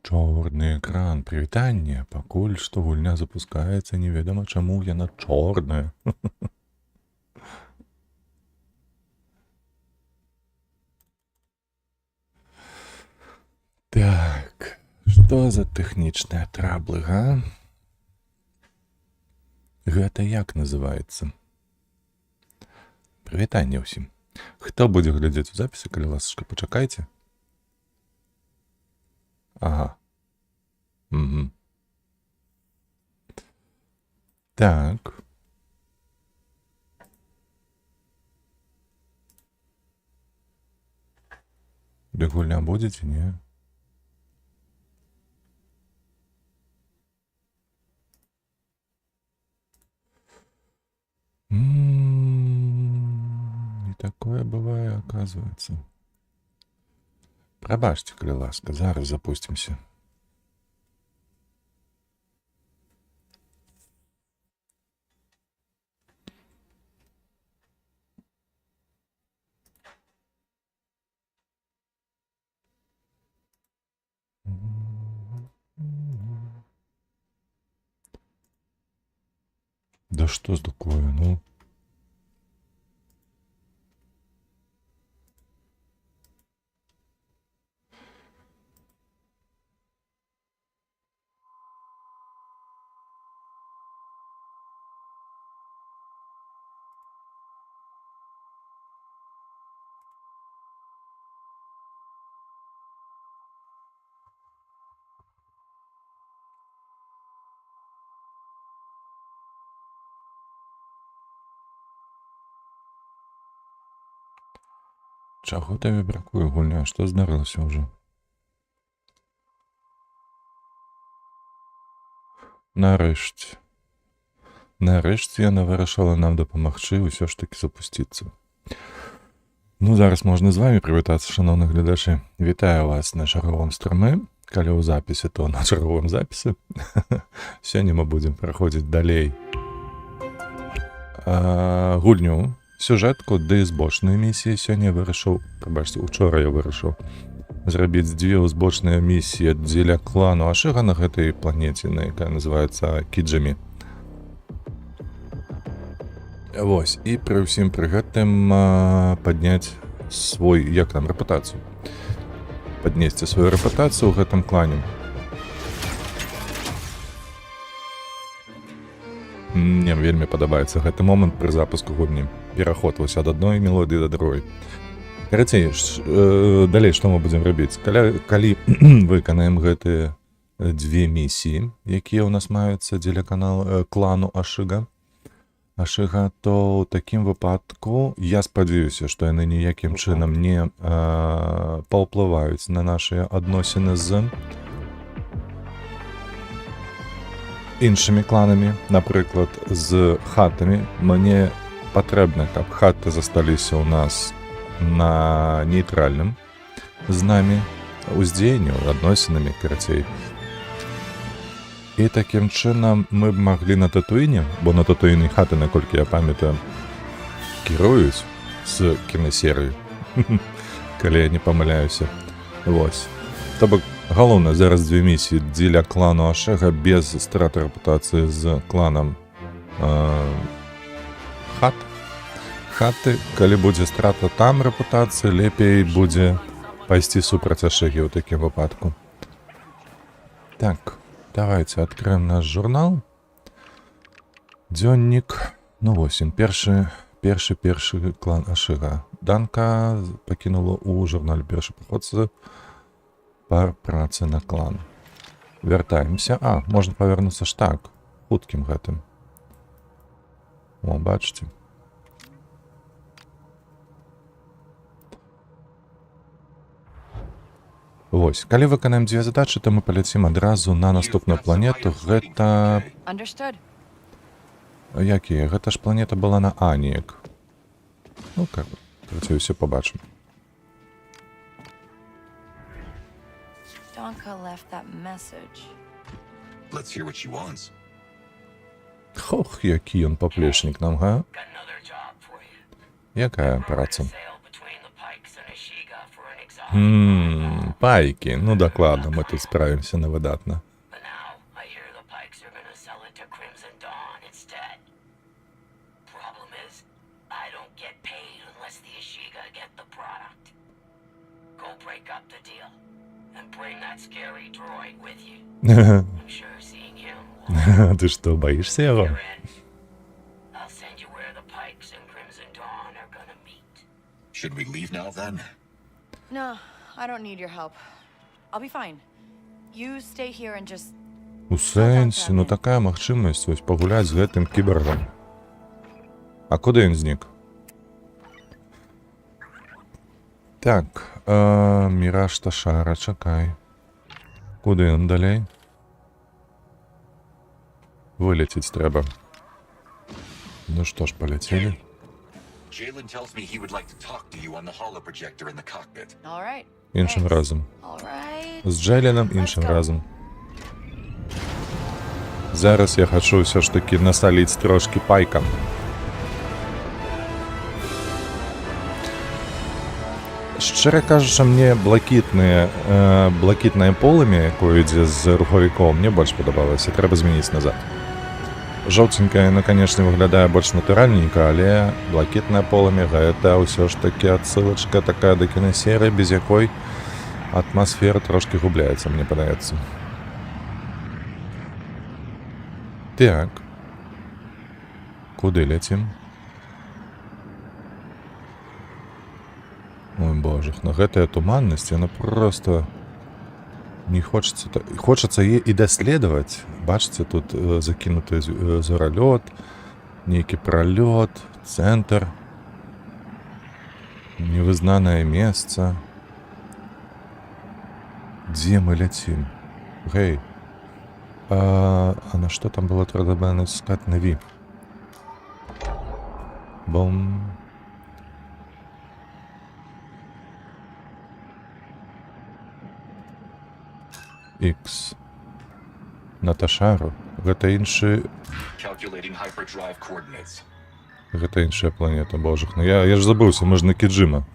Чорны экран, прывітанне, пакуль што гульня запускаецца, неведама чаму яна чорная. Так, што за тэхнічныя траблы, га? Гэта як называецца? Прывітанне ўсім. Хто будзе глядзець у запісы, калі ласачка, пачакайце. Ага. Угу. Так. Ды гульня будзе ці не? И такое бывает, оказывается. Прабачце, калі ласка, зараз запусцімся. Да што ж такое, ну? Чаго табе бракуе, гульня? Што здарылася ўжо? Нарэшце. Нарэшце яна вырашыла нам дапамагчы ўсё ж такі запусціцца. Ну, зараз можна з вамі прывітацца, шаноўны гледачы. Вітаю вас на чарговым стрымы. Калі ў запісе, то на чарговым запісе. Сёння мы будзем праходзіць далей гульню, сюжэтку ды збочную місіі. Сёння я вырашыў, прабачце, учора я вырашыў зрабіць дзве ўзбочныя місіі дзеля клану Ашыга на гэтай планеце, якая называецца Кіджамі. Вось, і пры ўсім пры гэтым падняць свой, як там, рэпутацыю. Паднесці сваю рэпутацыю ў гэтым клане. Мне вельмі падабаецца гэты момант пры запуску гульні. Пераход вось ад адной мелодыі да другой. Карацей, далей што мы будзем рабіць? Калі выканаем гэтыя дзве місіі, якія ў нас маюцца дзеля клану Ашыга, то ў такім выпадку я спадзяюся, што яны ніякім чынам не паўплываюць на нашыя адносіны з іншымі кланамі, напрыклад, з хатамі. Мне патрэбна, каб хаты засталіся ў нас на нейтральным з намі ўздзеянні, адносінамі, карацей. І такім чынам мы б маглі на Татуіне, бо на Татуіне хаты, наколькі я памятаю, кіруюць з кінасерыі, калі я не памыляюся. Вось. То бок, галоўнае, зараз дзве місіі дзеля клану Ашыга без страты рэпутацыі з кланам хаты. Калі будзе страта там рэпутацыі, лепей будзе пайсці супраць Ашыгі ў такім выпадку. Так, давайте адкрыем наш журнал. Дзённік. Ну, вось, першы клан Ашыга. Данка пакінула ў журнале першы паходцы па працы на клан. Вяртаемся. Можна павернуцца ж так, хуткім гэтым. О, бачыце. Вось, калі выканаем дзве задачы, то мы паляцім адразу на наступную планету. Гэта... Якія? Гэта ж планета была на Аніек. Ну, как бы, давайте ўсё пабачым. Хох, які ён паплечнік нам, га? Якая праца? Пайки. Ну, докладно, мы тут справимся на выдатно. But now I hear the Pikes are gonna sell it to Crimson Dawn instead. Problem is, I don't get paid unless the Ashiga get the product. Go break up the deal and bring that scary droid with you. I'm sure seeing him will Ты что, боишься его? you're in. I'll send you where the Pikes and Crimson Dawn are gonna meet. Should we leave now then? No, I don't need your help. I'll be fine. You stay here and just... У сенсі, ну така магчымасць ось пагуляць з гэтым кібергам. А куды ён знік? Так, Міраж Ташара, чакай. Куды ён далей? Вылеціць трэба. Ну што ж, паляцелі. Jalen tells me he would like to talk to you on the holoprojector in the cockpit. All right. Іншым Thanks. разам. All right. З Джейленом іншым разам. Зараз я хачу ўсё ж такі насаліць трошкі пайкам. Шчыра кажучы, мне блакітнае полымя, якое ідзе з рухавіком, мне больш падабалася, трэба змяніць назад. Жоўценькае, ну, канешне, выглядае больш натуральненька, але блакітнае полымя гэта ўсё ж такі адсылачка такая да кінасерыі, без якой атмасфера трошкі губляецца, мне падаецца. Так. Куды ляцім? Ой, божах, на гэтая туманнасць, яна проста не хочацца... Хочацца яе і даследаваць. Бачыце, тут закінуты зоралёт, нейкі пралёт, цэнтр, невызнанае месца. Дзе мы ляцім? Гэй. А на што там было трэба націскаць на V? Бом. X. На Ташару. Гэта іншы... Calculating hyperdrive coordinates. Гэта іншая планета, божах. Ну я ж забыўся, мы ж на Кіджима.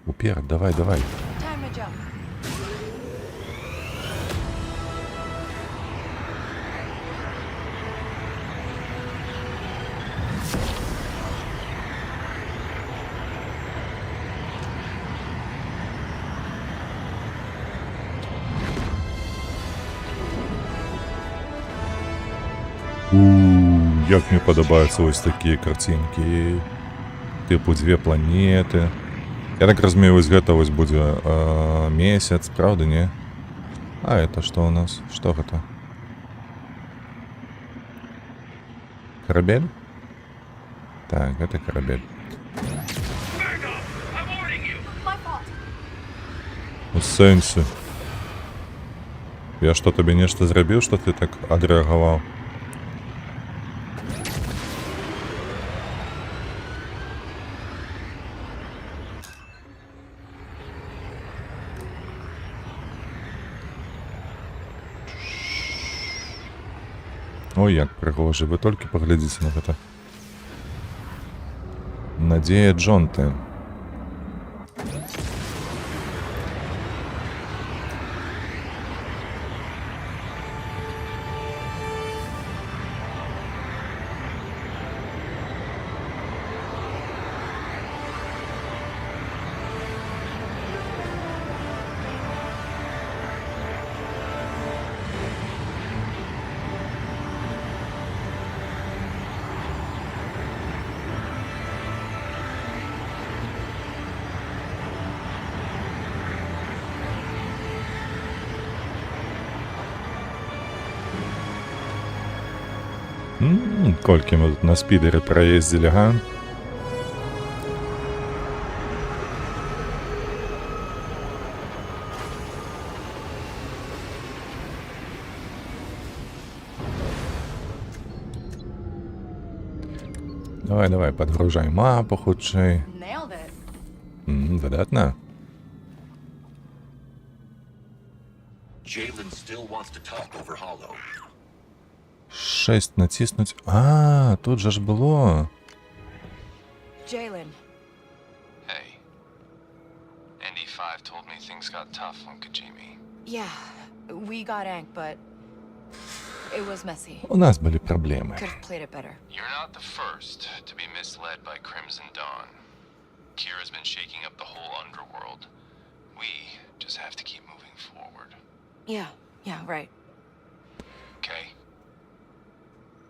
Уперед, давай. Time to jump. Як мне падабаюцца вось такія карцінкі. Тыпу дзве планеты. Я так разумею, вось гэта вось будзе месяц, правда, не? А это што у нас? Што гэта? Карабель? Так, гэта карабель. My fault. У сэнсе. Я што, табе нешта зрабіў, што ты так адрэагаваў? Ой, як прыгожа, вы толькі паглядзіце на гэта. Надзея Джонты. Колькі мы тут на спідеры праездзілі, га? Давай, подгружай мапу хутчэй. Nailed it. Выдатна. Jalen still wants to talk over Hollow. 6 націснуць. А, тут жа ж было. Jalen, Hey, things got tough on Kajimi. Yeah, we got Ankh, but it was messy. У нас были проблемы. Could have played it better. You're not the first to be misled by Crimson Dawn. Kira's been shaking up the whole underworld. We just have to keep moving forward. Yeah, right. Okay?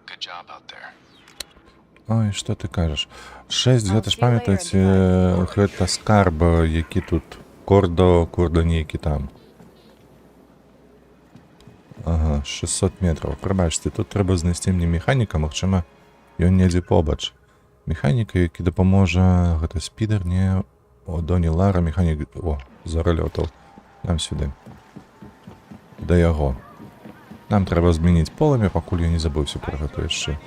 Good job out there. Ой, що ти кажеш? 6, ви ж пам'ятаєте, гэта скарб, які тут. Кордоні, які там. Ага, 600 метрів. Пробачте, тут треба знайти мені механіка, магчыма, ён недзе побач. Механіка, які дапаможа, гэта спідер, не... О, Доні Лара, механік... О, заралётаў. Нам сюди. Да яго. Нам трэба змяніць полымя, пакуль я не забыўся пра гэта яшчэ.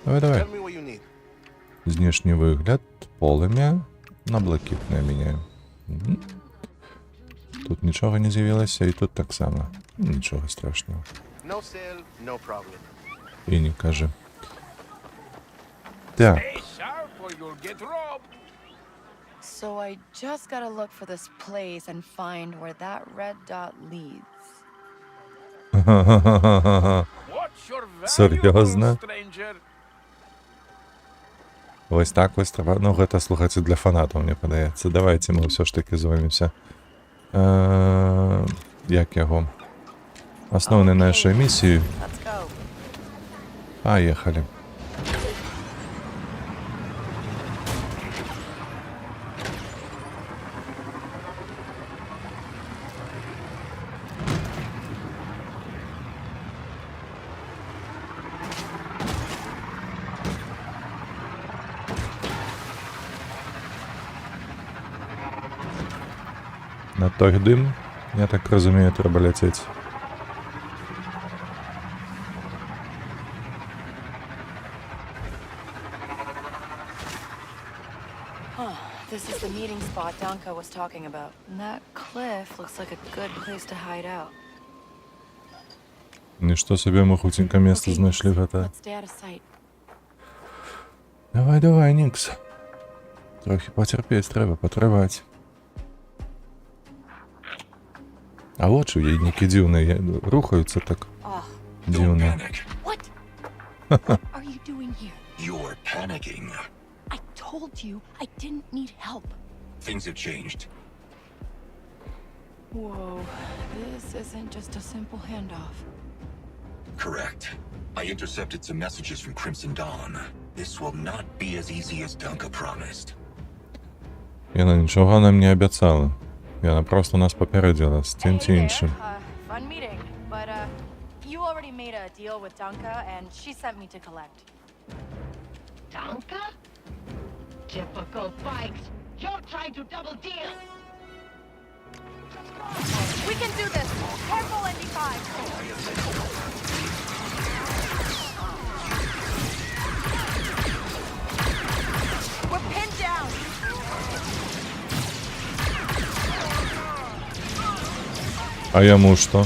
Давай. Tell me what you need. Знешні выгляд, полымя на блакітнае мяняем. Тут нічога не з'явілася, і тут таксама. Нічога страшного. No sale, no problem. І не кажи. Так, So I just gotta look for this place and find where that red dot leads. серйозно? Ось так ось треба. Ну, гэта, слухайце, для фанатаў, мне падаецца. Давайте мы ўсё ж таки зоймемся. Як яго? Асноўнай нашай місіі. Let's go. Поехали. На той дим, я так розумію, треба летіти. This is the meeting spot Danka was talking about. And that cliff looks like a good place to hide out. Нічого собі, ми хутенько місце знайшли гэта. Let's stay out of sight. Давай, Нікс. Трохи потерпіти треба, потривати. А очі у яйники дивні, рухаються так Oh, дивно. Panic. what? What are you doing here? You're panicking. I told you I didn't need help. Things have changed. Whoa, this isn't just a simple handoff. Correct. I intercepted some messages from Crimson Dawn. This will not be as easy as Dunka promised. Яна нічого нам не обіцяла. Яна просто нас попередила з тим чи іншим. Fun meeting, but you already made a deal with Danka, and she sent me to collect. Danka? Typical bikes. You're trying to double deal. We can do this. Careful, ND5. We're pinned down. А йому що?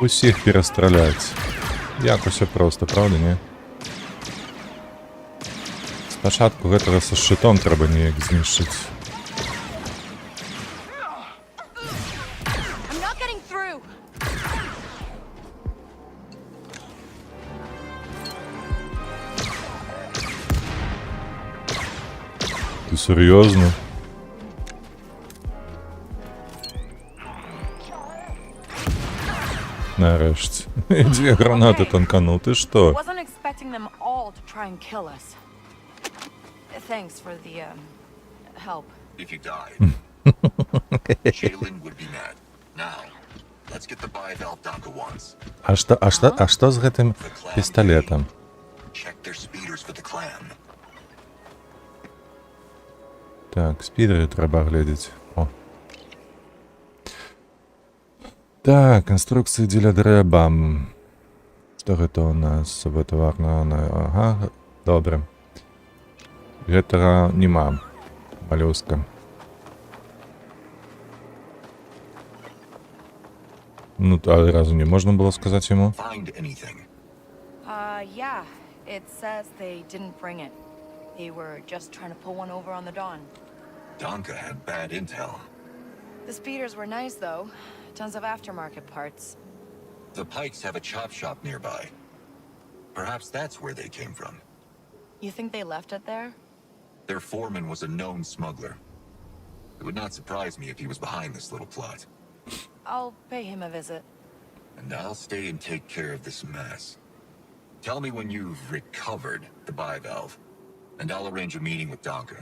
Усіх перестрілять. Як усе просто, правда, ні? Спочатку гэтага со щитом треба ніяк знищити. I'm not getting through. Ти серйозно? Нарешті. Дві гранати танканув, ти що? Wasn't expecting them all to try and kill us. Thanks for the help. If you died, Jalen would be mad. Now, let's get the bivalve Dunka wants. А що з гэтым пістолетом? Check their speeders for the clan. Так, спідери треба глядіти. О. Так, інструкції для дреба. Що гэта у нас? Товарна, ага, добре. Гэтага няма. Малюска. Ну, а разу не можна було сказати йому? Find anything. Yeah. It says they didn't bring it. They were just trying to pull one over on the Dawn. Donka had bad intel. The speeders were nice, though. Tons of aftermarket parts. The Pikes have a chop shop nearby. Perhaps that's where they came from. You think they left it there? Their foreman was a known smuggler. It would not surprise me if he was behind this little plot. I'll pay him a visit. And I'll stay and take care of this mess. Tell me when you've recovered the bivalve, and I'll arrange a meeting with Donka.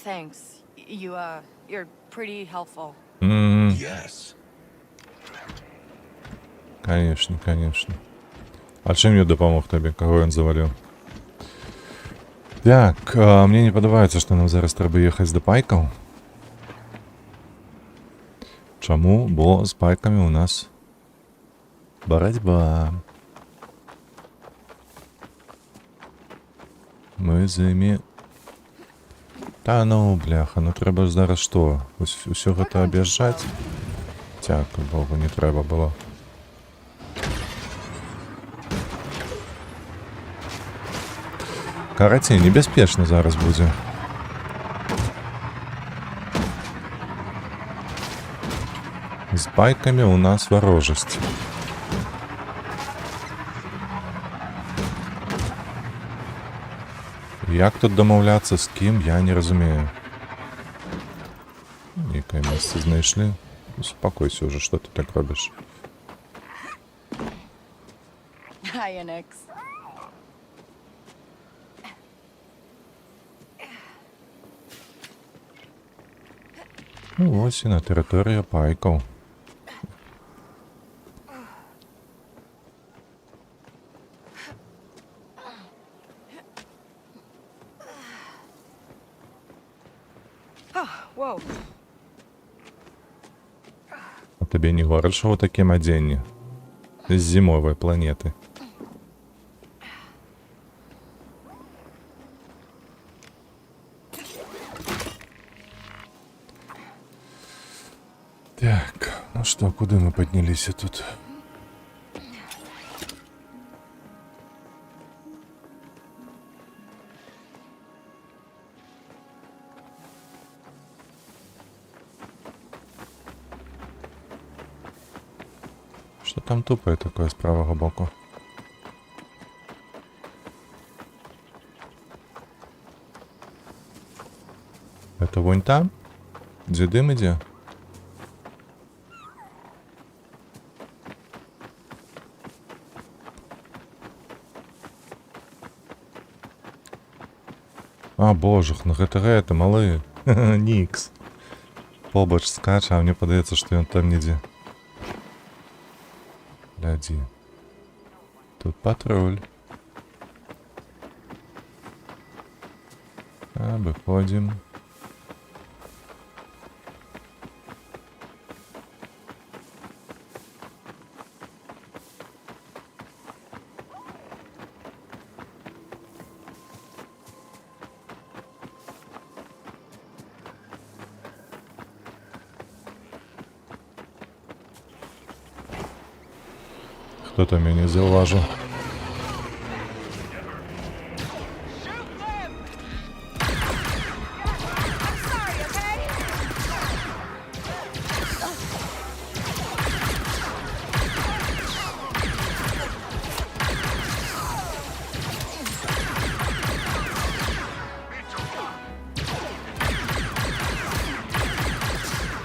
Thanks. You're pretty helpful. Yes. Конечно, конечно. А чим я допомог тобі? Кого він завалив? Так, мені не подобається, що нам зараз треба їхати до пайків. Чому? Бо з пайками у нас боротьба. Ми з ними... Та ну, бляха, ну треба ж зараз що? Усього це об'їжджати? Дякую Богу, не треба було. Карате небезпечно зараз буде. З байками у нас ворожість. Як тут домовлятися з ким, я не розумію. Яке місце знайшли? Успокойся уже, що ти так робиш. Hiya, Nix. Ну ось і на території пайків. Whoa. А тобі не говорять, що у таким оденні? З зимової планети. Так, ну что, куда мы поднялись тут? Что там тупое такое с правого боку? Это вон там? Где дым иди? А, боже, ну гэта малы. Нікс. Побач скача, а мне падаецца, што ён там недзе. Глядзі. Тут патруль. Выходим. Хто там я не зауважу?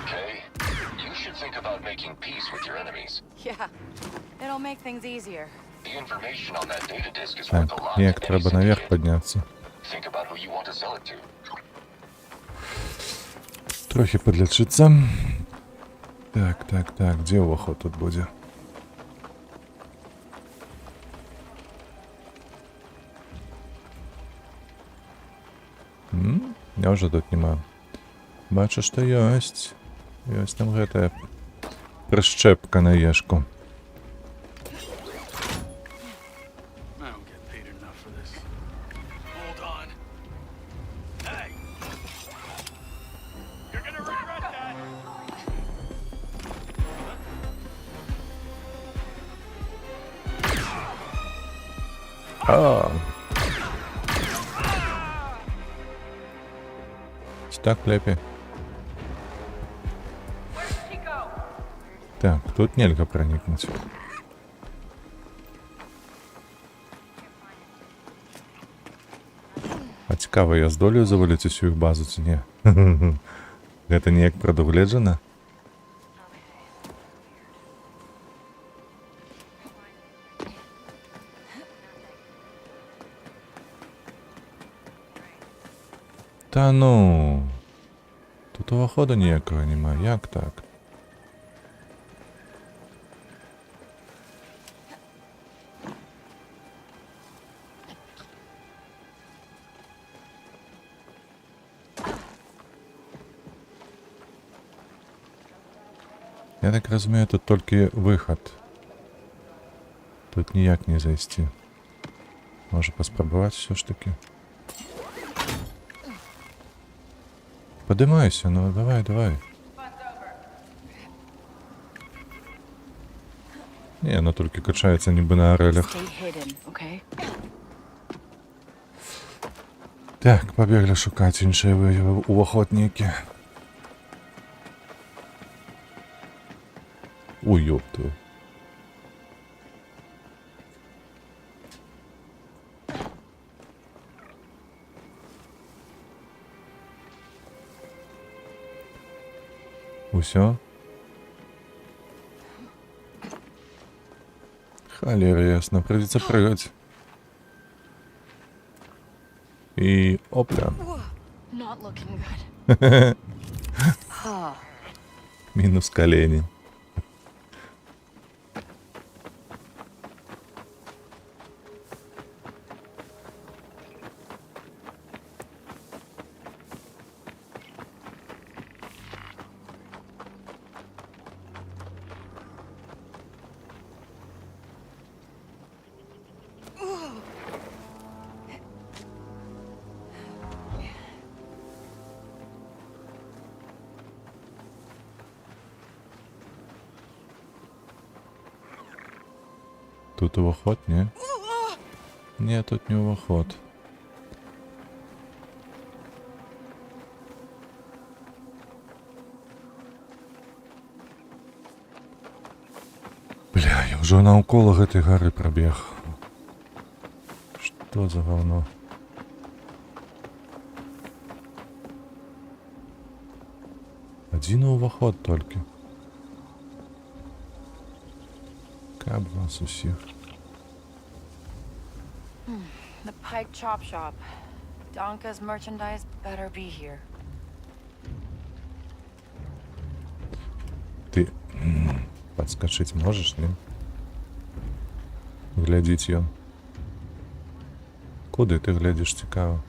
Okay? You should think about making peace with your enemies. Yeah. It'll make things easier. The information on that data disk is worth a Так, lot ніяк to any треба наверх syndicate. піднятися. Think about who you want to sell it to. Трохи подлечиться. Так, де уваход тут буде? Я вже тут нема. Бачу, що ёсць. Ёсць там гэтая прищепка на ешку. I don't get paid enough for this. Hold on. А. Так, лепі. Так, тут нельга проникнуть. А цікаво, я здолею заваліць усю іх базу ці не? Гэта неяк прадугледжана? Та ну. Тут уваходу ніякого немає. Як так? Я так розумію, тут тільки виход. Тут ніяк не зайти. Може поспробувати все ж таки. Подимайся, ну давай, давай. Не, оно только качается ніби на орелях. Stay hidden, okay? Так, побігли шукати інші увохотники. Ой, ёпту. Усё? Холера ясно, придется прыгать. И опля. Not looking good. Huh. Минус колени. Тут увоход, не? Не, тут не увоход. Бля, я уже навколо гэтай гары пробег. Что за говно? Один увоход только. Каб вас усіх. The Pike Chop Shop. Donka's merchandise better be here. Ты подскочить можешь, не? Глядіть ён. Куди ти глядиш, цікаво?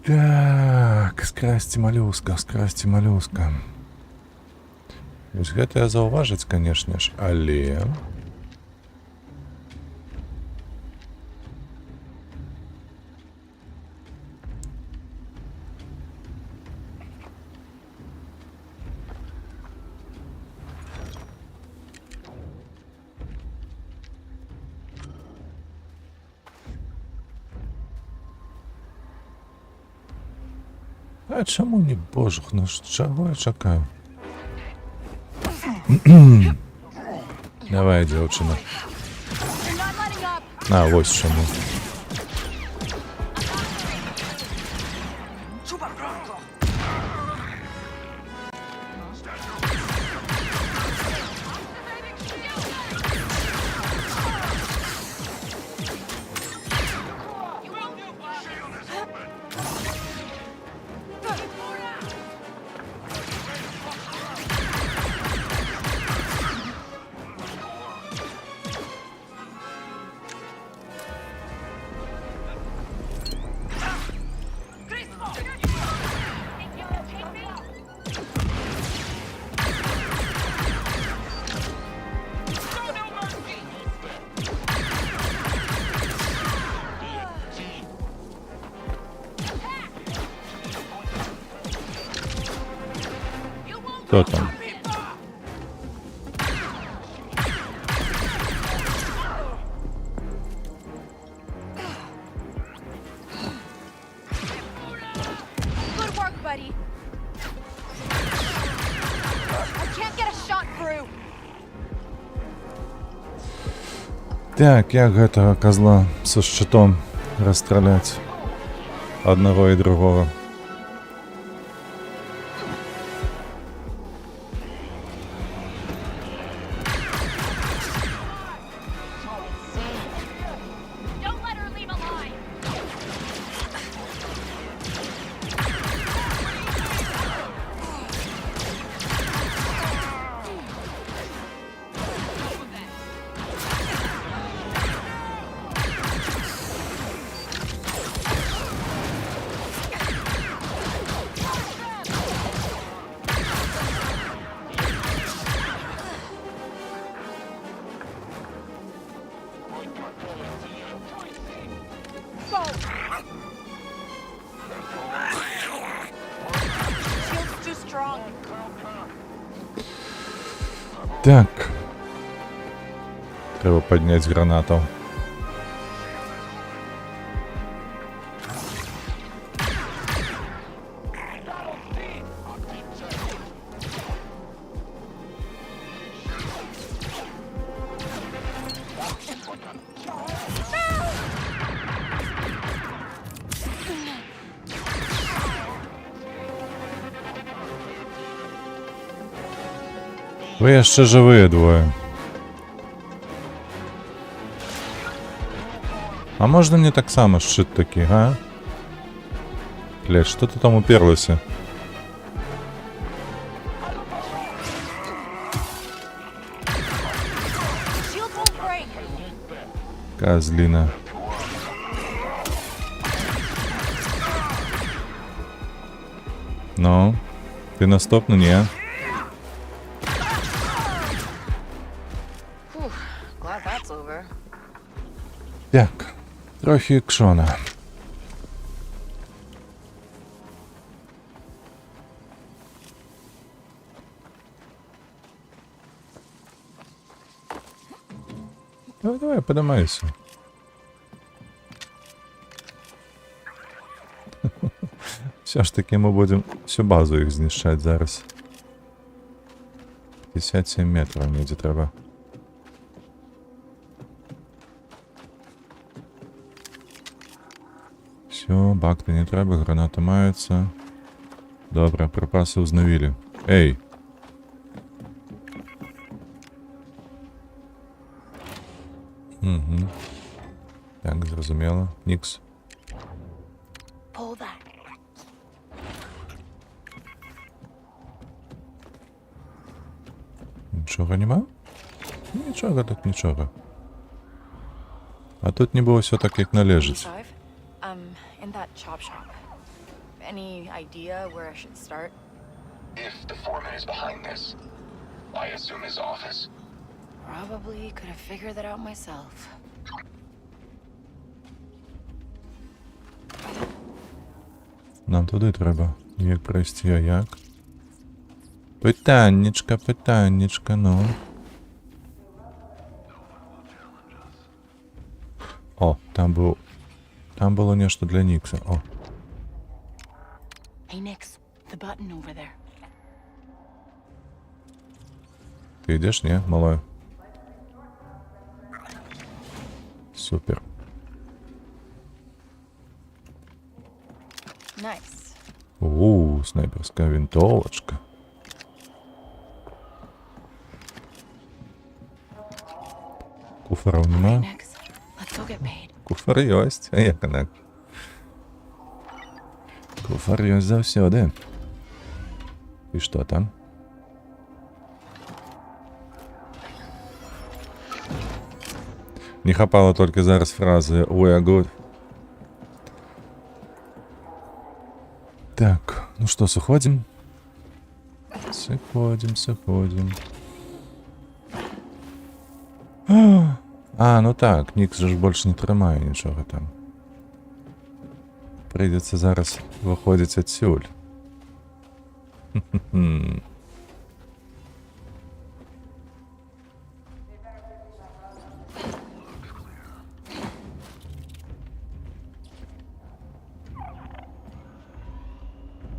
Так, скрасці малюска, скрасці малюска. Вось гэта я заўважыць, канешне ж, але... А чаму не божух, ну чаго я чакаю? Давай, дзяўчына. А, вось чаму. Хто там? through. Так, як гэтага козла со щитом расстрелять одного и другого? Don't let her leave alive. Shield's too strong. Так. Треба поднять гранату. Ви jeszcze живі двоє. А можна мені так само щит такий, га? Блядь, що ти там уперлося? Shield won't break. Козлина. Ну, ти наступний, ні? Whew, glad that's over. Так, трохи екшона. Давай, давай, подимайся. Все ж таки ми будемо всю базу їх знищати зараз. 57 метрів мені треба. Все, бакти не треба, гранати маються. Добре, припаси узнавілі. Ей! Угу. Так, зрозуміло. Нікс. Pull that. Нічого нема? Нічого так нічого. А тут ніби все так, як належить. Five. In that chop shop. Any idea where I should start? If the foreman is behind this, I assume his office. Probably could have figured that out myself. Нам туди треба. Як пройти, а як? Питаннячка, ну. О, там був... Там було нечто для Нікса. О. Hey, Nix, the button over there. Ти йдеш, ні, малой? Супер. Nice. Снайперська винтовочка. Куферів нема? Nix, let's go get paid. Куфер єсть. А як вона? Куфер єсть завсюди. І що там? Не хапало только зараз фрази «We are good». Так, ну что, сходим? Сходим. А, ну так, Нікс же ж більше не тримає нічого там. Прийдеться зараз виходити отсюль.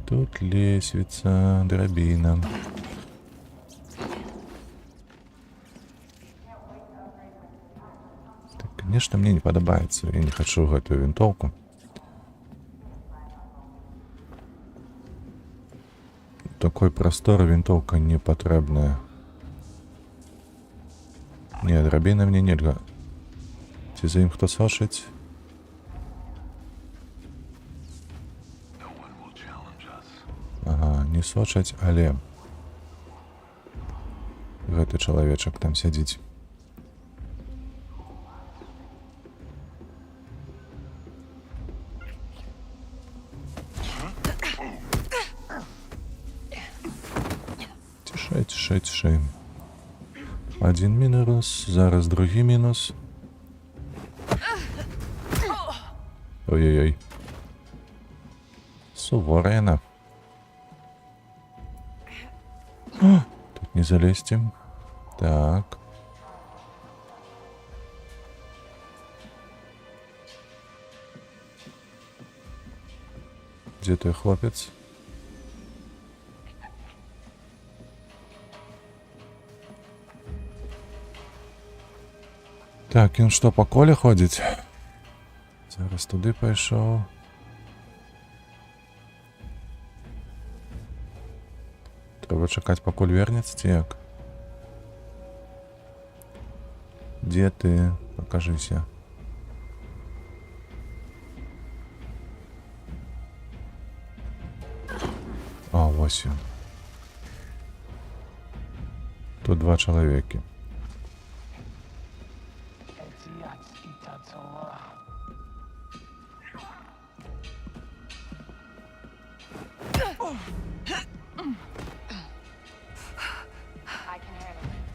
Тут лестница, драбина. нешта мне не падабаецца. Я не хачу гэтую вінтоўку. Такой прасторы вінтоўка не патрэбная. Не, драбіна мне нельга. Ці за ім хто сочыць? Ага, не сочаць, але гэты чалавечак там сядзіць. Цішэй. Адзін мінус, зараз другі мінус. Ой-ой-ой. Суворая яна. Тут не залезьте. Так. Где той хлопец? Так, ён што, па коле ходзіць? Зараз туды пайшоў. Трэба чакаць, пакуль вернецца, ці як? Дзе ты? Пакажыся. А, вось ён. Тут два чалавекі. I can handle it.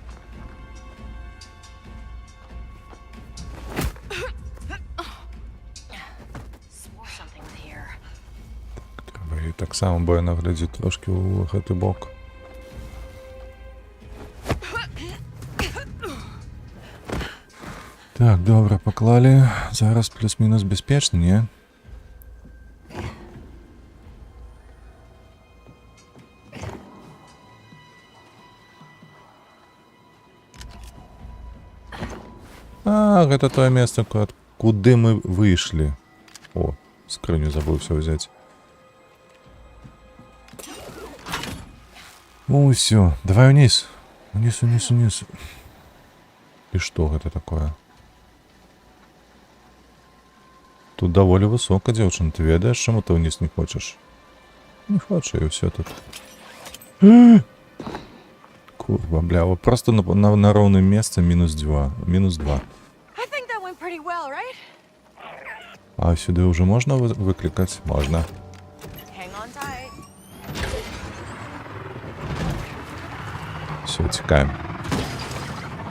Swore something was here. Трэба і так само, бо яна глядзіць трошкі ў гэты бок. Так, добра, паклалі. Зараз плюс-мінус бяспечна, не? А, гэта тое месца, куды мы выйшлі. О, скрыню забыўся ўзяць. Ну, ўсё, давай униз. Униз. І што гэта такое? Тут даволі высока, дзяўчына, ты ведаеш, чаму ты ўниз не хочаш? Не хочу, і ўсё тут. Курва, бля, просто на роўным месцы мінус 2. I think that went pretty well, right? А сюды ўжо можна выклікаць? Можна. Hang on tight. Все, цікаем.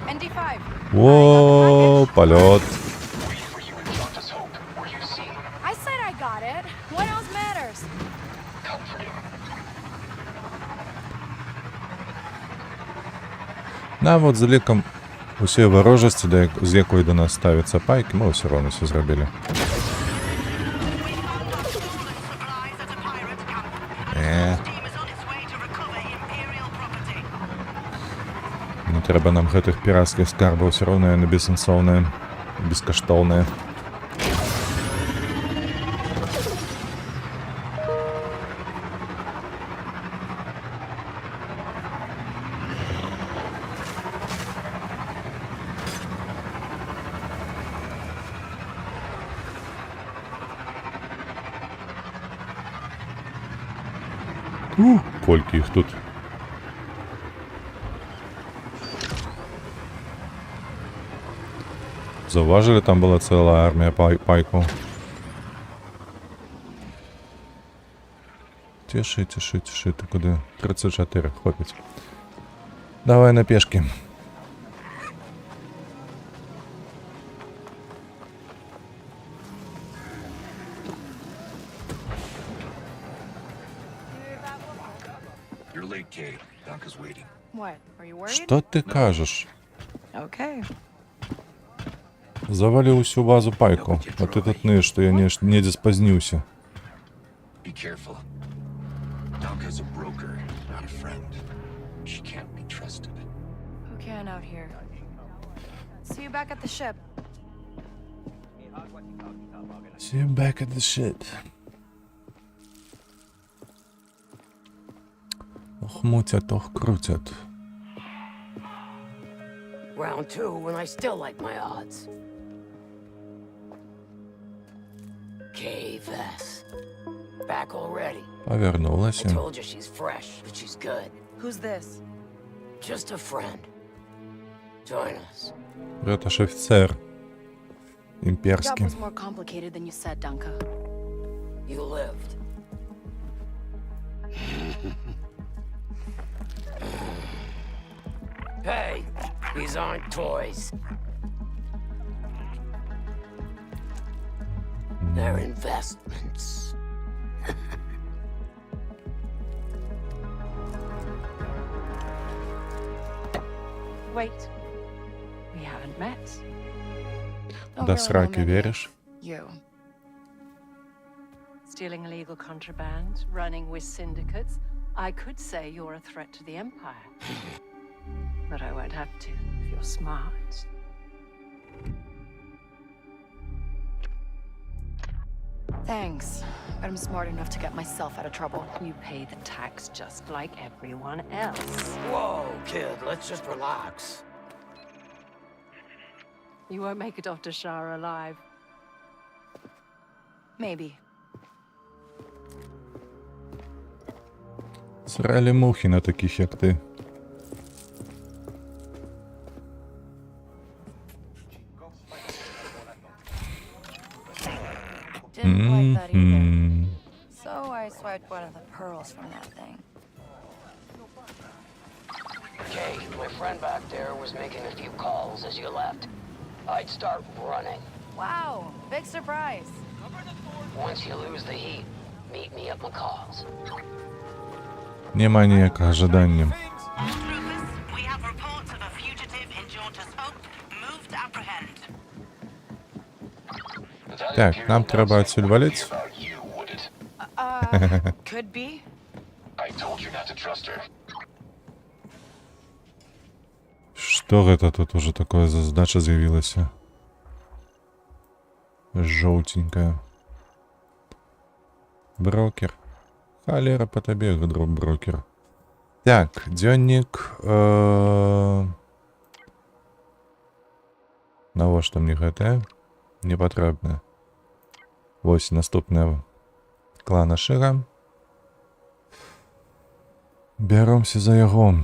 ND5. О, палёт. I said I got it. What else matters? Нават з лікам усёй варожасці, з якой да нас ставіцца пайкі, мы ўсё роўна ўсё зрабілі. Не трэба нам гэтых пірацкіх скарбаў, ўсё роўна яны бессэнсоўныя, бескаштоўныя. Колькі іх тут. Заўважылі, там была цэлая армія пайкаў. Цішы, ты куды? 34, хлопец. Давай на пешкі. You're late, Kate. Donka's waiting. What? Are you worried? Што ты кажаш? Okay. Заваліў усю базу пайкаў, а ты тут ныеш, што я недзе спазніўся. Be careful. Donka's a broker, not a friend. She can't be trusted. Who can out here? See you back at the ship. See back at the shit. Ох, мутят, ох, крутят. Round two, and I still like my odds. KVS. Back already. Повернулась. I told you she's fresh, but she's good. Who's this? Just a friend. Join us. Это ж офицер. Job Имперский. was more complicated than you said, Danko. You lived. Hey, these aren't toys. They're investments. Wait. We haven't met. Don't До really know сраки many of веришь? You. Stealing illegal contraband, running with syndicates. I could say you're a threat to the Empire. But I won't have to if you're smart. Thanks. But I'm smart enough to get myself out of trouble. You pay the tax just like everyone else. Whoa, kid, let's just relax. You won't make it off to Shara alive. Maybe. Срали мухи на таких, як ти. Didn't like that either. Мгм. So I swiped one of the pearls from that thing. Okay, my friend back there was making a few calls as you left. I'd start running. Wow, big surprise. Once you lose the heat, meet me at McCall's. Нема ніякого ожидання. Rufus, we have reports of a fugitive in Jorta's Hope. Move to apprehend. Так, нам треба отсюда валить. Could be. I told you not to trust her. Что это тут уже такое за задача з'явилась? Желтенькая. Брокер. Халера по тебе, брокер. Так, дзённик. Навошта мне гэта? Не патрэбна. Вось наступная клана Шыра. Бяромся за яго.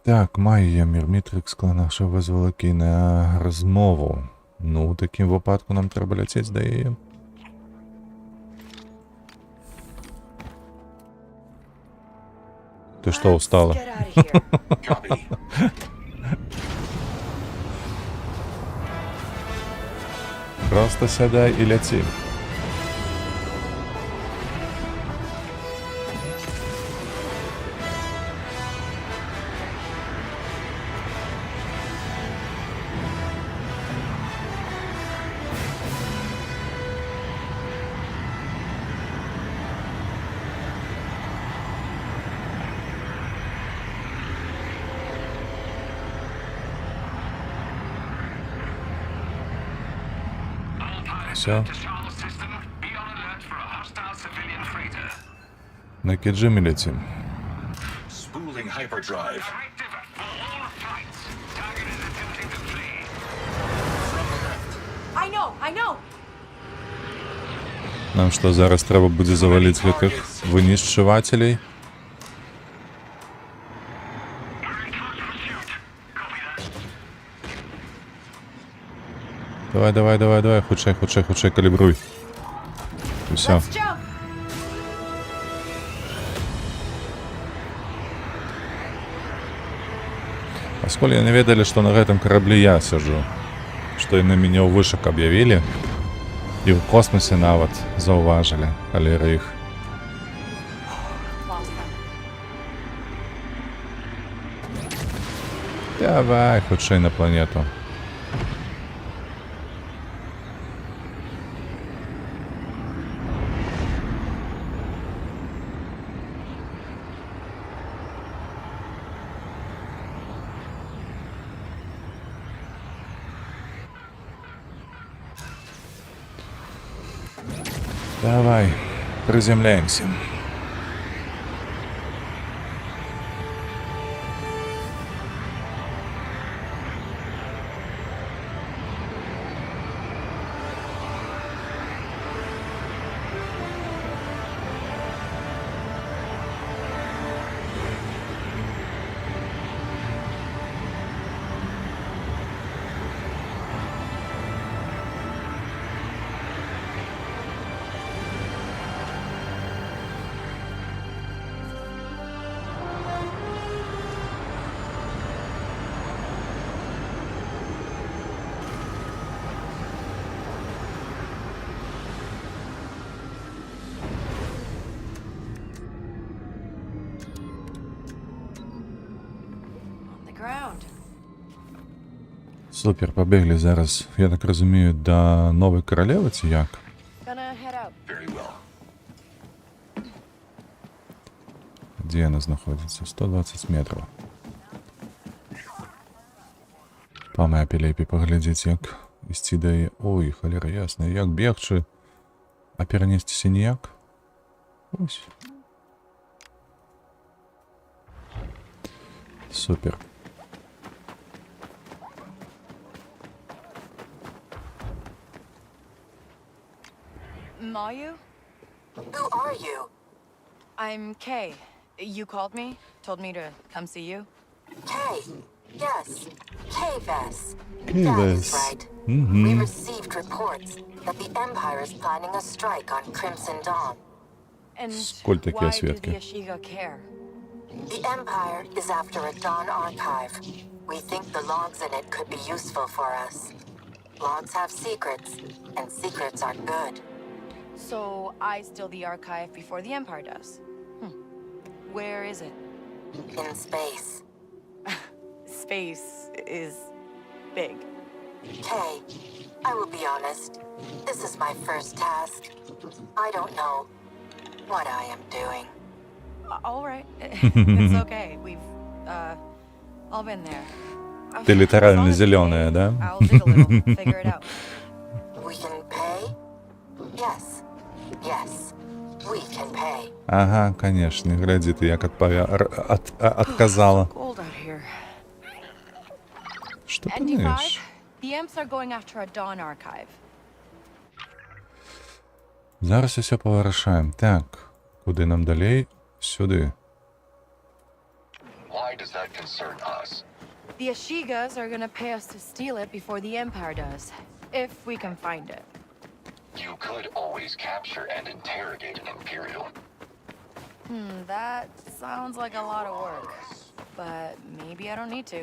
Так, Майя, Мірмітрикс, клана Шыра вызвала на размову. Ну, у такім выпадку нам трэба ляцець да яе. Ты что, устала? Get out of here. Copy. Просто сядай и ляці. Все. На Кеджиме летим. Spooling hyperdrive. I know. Нам что, зараз треба буде завалить гэтых вынішчвателей? Давай, хутчэй, калібруй. І все. Let's jump. Паскуль яны ведалі, што на гэтым караблі я сяджу, што яны мяне ў вышак аб'явілі і ў космосе нават заўважылі, халера іх. Lost them. Давай, хутчэй на планету. Давай, приземляемся. On the ground. Супер, побігли зараз, я так розумію, до нової королеви чи як? Gonna head out. Very well. Де вона знаходиться? 120 метрів. По мапі лепі поглядіть, як ісці до її... Ой, холера, ясно. Як бігчи, а перенестися ніяк? Ось. Супер. Mayu? Who are you? I'm Kay. You called me? Told me to come see you? Kay. Yes. K-Vess. K-Vess. That is right. Mhm. We received reports that the Empire is planning a strike on Crimson Dawn. And Сколь такие why do сведки? the Ashiga care? The Empire is after a Dawn archive. We think the logs in it could be useful for us. Logs have secrets, and secrets are good. So I steal the archive before the Empire does. Where is it? In space. Space is big. Kay, I will be honest. This is my first task. I don't know what I am doing. All right. It's okay. We've all been there. Ты литерально As long as you зелёная, pay, да? I'll dig a little, figure it out. We can pay? Yes. Yes. We can pay. Ага, конечно, гляди ты, як отказала. Gold out here. Что ты ND5, знаешь? the Imps are going after a Dawn archive. Зараз усе повирішаємо. Так, куди нам далі? Сюди. Why does that concern us? The Ashigas are gonna pay us to steal it before the Empire does. If we can find it. You could always capture and interrogate an Imperial. That sounds like a lot of work. But maybe I don't need to.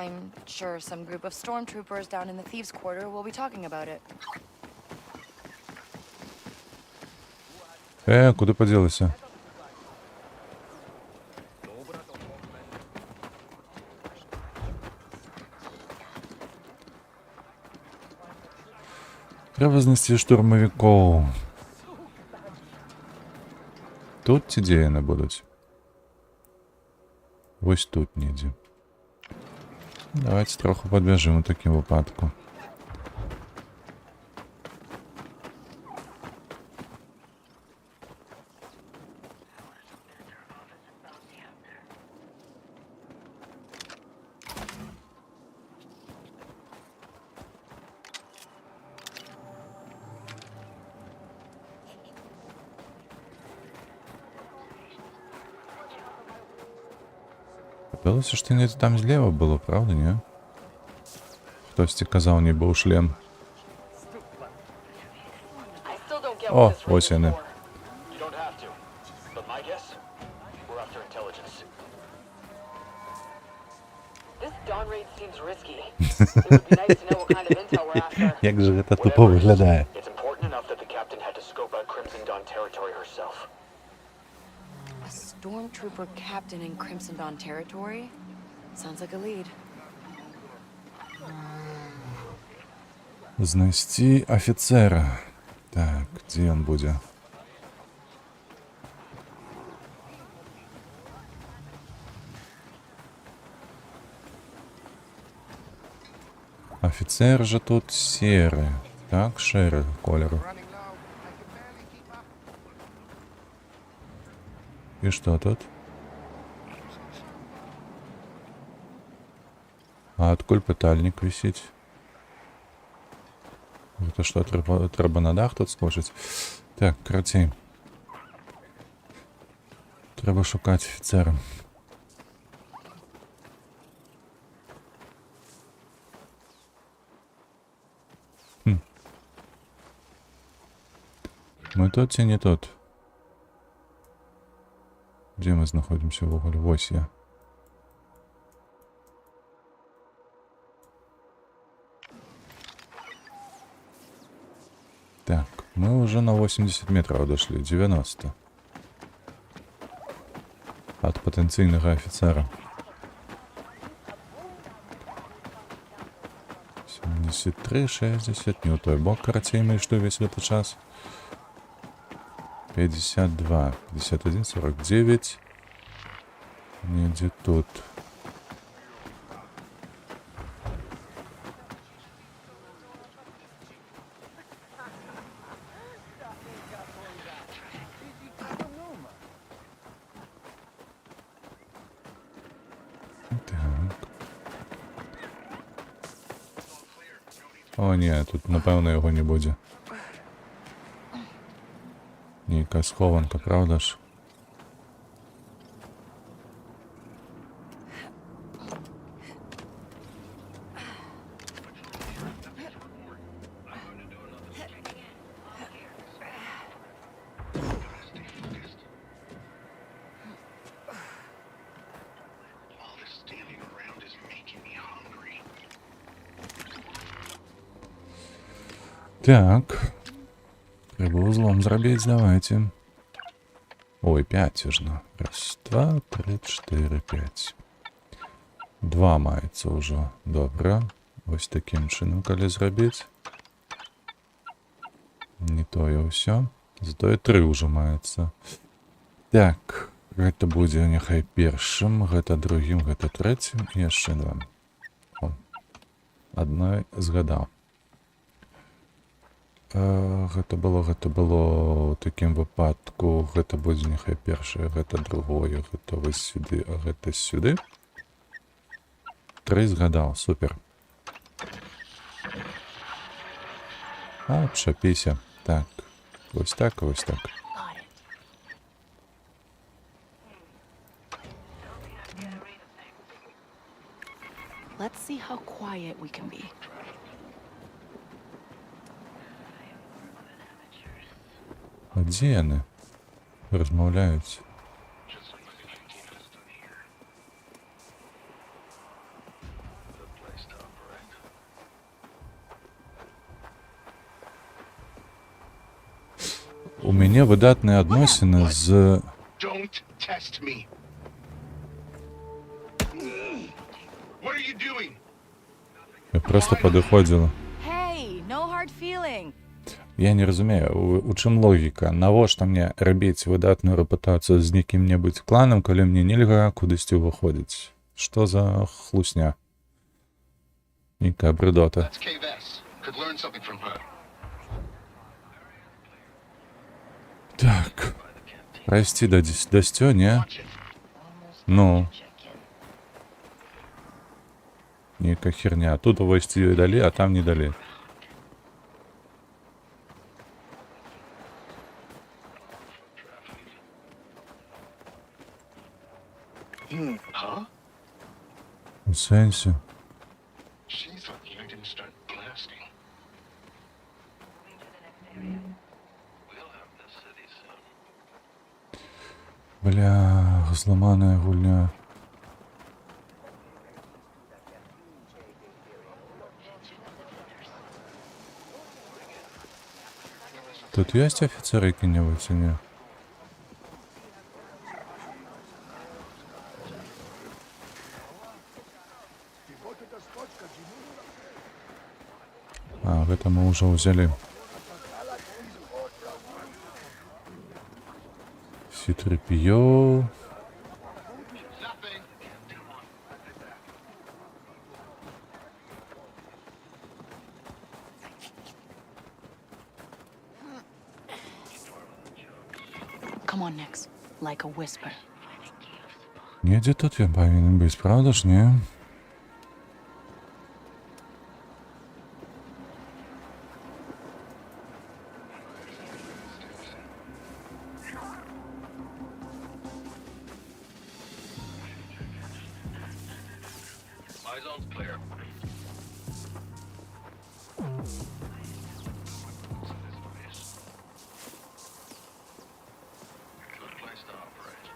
I'm sure some group of stormtroopers down in the Thieves' Quarter will be talking about it. Куди поділися? Треба знести штурмовиков. Тут ці діяни будуть. Ось тут ніде. Давайте трохи підбіжимо у такому випадку. Подалося, що не там зліва було, правда, ні? Хтось казав, не був шлем. О, ось вони. You don't have to. But my guess, we're after intelligence. This Dawn raid seems risky. It would be nice to know what kind of intel we're after. Як же це тупо виглядає? It's important enough that the captain had to scope out Crimson Dawn territory herself. A stormtrooper captain in Crimson Dawn territory? Sounds like a lead. Знайти офіцера. Так, де він буде? Офіцер же тут серий. Так, шерий кольору. И что тут? А откуль пытальник висить? Это что, треба на дах тут скочить? Так, карацей. Треба шукать офицера. Мы тут ці не тут? Где мы находимся в уголе? Вось я. Так, мы уже на 80 метров дошли, 90. От потенційного офіцера. 73, 60, не у той бок, карацей ми йшли весь этот час. 52, 51, 49. Негде тут. О, ні, тут, напевно, його не буде. Ніяка схованка, правда ж? Так. Треба узлом зробити, давайте. Ой, 5 жно. Раз, два, три, 4, 5. 2 мається вже. Добре. Ось таким чином, коли зробити. Не то і все. Зато і 3 вже мається. Так. Гэта будзе няхай першым, гэта другім, гэта трэцім і яшчэ 2. О. Адной згадаў. Гэта было ў такім выпадку. Гэта будзе няхай першае, гэта другое, гэта вось сюды, а гэта сюды. 3 згадаў, супер. А, чапіся. Так, вось так, вось так. Let's see how quiet we can be. А дзе яны? Размаўляюць. У мяне выдатныя адносіны з... Don't test me. What are you doing? Я просто падыходзіла. Hey, no hard feeling. Я не разумею, у чым логіка? Навошта мне рабіць выдатную рэпутацыю з якім-небудзь кланам, калі мне нельга кудысьці ўваходзіць? Што за хлусня? Нейкая брыдота. That's KVS. Could learn something from her. Так. Прайсці да сцё, не? Ну. Нейкая херня. Тут увайсці далі, а там не далі. Huh? У сенсі. She's lucky I didn't start blasting. Бля, зламаная гульня. Тут есть офицеры які-небудь, чи ні? А, гэта мы уже взяли. C-3PO. Come on, Nix. like a whisper. Недзе тут ён павінен быць, правда ж, не? My zone's clear. Good place to operate.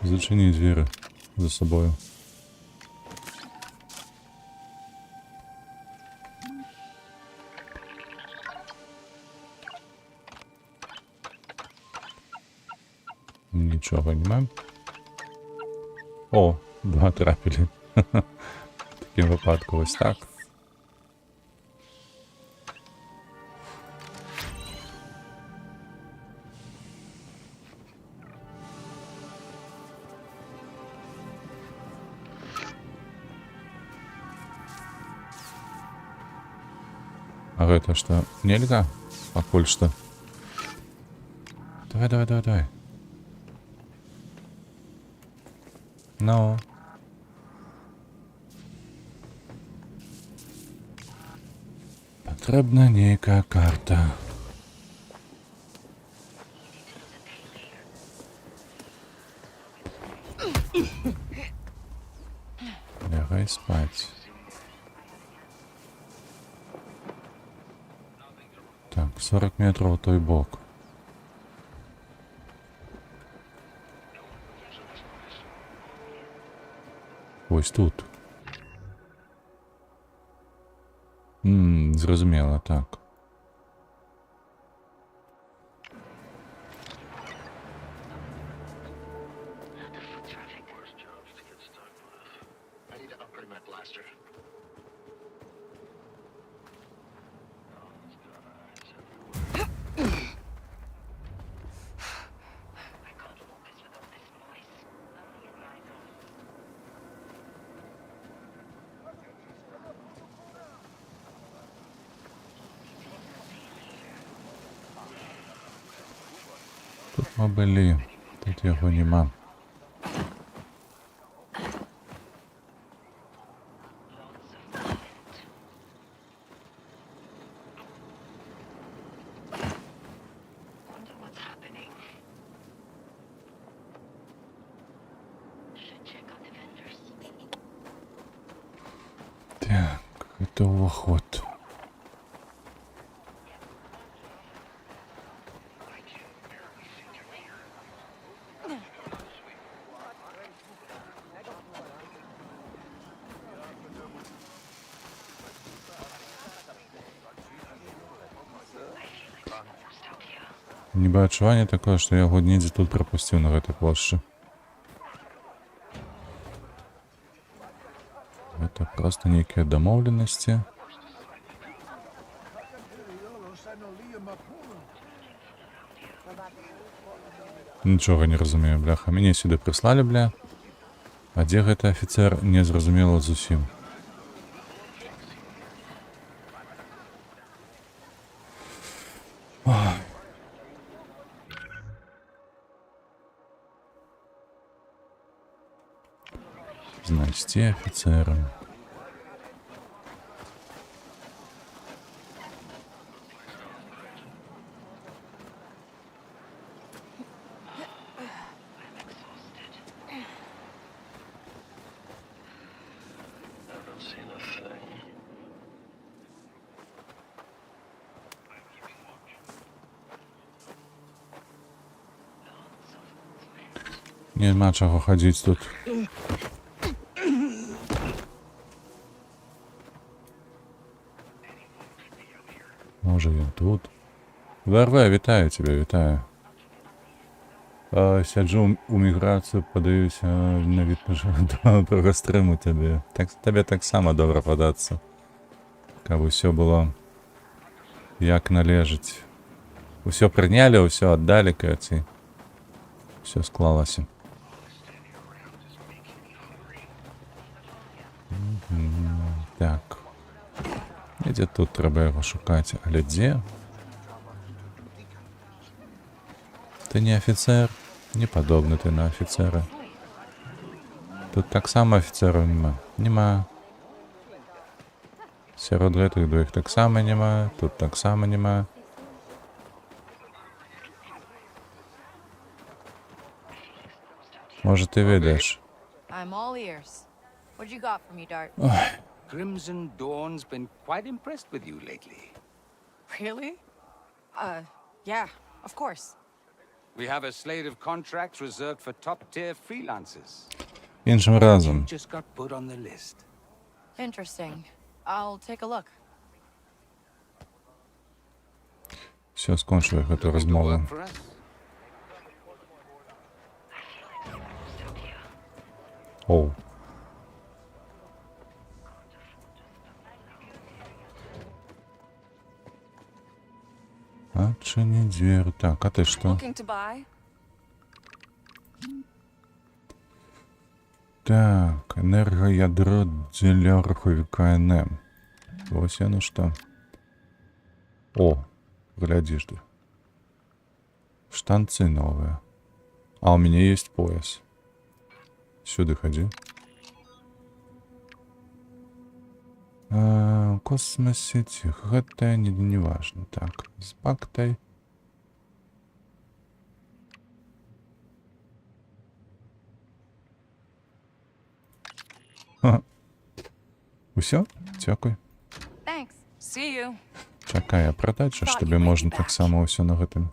Зачини двері за собою. Нічого нема. О, 2 трапили. В таким випадку ось так. А это что, нельзя? Покуль что. Давай, давай, давай, давай. Ну. Потрібна нейкая карта. Лягай спать. Так, 40 метров в той бок. Ось тут. Зрозуміло, так. I need to upgrade my blaster. Тут ми були, тут його нема. Так, это увоход. Ніби адчуванне такое, што я яго недзе тут прапусціў на гэтай плошчы. Гэта проста нейкія дамоўленасці. Нічога не разумею, бляха. Мяне сюды прыслалі, бля. А дзе гэты афіцэр, не зразумела зусім. Знайсці афіцера. Нема чаго хадзіць тут. Може ён тут. ВРВ, вітаю тебе, вітаю. Сяджу у міграцію, подаюся на доброго стриму тебе. Тебе так само добре податься. Каб усё было як належить. Усё прыняли, усё аддалі, каці. Всё склалася. Так. Недзе тут трэба яго шукаць, але дзе? Ты не афіцэр, не падобны ты на афіцэра. Тут таксама афіцэраў няма. Няма. Сярод гэтых двоіх таксама няма, тут таксама няма. Можа, ты ведаеш. I'm all ears. What you got for me, Dart? Crimson Dawn's been quite impressed with you lately. Really? Yeah, of course. We have a slate of contracts reserved for top-tier freelancers. Іншим разом. You just got put on the list. Interesting. I'll take a look. Все, скончили гэту размову. Work for us? Оу. Отчини дверь. Так, а ты что? Looking to buy? Так, энергоядро для руховика НМ. Ось оно что. О, глядишь ты. Штанцы новые. А у меня есть пояс. Сюда ходи. Космосети. Это не важно. Так, с бактой. Усё? Дзякуй. Thanks. See you. Чакай, а продать же, ж тобі можна так само усё на гэтым.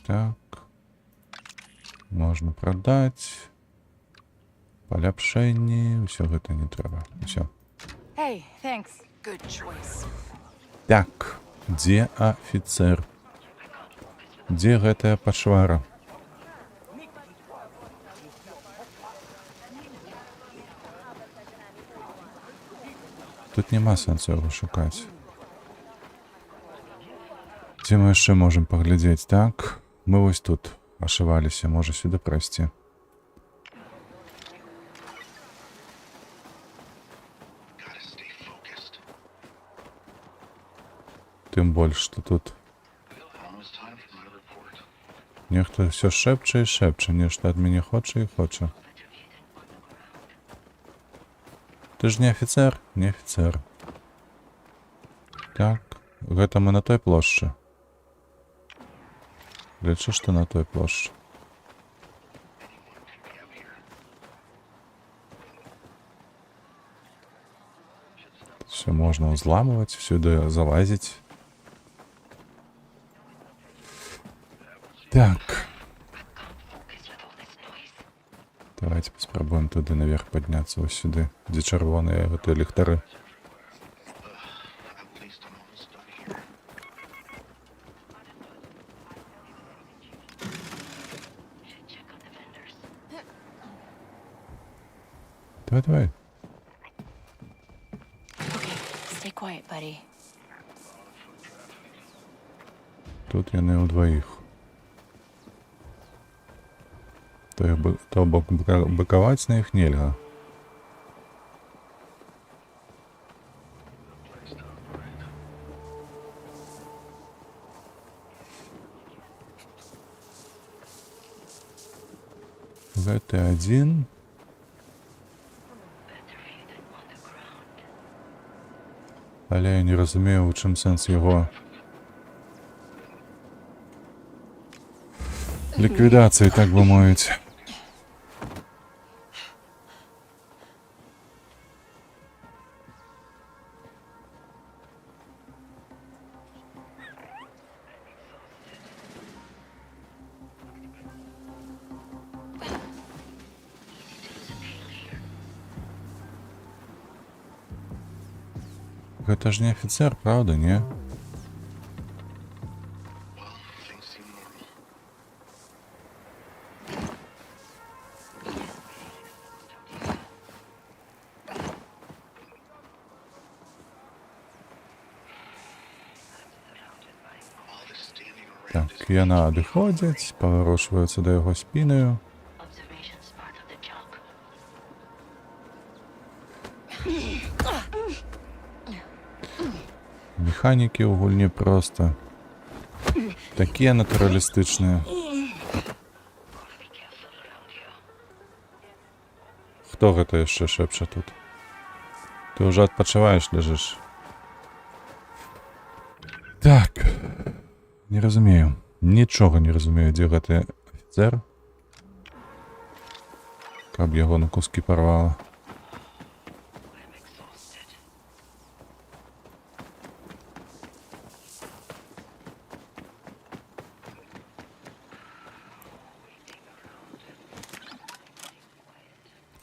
Так. Можна продать. Паляпшэнні, усё гэта не трэба. Усё. Hey, thanks. Good choice. Так, дзе афіцэр? Дзе гэтая пачвара? Тут няма сэнсу яго шукаць. Дзе мы яшчэ можам паглядзець? Так, мы вось тут ашываліся, можа сюды прайсці. Тым больш, што тут нехта ўсё шэпча і шэпча, нешта ад мяне хоча і хоча. Ты ж не афіцэр? Не афіцэр. Так, гэта мы на той плошчы. Лічу, што на той плошчы. Все можна ўзламваць, всюды залазіць. Так. Давайте паспрабуем туды наверх падняцца, вось сюды, дзе чырвоныя гэтыя ліхтары. Давай. Okay, stay quiet, buddy. Тут яны ўдваіх. То бок быкаваць на іх нельга. Гэты адзін. Але я не разумею, у чым сэнс яго ліквідацыі, так бы мовіць. Гэта ж не афіцэр, правда, не? Так, яна адыходзіць, паварочваецца да яго спінаю. Механікі ў гульні проста такія натуралістычныя. Хто гэта яшчэ шэпча тут? Ты ўжо адпачываеш, ляжыш. Так. Не разумею. Нічога не разумею, дзе гэты афіцер. Каб яго на кускі парвала.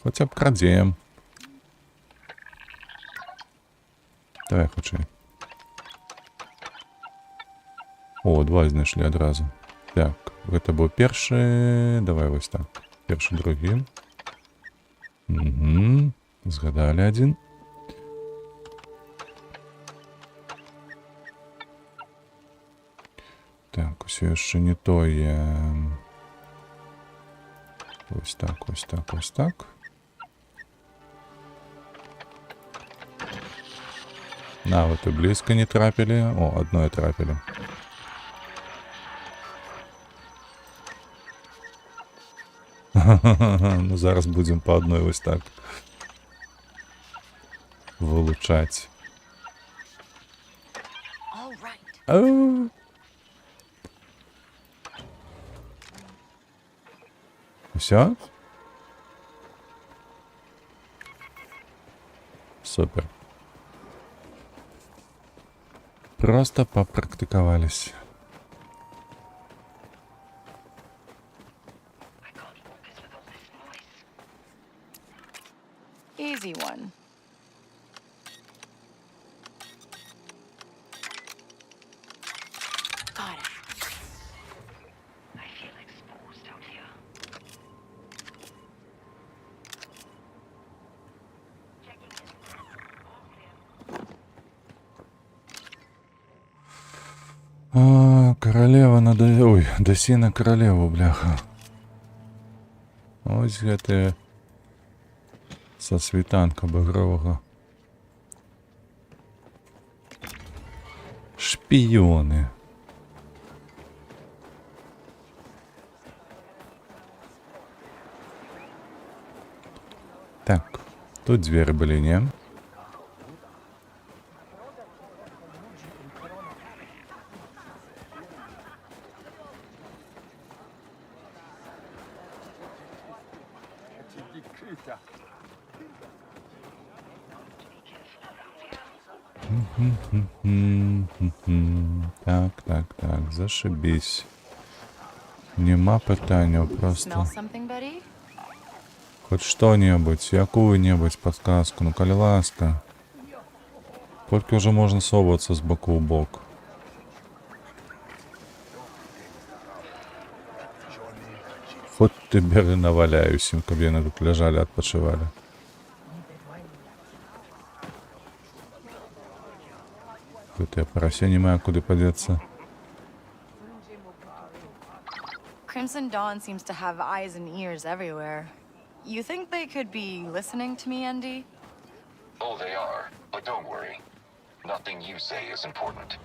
Хоча б крадзеем. Давай хутчэй. О, два знайшлі адразу. Так, гэта быў першы... Давай вось так. Першы, другі. Угу. Згадалі адзін. Так, усё яшчэ не тое. Вось так, вось так, вось так. Нават і блізка не трапілі. О, адное трапілі. Ну, зараз будзем па адной вось так вылучаць. Ау! Усё? Супер. Просто попрактиковались. Easy one. Got it. I feel exposed out here. Королева надо... Ой, дасі на королеву, бляха. Ось гэты са світанка багровага. Шпіёны. Так, тут дзверы былі, не? Так, зашибись. Нема пытанняў, просто. Хоть что-нибудь, якую-нибудь подсказку, ну калі ласка. Толькі ўжо можна совацца з боку ў бок. Хоть ты бяры наваляюсь ім, каб яны тут ляжалі, адпачывалі. Тут я парасе не маю куды падзецца. Crimson Dawn seems to have eyes and ears everywhere. You think they could be listening to me, Andy? Oh, they are. But don't worry. Nothing you say is important.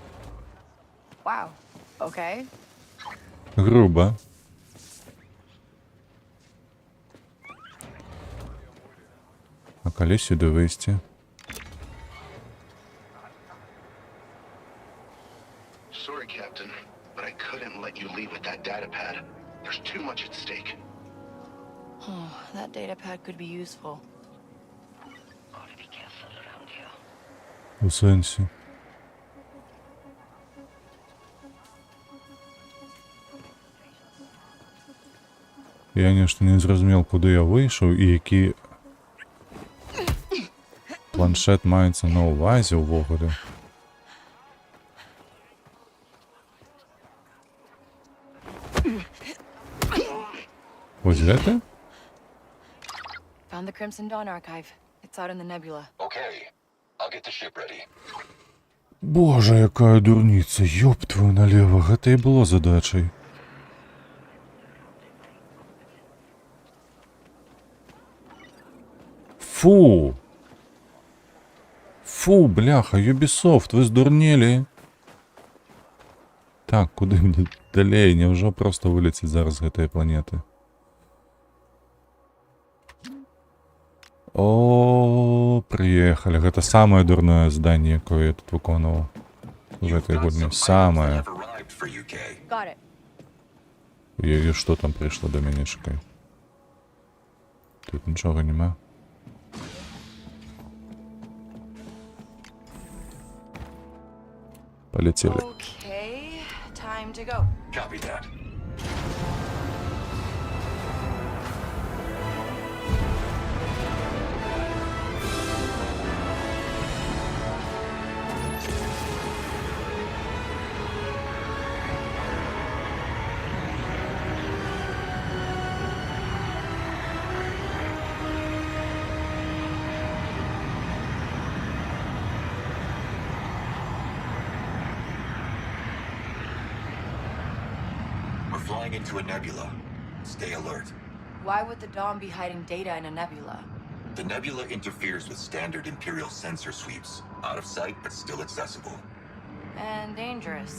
Wow. Okay. Грубо. А калі сюди вийти? Sorry, Captain, but I couldn't let you leave with that data pad. There's too much at stake. Oh, that data pad could be useful. У сенсі. Я нешта не зразумел, куди я вийшов і які планшет мається на увазі увогуле. Ось гэта? Found the Crimson Dawn archive. It's out in the nebula. Okay, I'll get the ship ready. Боже, якая дурніця, ёб твою налево, гэта і было задачай. Фу! Фу, бляха, Ubisoft, ви здурнєлі. Так, куди мені далі? Невже просто вилетить зараз з цієї планети? О, приехали. Это самое дурное здание, какое я тут виконував. В этой гульне. Самое. Got it. И что там пришло до меня, шукай? Тут нічого нема. Полетели. Okay, time to go. Copy that. We're flying into a nebula. Stay alert. Why would the Dawn be hiding data in a nebula? The nebula interferes with standard Imperial sensor sweeps. Out of sight, but still accessible. And dangerous.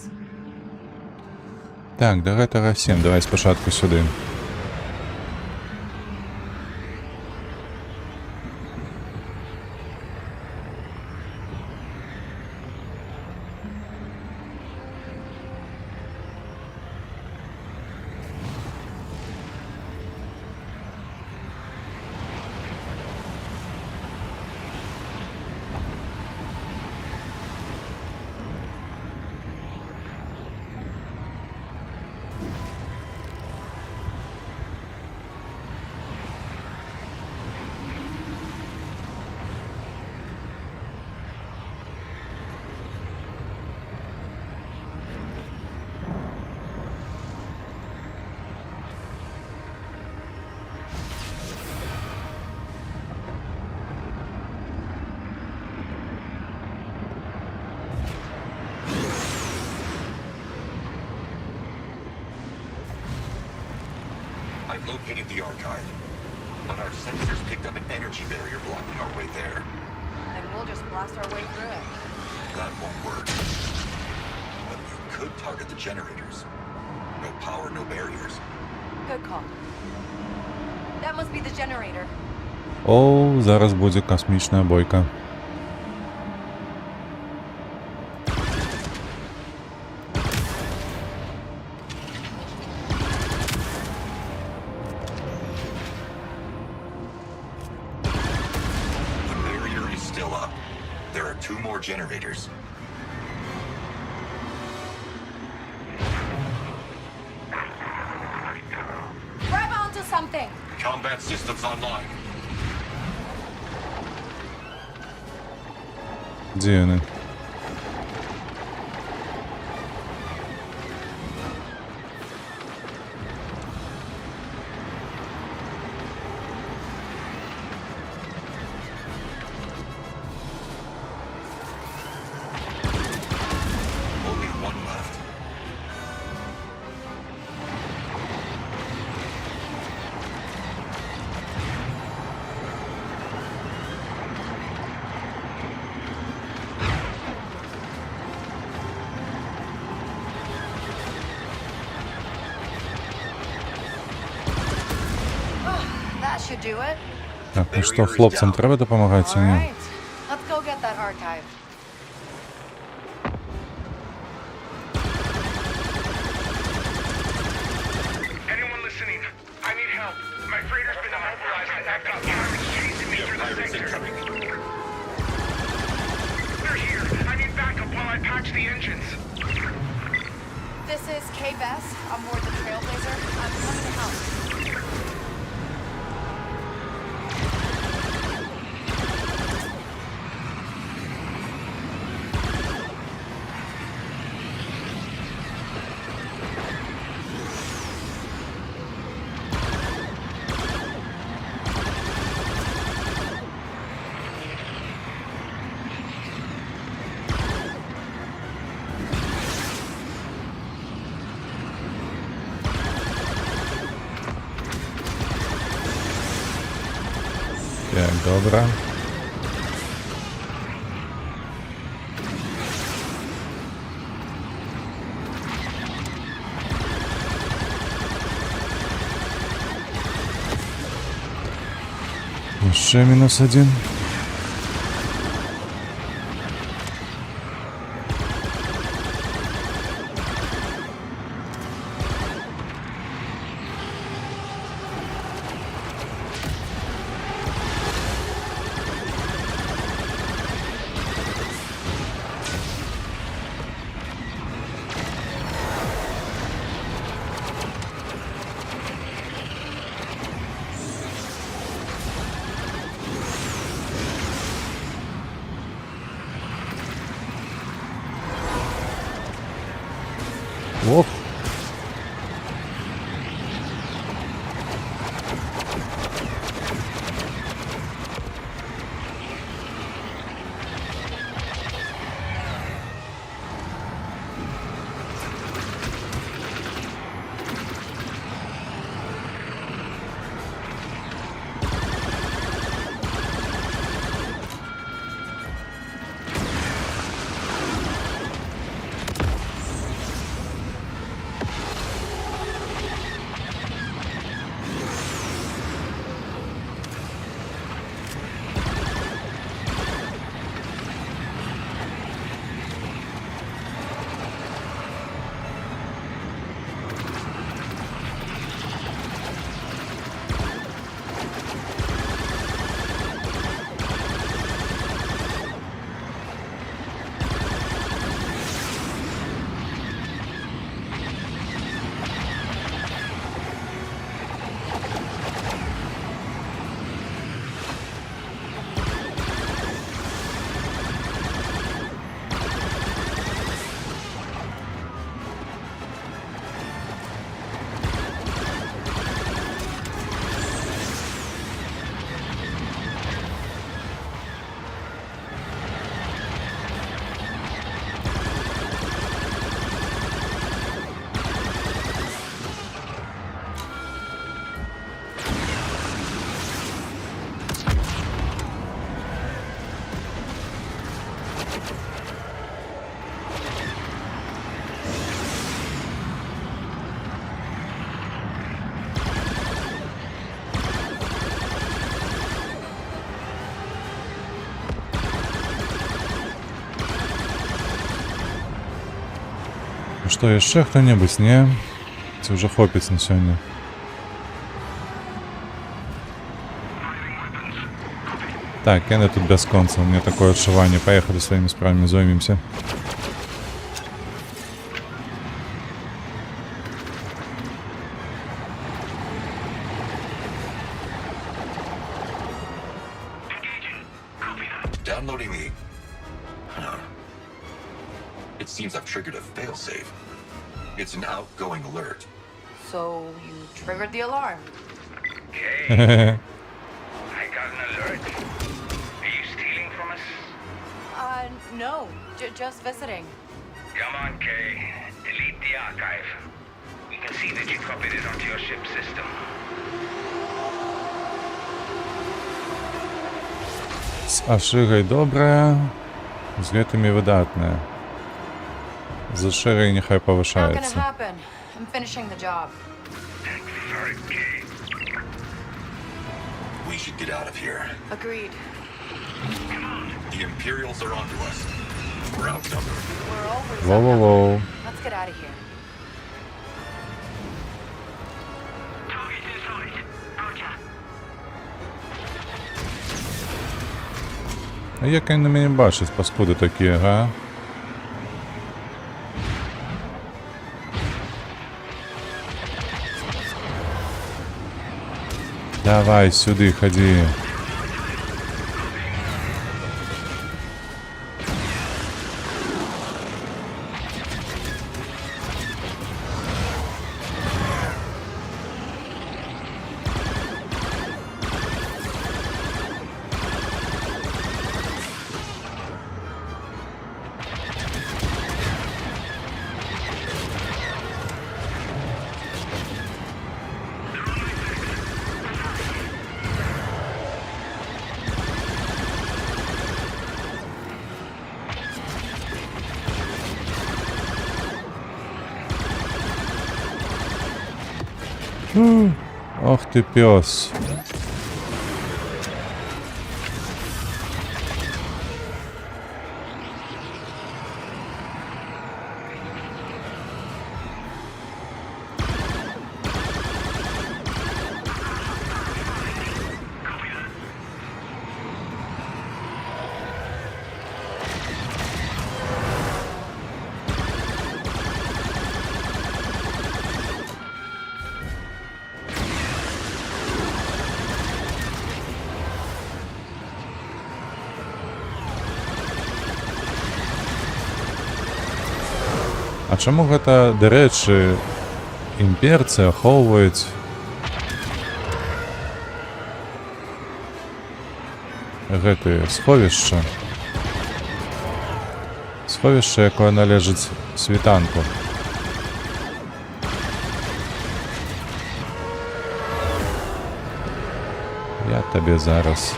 Так, давай Тарасін, давай спочатку сюди. I've located the archive, but our sensors picked up an energy barrier blocking our way there. And we'll just blast our way through it. That won't work. But you could target the generators. No power, no barriers. Good call. That must be the generator. О, зараз буде космічна бойка. The barrier is still up. There are 2 more generators. Grab onto something! Combat systems online. Де вони? Only 1 left. That should do it. Так, ну що, хлопцям треба допомагати чи ні? Alright, let's go get that archive. Anyone listening? I need help. My freighter's been immobilized and I've got pirates chasing me through the Pirates sector. incoming. They're here. I need backup while I patch the engines. This is Kay Bess on board the Trailblazer. I'm coming to help. Так, добре. Еще -1. Ох. Что, еще кто-нибудь? Не? Це вже хлопець на сьогодні. Так, я не тут без конца, у меня такое отшивание. Поехали своими справами, займемся. Downloading the... Huh. It seems I've triggered a failsafe. It's an outgoing alert. So you triggered the alarm. Okay. I got an alert. Are you stealing from us? No, just visiting. Come on, Kay. Delete the archive. We can see that you copied it onto your ship system. З Аширой добре, з гэтымі выдатная. З Аширой нехай Not gonna повышається. happen. I'm finishing the job. Sorry, Kay. We should get out of here. Agreed. The Imperials are onto us. We're outnumbered. We're over. Воу-воу-воу. Let's get out of here. Target inside. Roger. А як він на мене бачить, паскуди такі, га? Давай сюди, ходи. Ох ти пес. А чаму гэта, дарэчы, імперцы ахоўваюць гэтые сховішча? Сховішча, якое належыць світанку. Я табе зараз.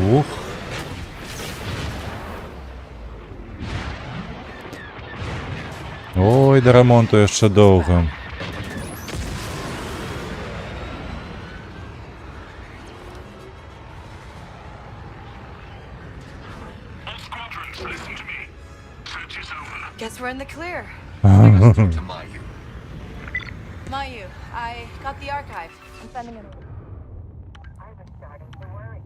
Ух. Ой, да ремонту яшчэ доўга. Guess we're in the clear. To Mayu. Mayu, I got the archive. I'm sending it over. I was starting to worry.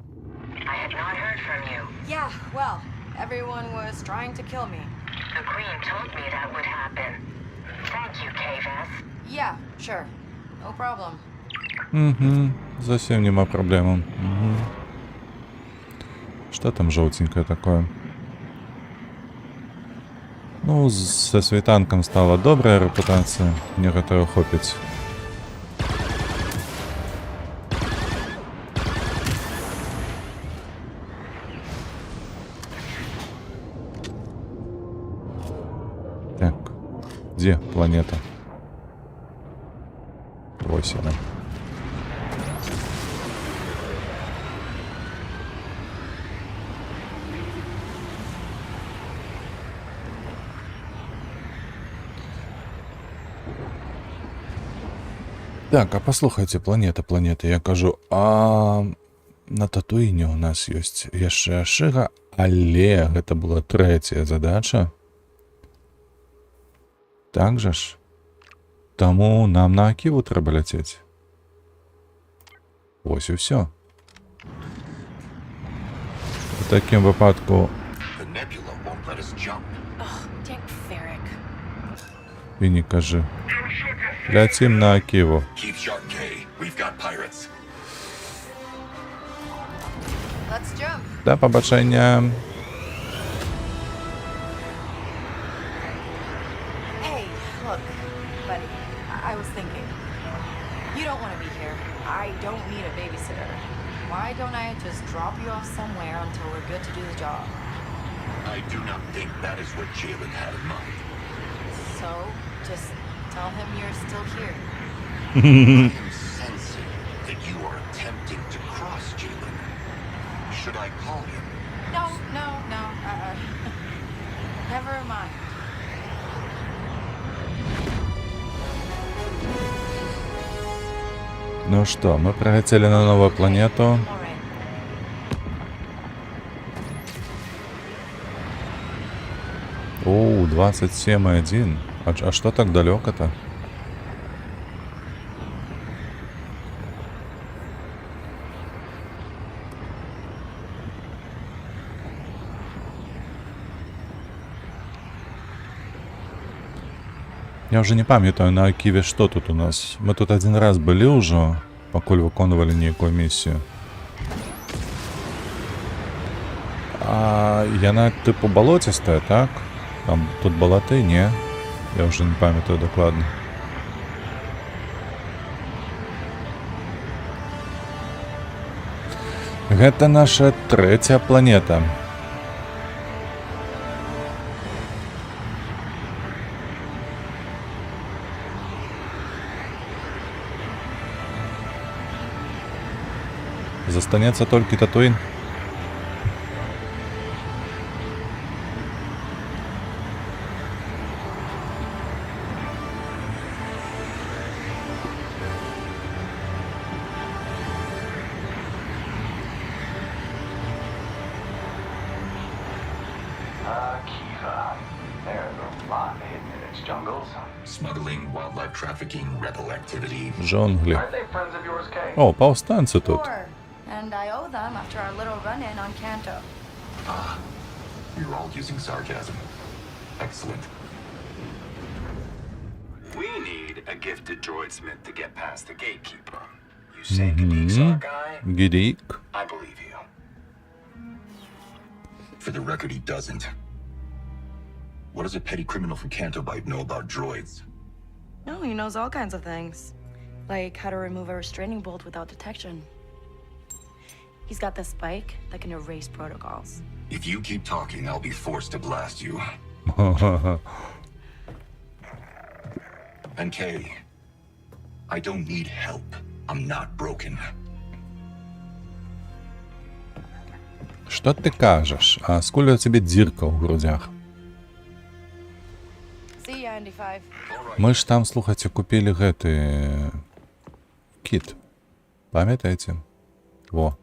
I had not heard from you. Yeah, well, everyone was trying to kill me. The Queen told me that would happen. Thank you, Kavas. Yeah, sure. No problem. Совсем нема проблем. Что там желтенькое такое? Ну, со світанком стала добрая репутація. Мне гэтага хопіць. Так, где планета? Ось она. Так, а послухайте, планета, я кажу, а на Татуіне у нас ёсць яшчэ Ашыга, але гэта была трэцяя задача. Так жа ж. Таму нам на Аківу трэба ляцець. Вось і ўсё. У такім выпадку The nebula won't let us jump. Ugh, Dick Ferrick. і не кажы. Ляцім на Аківу. Keep sharp, K. We've got pirates. Let's jump. Да пабачэння. Hey, look, buddy. I was thinking. You don't want to be here. I don't need a babysitter. Why don't I just drop you off somewhere until we're good to do the job? I do not think that is what Jalen had in mind. So, just tell him you're still here. I am sensing that you are attempting to cross Jalen. Should I call him? No. Never mind. Ну что, мы прилетели на новую планету. All right. О, 27,1. А что так далеко-то? Я уже не памятаю на Аківе, что тут у нас. Мы тут один раз были уже, покуль выконывали некую миссию. А яна типу болотистая, так? Там тут болоты, не? Я уже не памятаю докладно. Гэта наша трэцяя планета. Застанецца толькі Татуін. Akiva. There's a lot hidden in its jungles. Smuggling, wildlife trafficking, rebel activity. Джунглі. Are they friends of yours, Kay? О, повстанці тут. Sure. And I owe them after our little run-in on Kanto. Ah, you're all using sarcasm. Excellent. We need a gifted droidsmith to get past the gatekeeper. You say Gadiq's our guy? Гідік. I believe you. For the record, he doesn't. What does a petty criminal from Cantobite know about droids? No, he knows all kinds of things. Like how to remove a restraining bolt without detection. He's got the spike that can erase protocols. If you keep talking, I'll be forced to blast you. And Kay, I don't need help. I'm not broken. Что ты кажешь? А сколько у тебя дырка в грудях? See ya, Andy 5. Мы ж там, слухайте, купили гэты... кит. Памятаете? Во.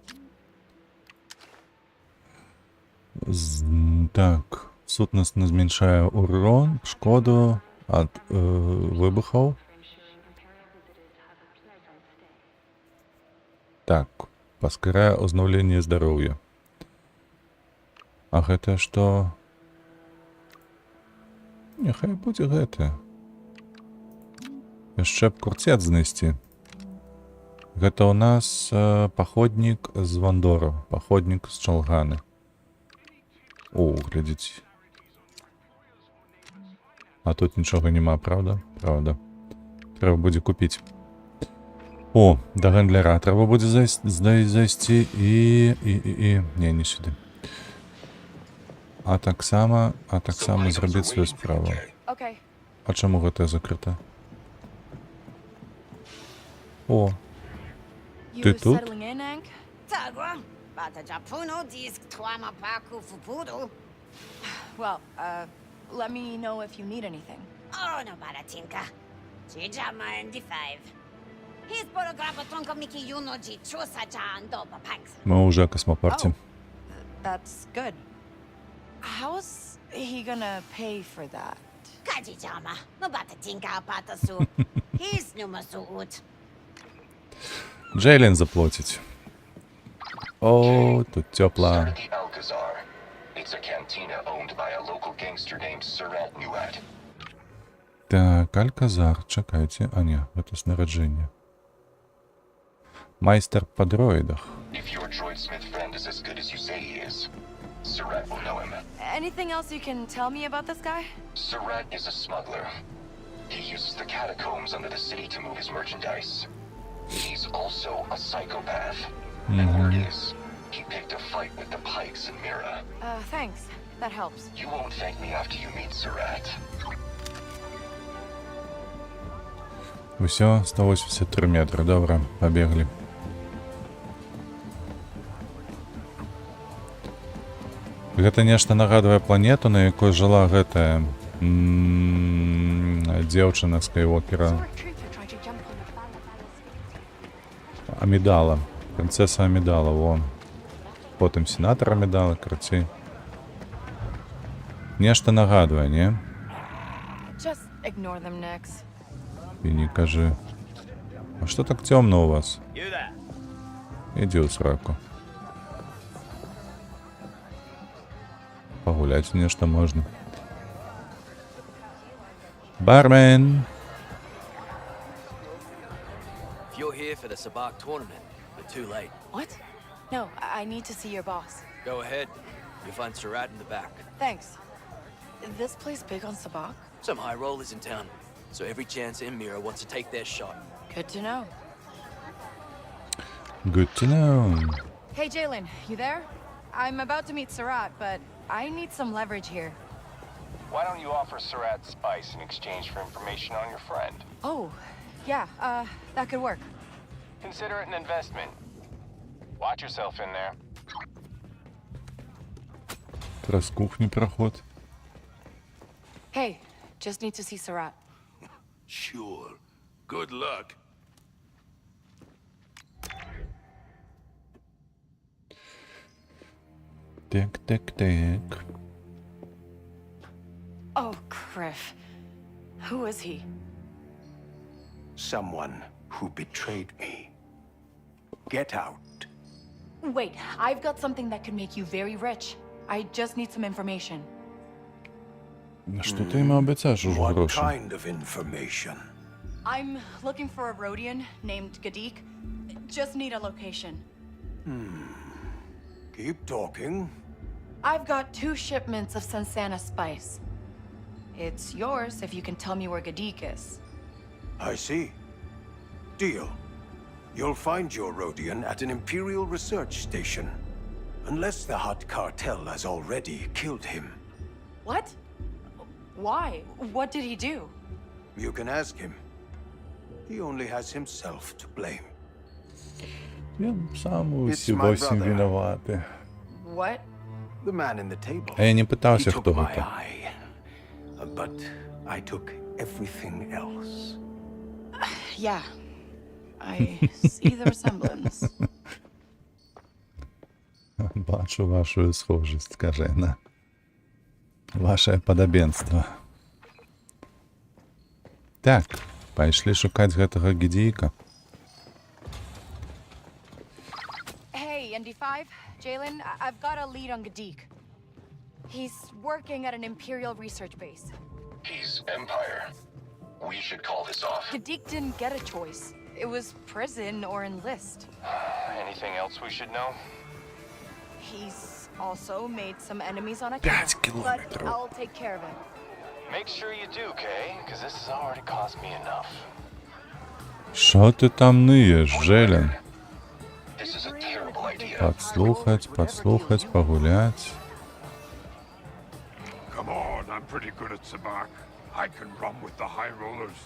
Так. Сутностно зменшае урон, шкоду ад выбухаў. Так. Паскарае ўзнаўленне здароўя. А гэта што? Няхай будзе гэта. Яшчэ б курцет знайсці. Гэта ў нас паходнік з Вандора. Паходнік з Чалганы. О, глядзіце. А тут нічога няма, правда? Правда. Трэба будзе купіць. О, да гандляра трэба будзе зайсці і... Не сюды. А таксама зрабіць сваю справу. А чаму гэта закрыта? О, ты тут? Well, let me know if you need anything. Oh, no, Baratinka. Chijama and the 5. He's porographa tonka Miki Yunoji Chusacha and Doba Pax. Мы уже космопарте. That's good. How's he gonna pay for that? Kajijama. No Baratinka Patasu. He's Numasuut. Джейлен заплатить. О, тут тепло. It's a cantina owned by a local gangster named Surat Nuat. Так, Альказар, чекайте. А, не, это снаряжение. Майстер по дроидах. If your droidsmith friend is as good as you say he is, Surat will know him. Anything else you can tell me about this guy? Surat is a smuggler. He uses the catacombs under the city to move his merchandise. He's also a psychopath. And word is, he picked a fight with the Pikes in Mira. Thanks. That helps. You won't thank me after you meet Surat. Усё, 183 метра. Добре, побегли. Гэта нешта нагадвае планету, на якой жыла гэтая дзяўчына Скайуокера. Амідала. Принцесса Амідала, вон. Потым сенатор Амідала, карацей. Нешта нагадвае, не? Just ignore them, Nex. І не кажы. А што так цёмна у вас? Ідзі ў сраку. Пагуляць нешта можна. Бармен! You're here for the Sabak tournament, but too late. What? No, I need to see your boss. Go ahead. You'll find Surat in the back. Thanks. This place big on Sabak? Some high rollers in town, so every chance in Mira wants to take their shot. Good to know. Good to know. Hey, Jalen, you there? I'm about to meet Surat, but I need some leverage here. Why don't you offer Surat spice in exchange for information on your friend? Oh, yeah, that could work. Consider it an investment. Watch yourself in there. Раз кухни проход. Hey, just need to see Surat. Sure. Good luck. Так. Oh, Criff. Who is he? Someone who betrayed me. Get out. Wait, I've got something that could make you very rich. I just need some information. Что ты ему обещаешь уже What гроши? kind of information? I'm looking for a Rhodian named Gadik. Just need a location. Keep talking. I've got 2 shipments of Sansana spice. It's yours if you can tell me where Gadik is. I see. Deal. You'll find your Rhodian at an Imperial research station. Unless the Hutt cartel has already killed him. What? Why? What did he do? You can ask him. He only has himself to blame. Він сам у It's my всім brother. винуватий. What? The man in the table. А я не He питався, took хто my це. eye. But I took everything else. Yeah. I see the resemblance. Бачу вашу схожість, каже вона. Ваше подобенство. Так, пайшлі шукаць гэтага Гедейка. Hey, ND5, Jalen, I've got a lead on Gadik. He's working at an Imperial research base. He's Empire. We should call this off. Gadik didn't get a choice. It was prison or enlist. Anything else we should know? He's also made some enemies on 5 account, but кілометрів. I'll take care of him. Make sure you do, Kay, because this has already cost me enough. Що ти там ниєш, Джейлен? This is a terrible idea. Подслухать, погулять. Come on, I'm pretty good at Sabak. I can run with the high rollers.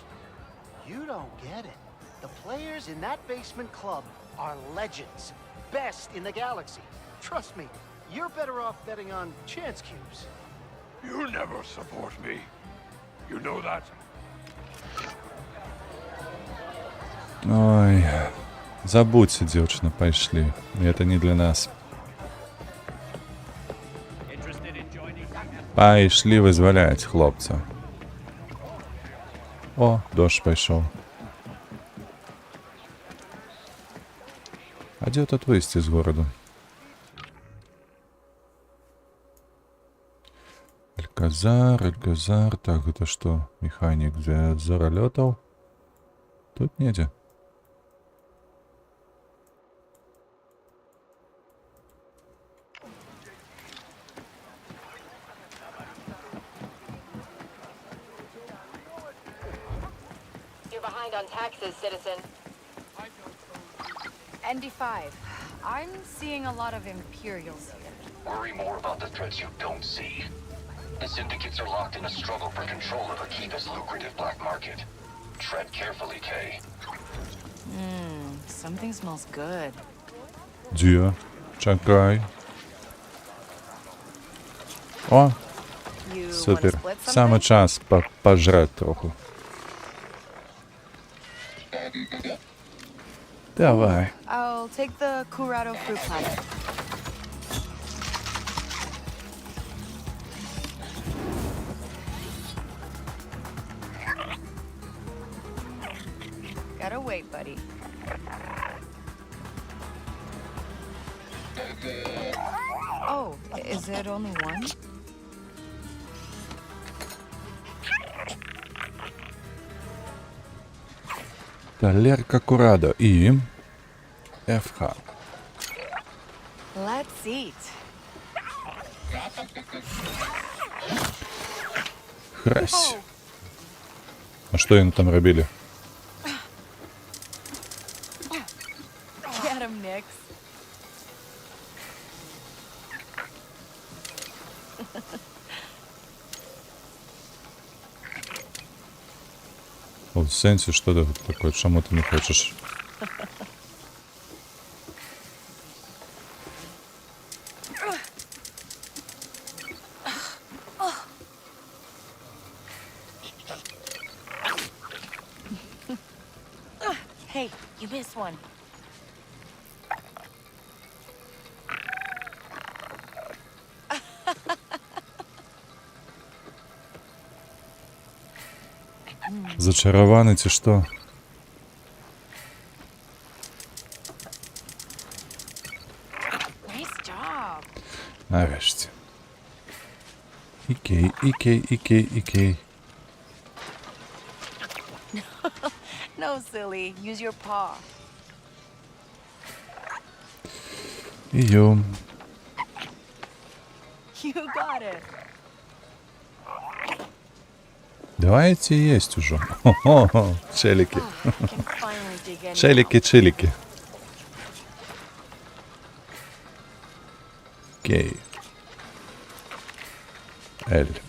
You don't get it. The players in that basement club are legends. Best in the galaxy. Trust me, you're better off betting on chance cubes. You never support me. You know that? Ой, забудьте, девочка, пошли. Это не для нас. Пошли вызволять хлопца. О, дождь пошел. А где тут выйти из города? Альказар. Так, это что? Механик за ролетов? Тут неде. You're behind on taxes, citizen. ND5, I'm seeing a lot of Imperials here. Worry more about the threats you don't see. The syndicates are locked in a struggle for control of Akiva's lucrative black market. Tread carefully, Kay. Something smells good. Где? Чакай. О, You супер. wanna split Самый something? час пожрать троху. Давай. I'll take the Curado fruit platter. Gotta wait, buddy. Oh, is it only one? Талерка Курадо и ФХ. Let's eat. Хрась. А что они там робили? Get him, Nix. Вот в сенсе, что ты такое, чему ты не хочешь? Hey, you missed one. Зачарованный ці что? Nice job. Нарешті. Икей. No, silly. Use your paw. Ее. You got it. Давайте есть уже. Хо-хо-хо, челики. Челики-чилики. Окей. Эль.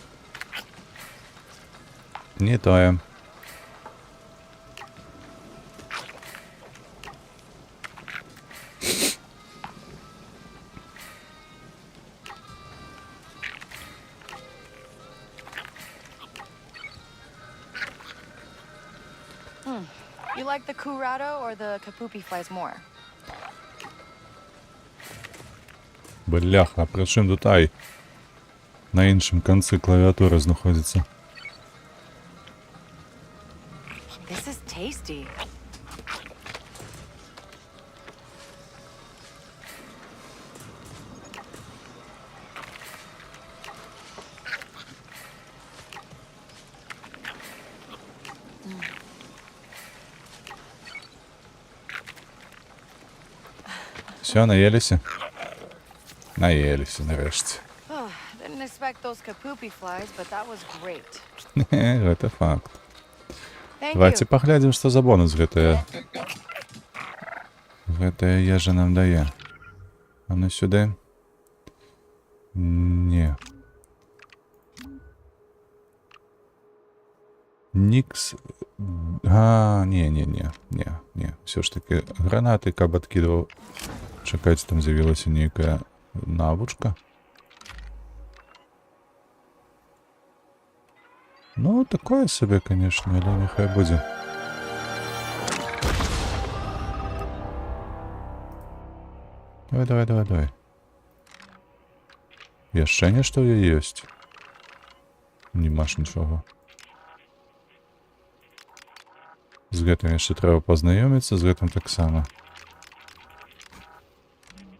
Не то. You like the curado or the kapupi flies more? Бляха, а при чим тут ай? На іншому кінці клавіатури знаходиться. This is tasty. Все, наелися? Наелися, нарешті. Didn't expect those kapupi flies, but that was great. Гэта факт. Thank Давайте you. паглядзім, што за бонус гэтая ежа нам дае. А ну сюды. Не. Нікс. Не. Все ж таки гранаты, каб адкидываў. Чакайце, там з'явілася нейкая навучка. Ну, такое себе, конечно, але нехай будзе. Давай. Яшчэ нешта ёсць. Немаш нічога. З гэтым яшчэ трэба пазнаёміцца, з гэтым таксама.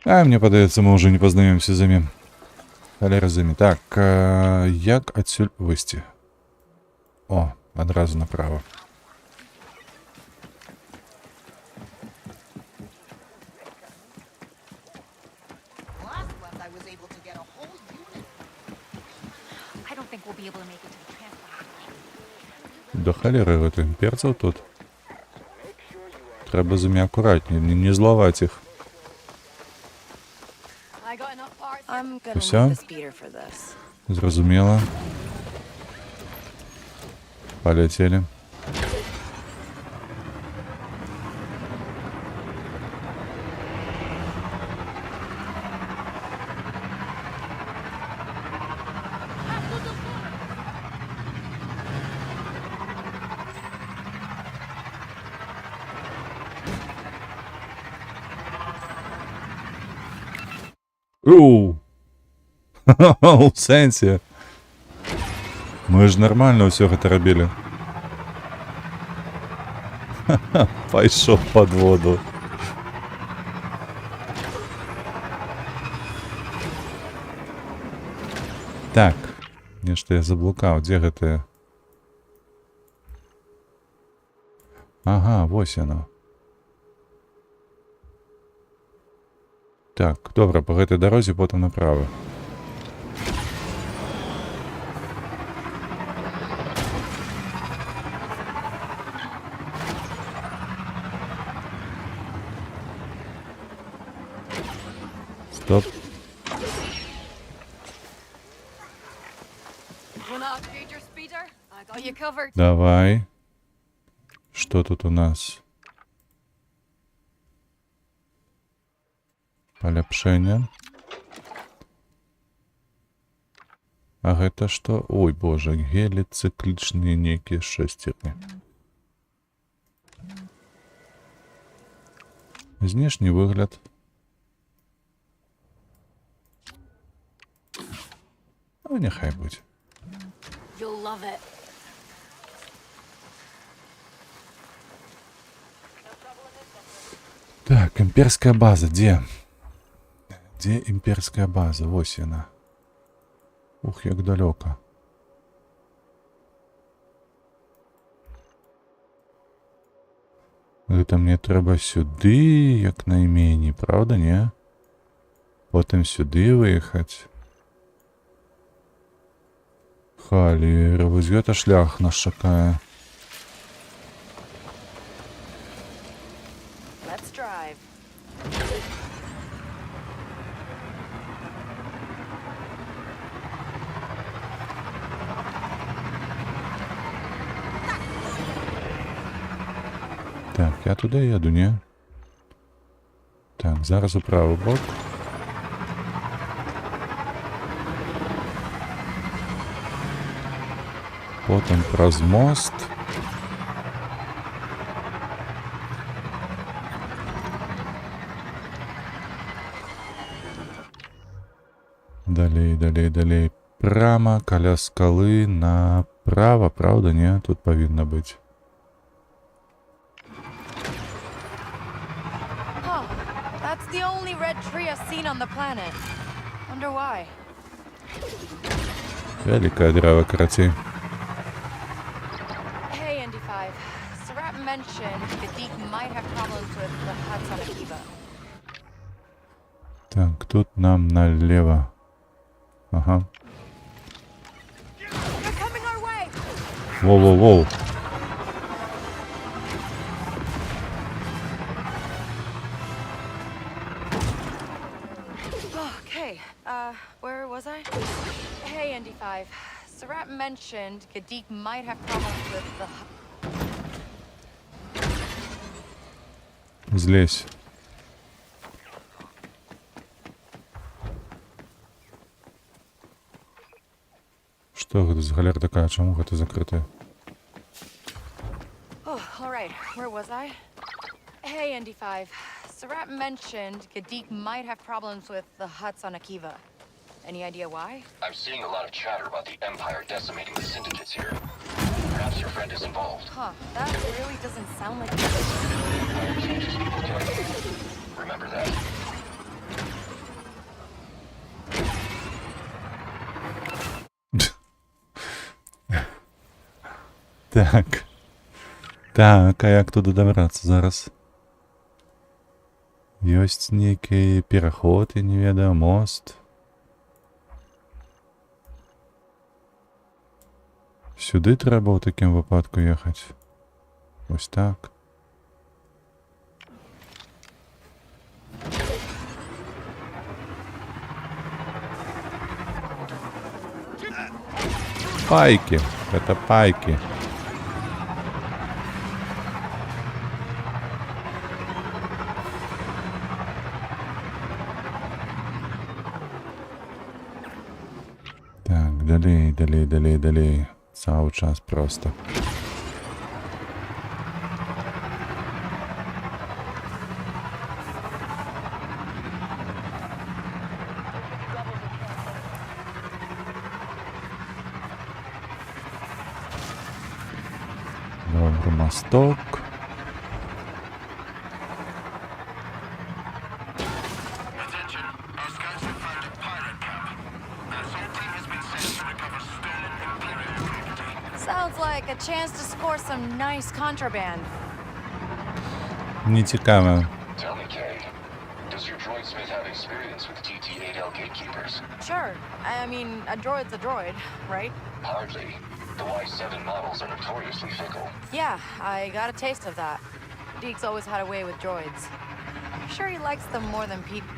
Мне падаецца, мы ўжо не пазнаёмся з імі. Халера з імі. Так, як адсюль выйсці? О, адразу направо. Да халеры гэтых імперцаў тут. Трэба з імі акуратней, не злаваць іх. I'm gonna Всё? need the speeder for this. Зразумела. Полетели. У сэнсе. Мы ж нормально ўсё гэта рабілі. Пайшоў пад воду. Так, нешта я заблукаў, дзе гэтае? Ага, вось яно. Так, добра, по гэтай дарозе потым направо. Стоп. Давай. Что тут у нас? Поляпшение. А гэта што? Ой, боже, геліцыклічныя нейкія шестерні. Знешні выгляд. Ну, няхай будзе. You'll love it. Так, імперская база, дзе? Дзе імперская база? Вось яна. Ух, як далёка. Гэта мне трэба сюды, як найменей, правда, не? Потым сюды выехаць. Халер, вось гэта шлях нас чакае. Let's drive. Так, я туди їду, ні? Так, зараз у правий бок. Потім праз мост. Далей. Прямо каля скалы направо, правда, не? Тут повинно быть. Oh, that's the only red tree I've seen on the planet. Wonder why. Великое древо, короче. Hey, ND5. Sarat mentioned the Deke might have problems with the huts on Akiva. Так, тут нам налево. Ага. They're coming our way! Воу-воу-воу. Okay, where was I? Hey, ND5. Sarat mentioned Gadeek might have problems with the... Злезь. Что это за галера такая? Чему это закрытая? Oh, alright, where was I? Hey, ND5. Sarat mentioned Gadeek might have problems with the huts on Akiva. Any idea why? I'm seeing a lot of chatter about the Empire decimating the syndicates here. Perhaps your friend is involved. Huh, that really doesn't sound like... Empire changes people daily. Remember that. Так. Так, а як туди добратися зараз? Ёсць нейкі пераход, я не ведаю, мост. Сюди треба у таким випадку їхати. Ось так. Пайки. Это пайки. Так, далей. Цілий час просто. Добре, мосток. Sounds like a chance to score some nice contraband. Не цікаво. Tell me, Kay, does your droid smith have experience with TT-8L gatekeepers? Sure. I mean, a droid's a droid, right? Hardly. The Y7 models are notoriously fickle. Yeah, I got a taste of that. Deke's always had a way with droids. I'm sure he likes them more than people.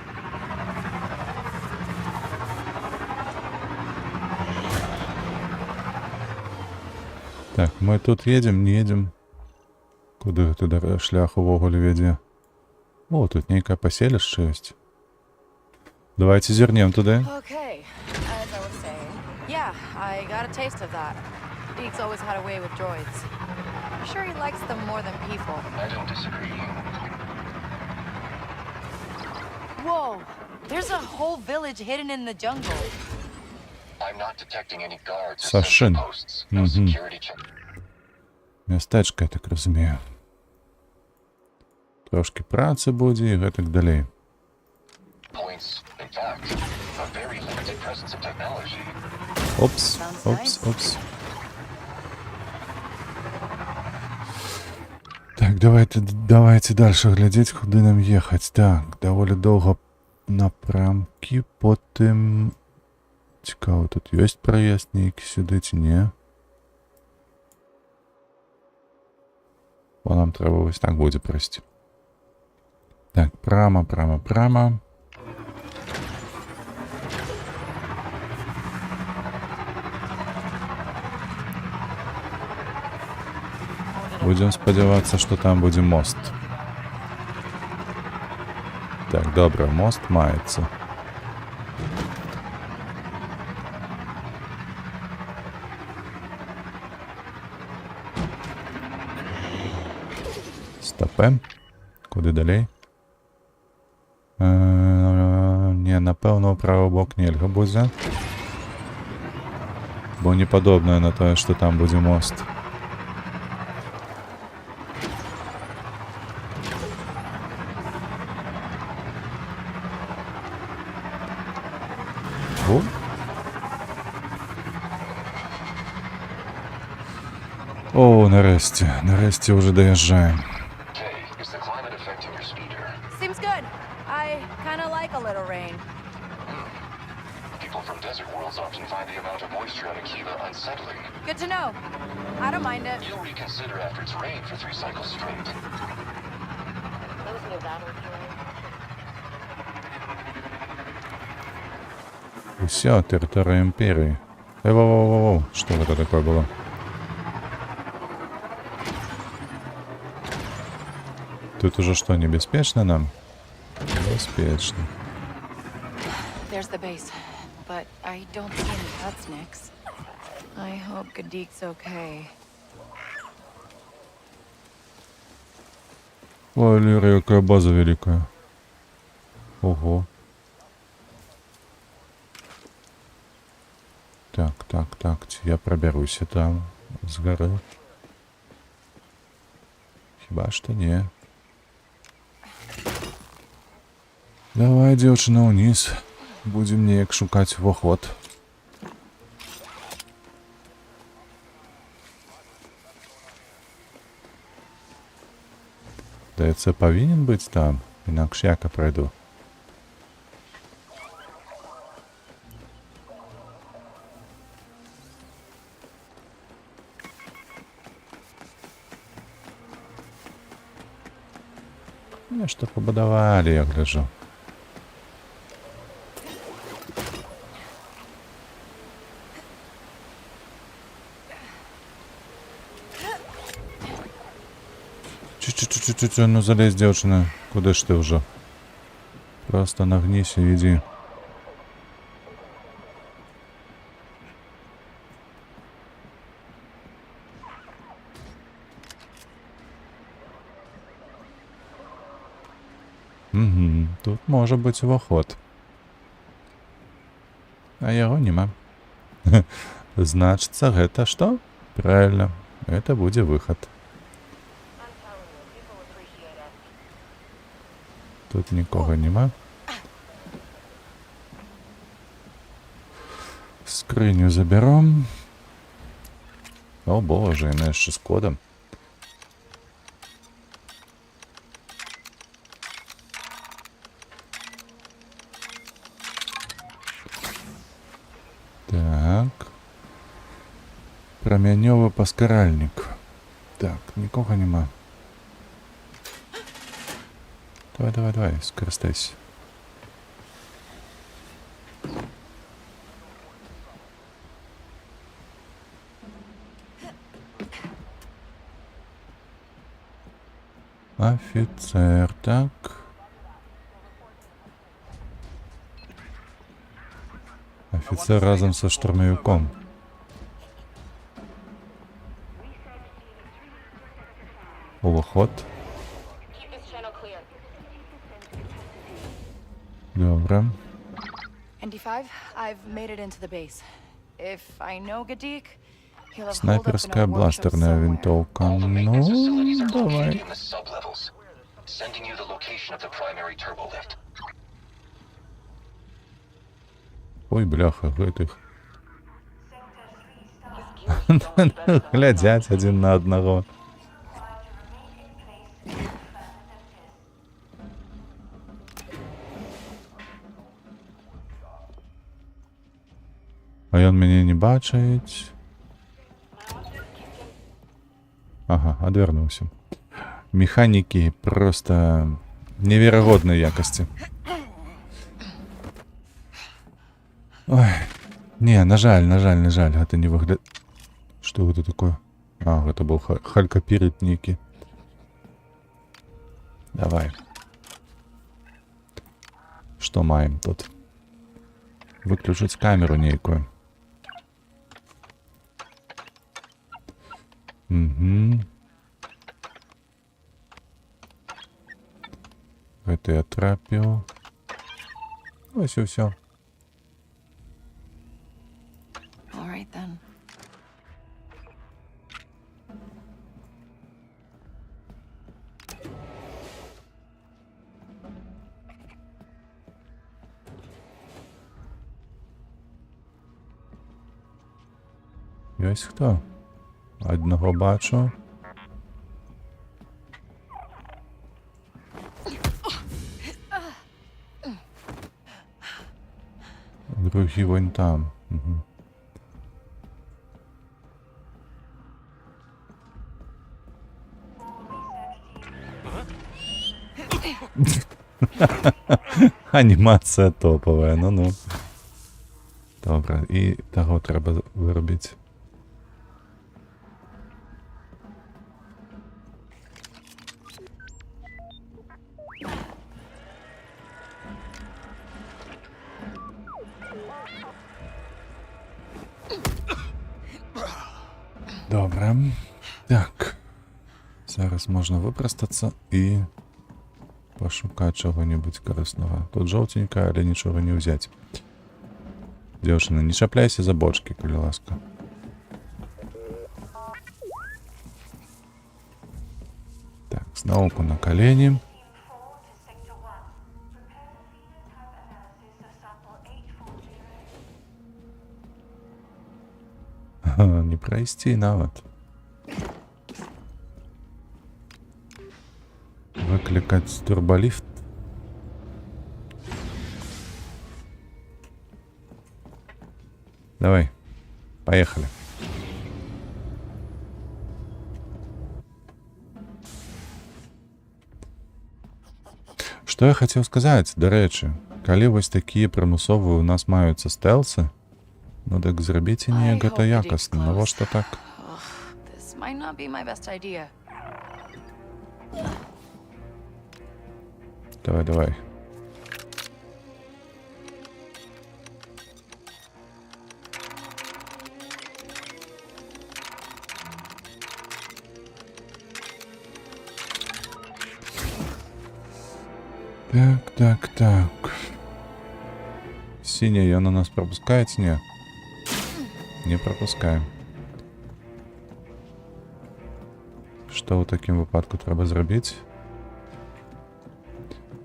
Так, мы тут едем, не едем. Куди туди шлях увогуле веде? О, тут нейкае паселішча ёсць. Давайте зернем туди. Okay, as I was saying. Yeah, I got a taste of that. Deke's always had a way with droids. I'm sure he likes them more than people. I don't disagree. Whoa! There's a whole village hidden in the jungle. I'm not detecting any guards or Сашин. sentry posts. No security check. Мястэчка, я так разумею. Трошки працы будзе і гэтак далей. Points, in fact, a very limited presence of technology. Опс. Так, давайте дальше глядзець, куды нам ехаць. Так, даволі доўга напрамкі, потым Цікаво, тут ёсць праезд нейкі сюды ці не? Бо нам трэба вось так будзе прайсці. Так, прама. Будем спадзявацца, што там будзе мост. Так, добра, мост маецца. Стопе. Куды далей? Не, напэўна, у правы бок нельга будзе. Бо не падобнае на тое, што там будзе мост. О, нарэшце уже даязджаем. Seems good. I kind of like a little rain. People from desert worlds often find the amount of moisture on Akiva unsettling. Good to know. I don't mind it. You'll reconsider after it's rained for 3 cycles straight. Усё, тэрыторыя імперыі. Воу-воу-воу, што гэта такое было? Тут уже что, небеспечно нам? Небеспечно. There's the base, but I don't see any Hutsnicks. I hope Gadik's okay. Ой, Лера, какая база великая. Ого. Так, я проберусь там, с горы. Хіба что не. Давай, дзяўчына, ўніз. Будзем неяк шукаць уваход. Здаецца, павінен быць там, інакш яка прайду. Нешта пабудавалі, я гляджу. Чуть-чуть, ну залезь, девчина. Куда ж ты уже? Просто нагнись и иди. Угу, тут может быть уваход. А яго нема. Значится, гэта что? Правильно, это будзе выход. Тут нікога нема. Скриню заберем. О боже, яна яшчэ з кодом. Так. Прамянёвы паскаральнік. Так, нікога нема. Давай, скористайся. Офицер, так. Офицер разом со штурмовиком. Уваход. Добре. ND5, I've made it into the base. If I know Gadik, he'll have Снайперская бластерная винтовка. Ну, давай. Ой, бляха, гэтых. Глядзяць адзін на аднаго. ён мяне не бачыць. Ага, адвярнуўся. Механікі проста неверагоднай якасці. Ой, не, на жаль, гэта не выгляд... Што гэта такое? А, гэта быў халькапірит нейкі. Давай. Што маем тут? Выключыць камеру нейкую. Гэта я трапіў. Ось і ўсё. All right then. Ёсць хто? Аднаго бачу. Другі вон там. Анімацыя топовая, ну-ну. Добре, і таго трэба вырубіць. Добре. Так. Зараз можна выпрастацца і пашукаць чаго-небудзь карыснага. Тут жоўценькая, але нічога не ўзяць. Дзяўчына, не чапляйся за бочкі, калі ласка. Так, зноўку на калені. Не прайсці нават. Выклікаць турболіфт. Давай, поехали. Што я хацеў сказаць, дарэчы, калі вось такія прымусовыя ў нас маюцца стэлсы, ну так зрабіце неяк гэта якасна, навошта так? This might not be my best idea. Давай, давай. Так. Синяя, она нас пропускает? Не. Не пропускаем. Что в таким выпадку треба зробить?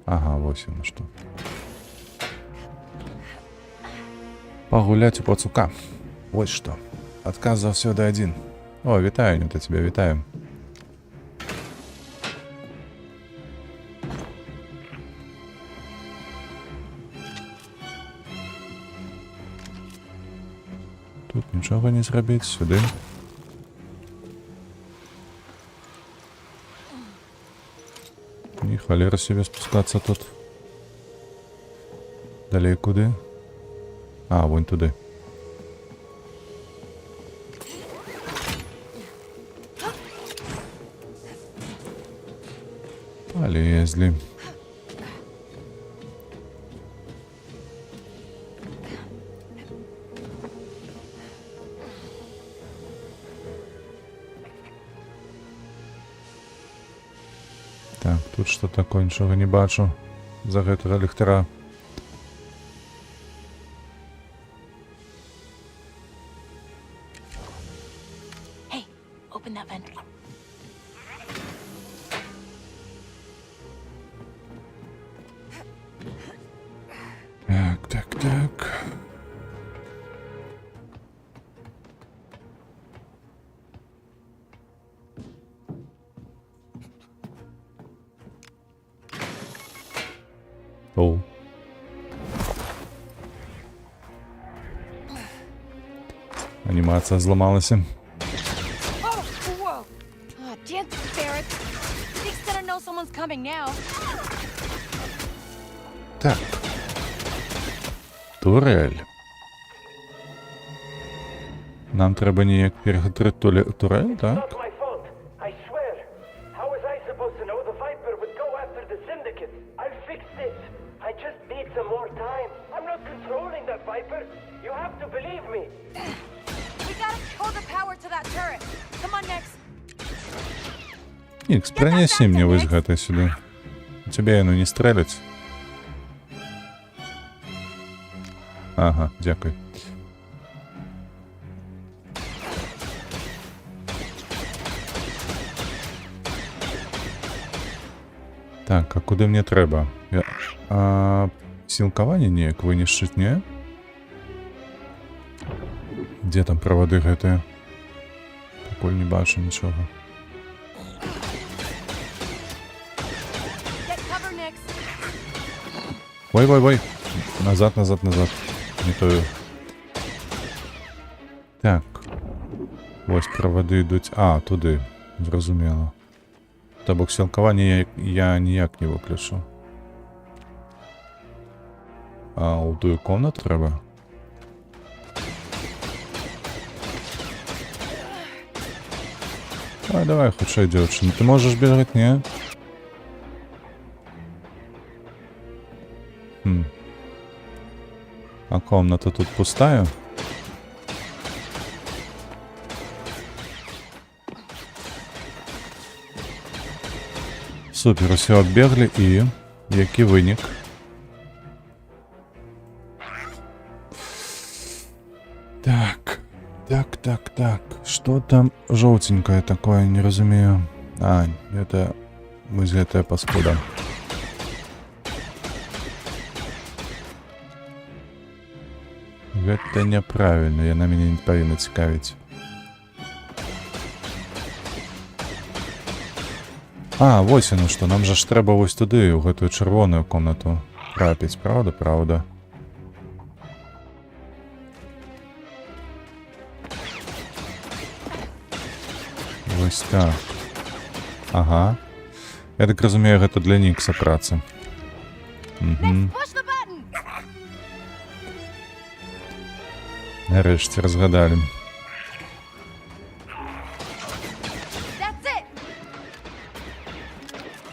Ага, 8, ну что. Погулять у пацука. Вот что. Отказ заўсёды один. О, вітаю, Нюта, тебя вітаю. Тут нічого не зробити, сюди. Ні, холера себе спускатися тут. Далі куди? А, вон туди. Полезли. Так, тут что такое, ничего не бачу за гэтага ліхтара. Hey, open that vent. Так. О. Анімація зламалася. Oh, whoa. Oh, damn ferret. Nick's gonna know someone's coming now. Так. Турель. Нам треба ніяк перехитрити турель, так? Not my fault. I swear. How was I supposed to know the Viper would go after the Syndicate? I'll fix this. I just need some more time. I'm not controlling that Viper. You have to believe me. We gotta show the power to that turret. Come on, Nix. Нікс, принеси мне вось гэта сюда. У тебя яно не стреляць. Ага, дякую. Так, а куди мне треба? Сілкаванне неяк вынішчыць, не? Дзе там правады гэтыя? Пакуль не бачу нічога. Get cover, Nix. Ой. Назад. Не тою. Так. Ось правады ідуць. А, туди. Зрозуміло. То бок сілкаванне я ніяк не выключу. А у тую комнату треба? Давай, хутчэй, дзяўчына. Ты можаш бегаць, не? А комната тут пустая? Супер, усе адбеглі і... Які вынік? Так. Что там желтенькое такое, не разумею. А, это... Вось гэтая паскуда. Гэта няправільна, яна мяне не павінна цікавіць. А, вось яно што, нам жа ж трэба вось туды, у гэтую чырвоную комнату трапіць, праўда? Вось так. Ага. Я так разумею, гэта для Нікса праца. Нарэшце разгадалі.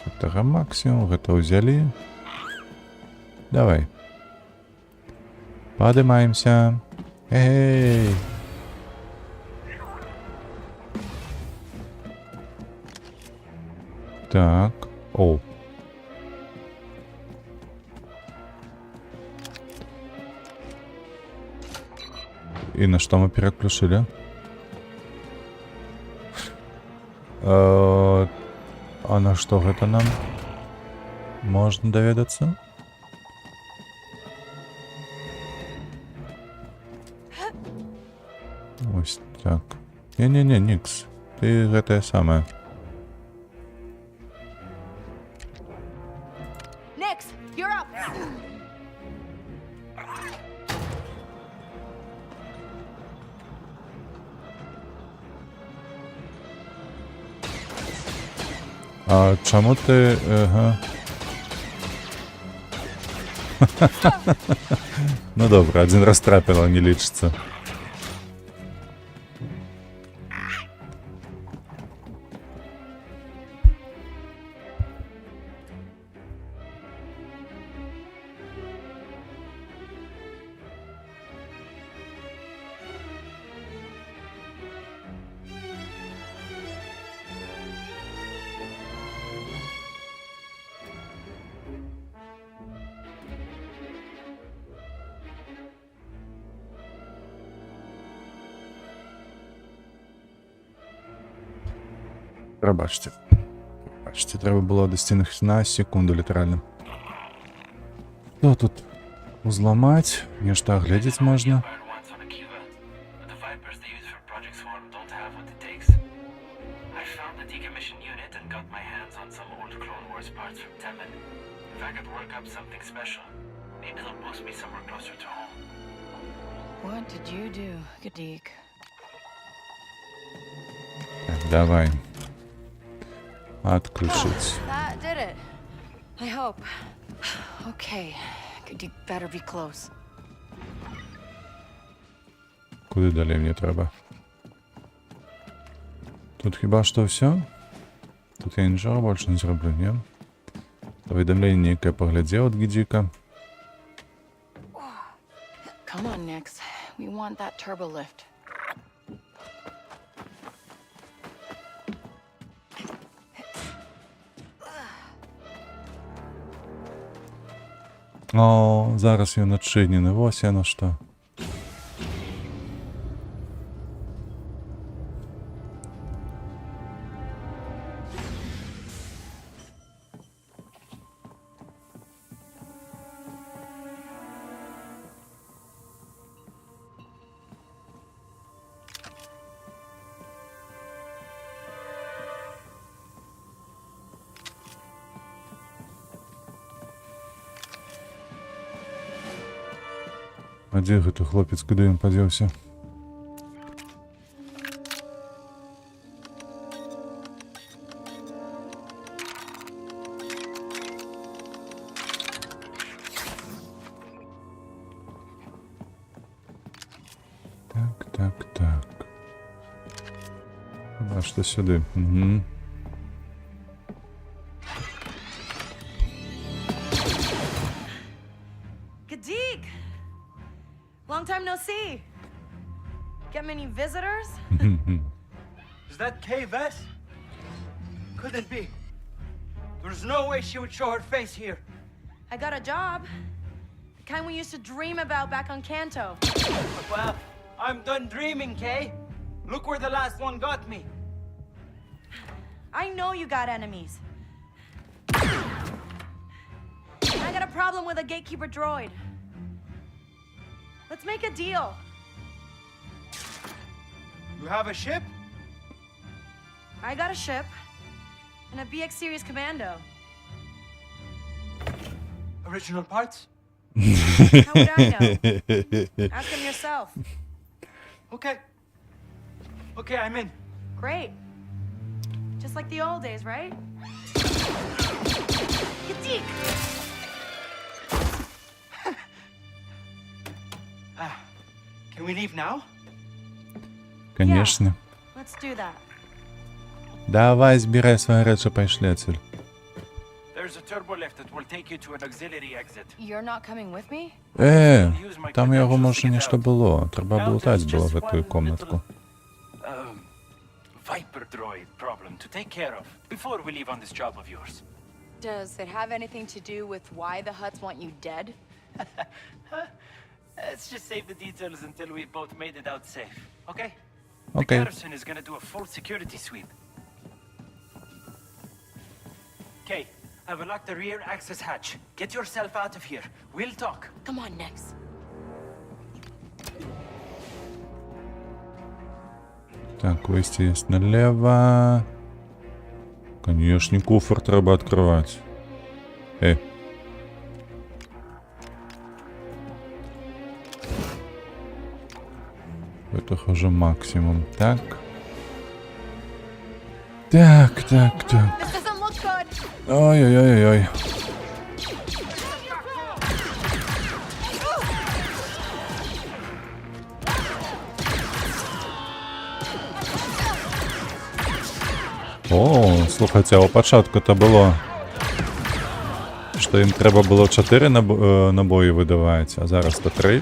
Гэтага максімум, гэта ўзялі. Давай. Падымаемся. Эй! Так. О. И на что мы переключили? А на что это нам? Можно доведаться? Ось так. Не-не-не, Никс. Ты это самое. Nix, you're up. А чому ти... Ага. Ну добре, один раз трапило, не лічиться. Пробачте. Пробачте, треба було до стінах на секунду, літерально. Що тут узламать? Нечто оглядеть можна. What did you do, Gadik? Давай. Отключить. That did it. I hope. Okay. You better be close. Куди далі мені треба? Тут хіба що все? Тут я нічого більше не зроблю, ні? Повідомлення яке поглядів від Гідіка. Come on, Nix. We want that turbo lift. О, зараз він начинений, ось я на що. А де гэты хлопец, куди він подівся? Так. А що сюди? Угу. Gadig! Long time no see. Get many visitors? Is that Kay Vess? Couldn't be. There's no way she would show her face here. I got a job. The kind we used to dream about back on Kanto. Well, I'm done dreaming, Kay. Look where the last one got me. I know you got enemies. I got a problem with a gatekeeper droid. Let's make a deal. You have a ship? I got a ship and a BX series commando. Original parts? How would I know? Ask him yourself. Okay. Okay, I'm in. Great. Just like the old days, right? Gadig! Can we leave now? Конечно. Let's do that. Давай, збирай свої речі, пішли отсюда. There's a turbo lift that will take you to an auxiliary exit. You're not coming with me? Там його може ніщо було. Треба було лутати було в эту комнатку. Viper droid problem to take care of before we leave on this job of yours. Does it have anything to do with why the Hutts want you dead? Let's just save the details until we've both made it out safe, okay? Okay. The garrison is gonna do a full security sweep. Okay, I've unlocked the rear access hatch. Get yourself out of here. We'll talk. Come on, Nix. Так, вийти є налево. Конечно, куфр треба відкривати. Это уже максимум. Так. Так. This doesn't look good. Ой-ой-ой-ой. О, слухайте, а у початку-то було, що їм треба було 4 набої видавати, а зараз то 3.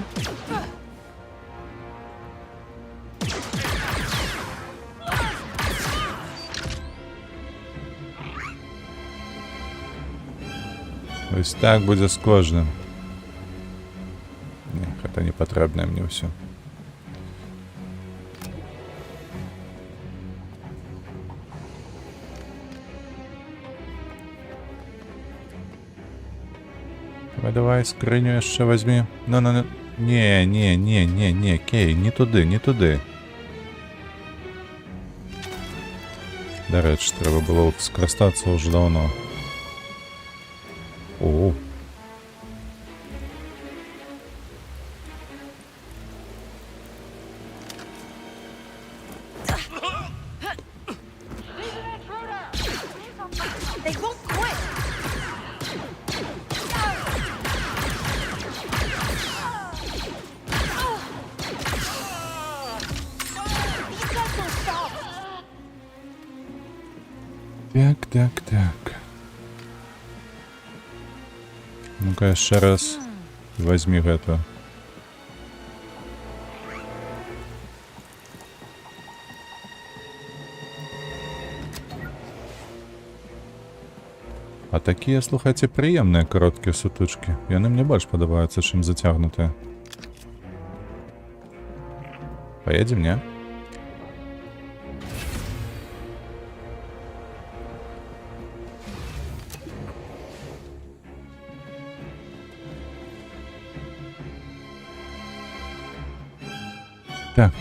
Ось так буде з кожним. Ні, це не потрібно мені все. Давай скриню ще візьми. Ну. Ні, Кей, не туди. До речі, треба було скористатися вже давно. О. так. Ну-ка яшчэ раз возьми гэтую. А такія, слухайце, прыемныя кароткія сутычкі. Яны мне больш падабаюцца, чым зацягнутыя. Поедем, не? Так.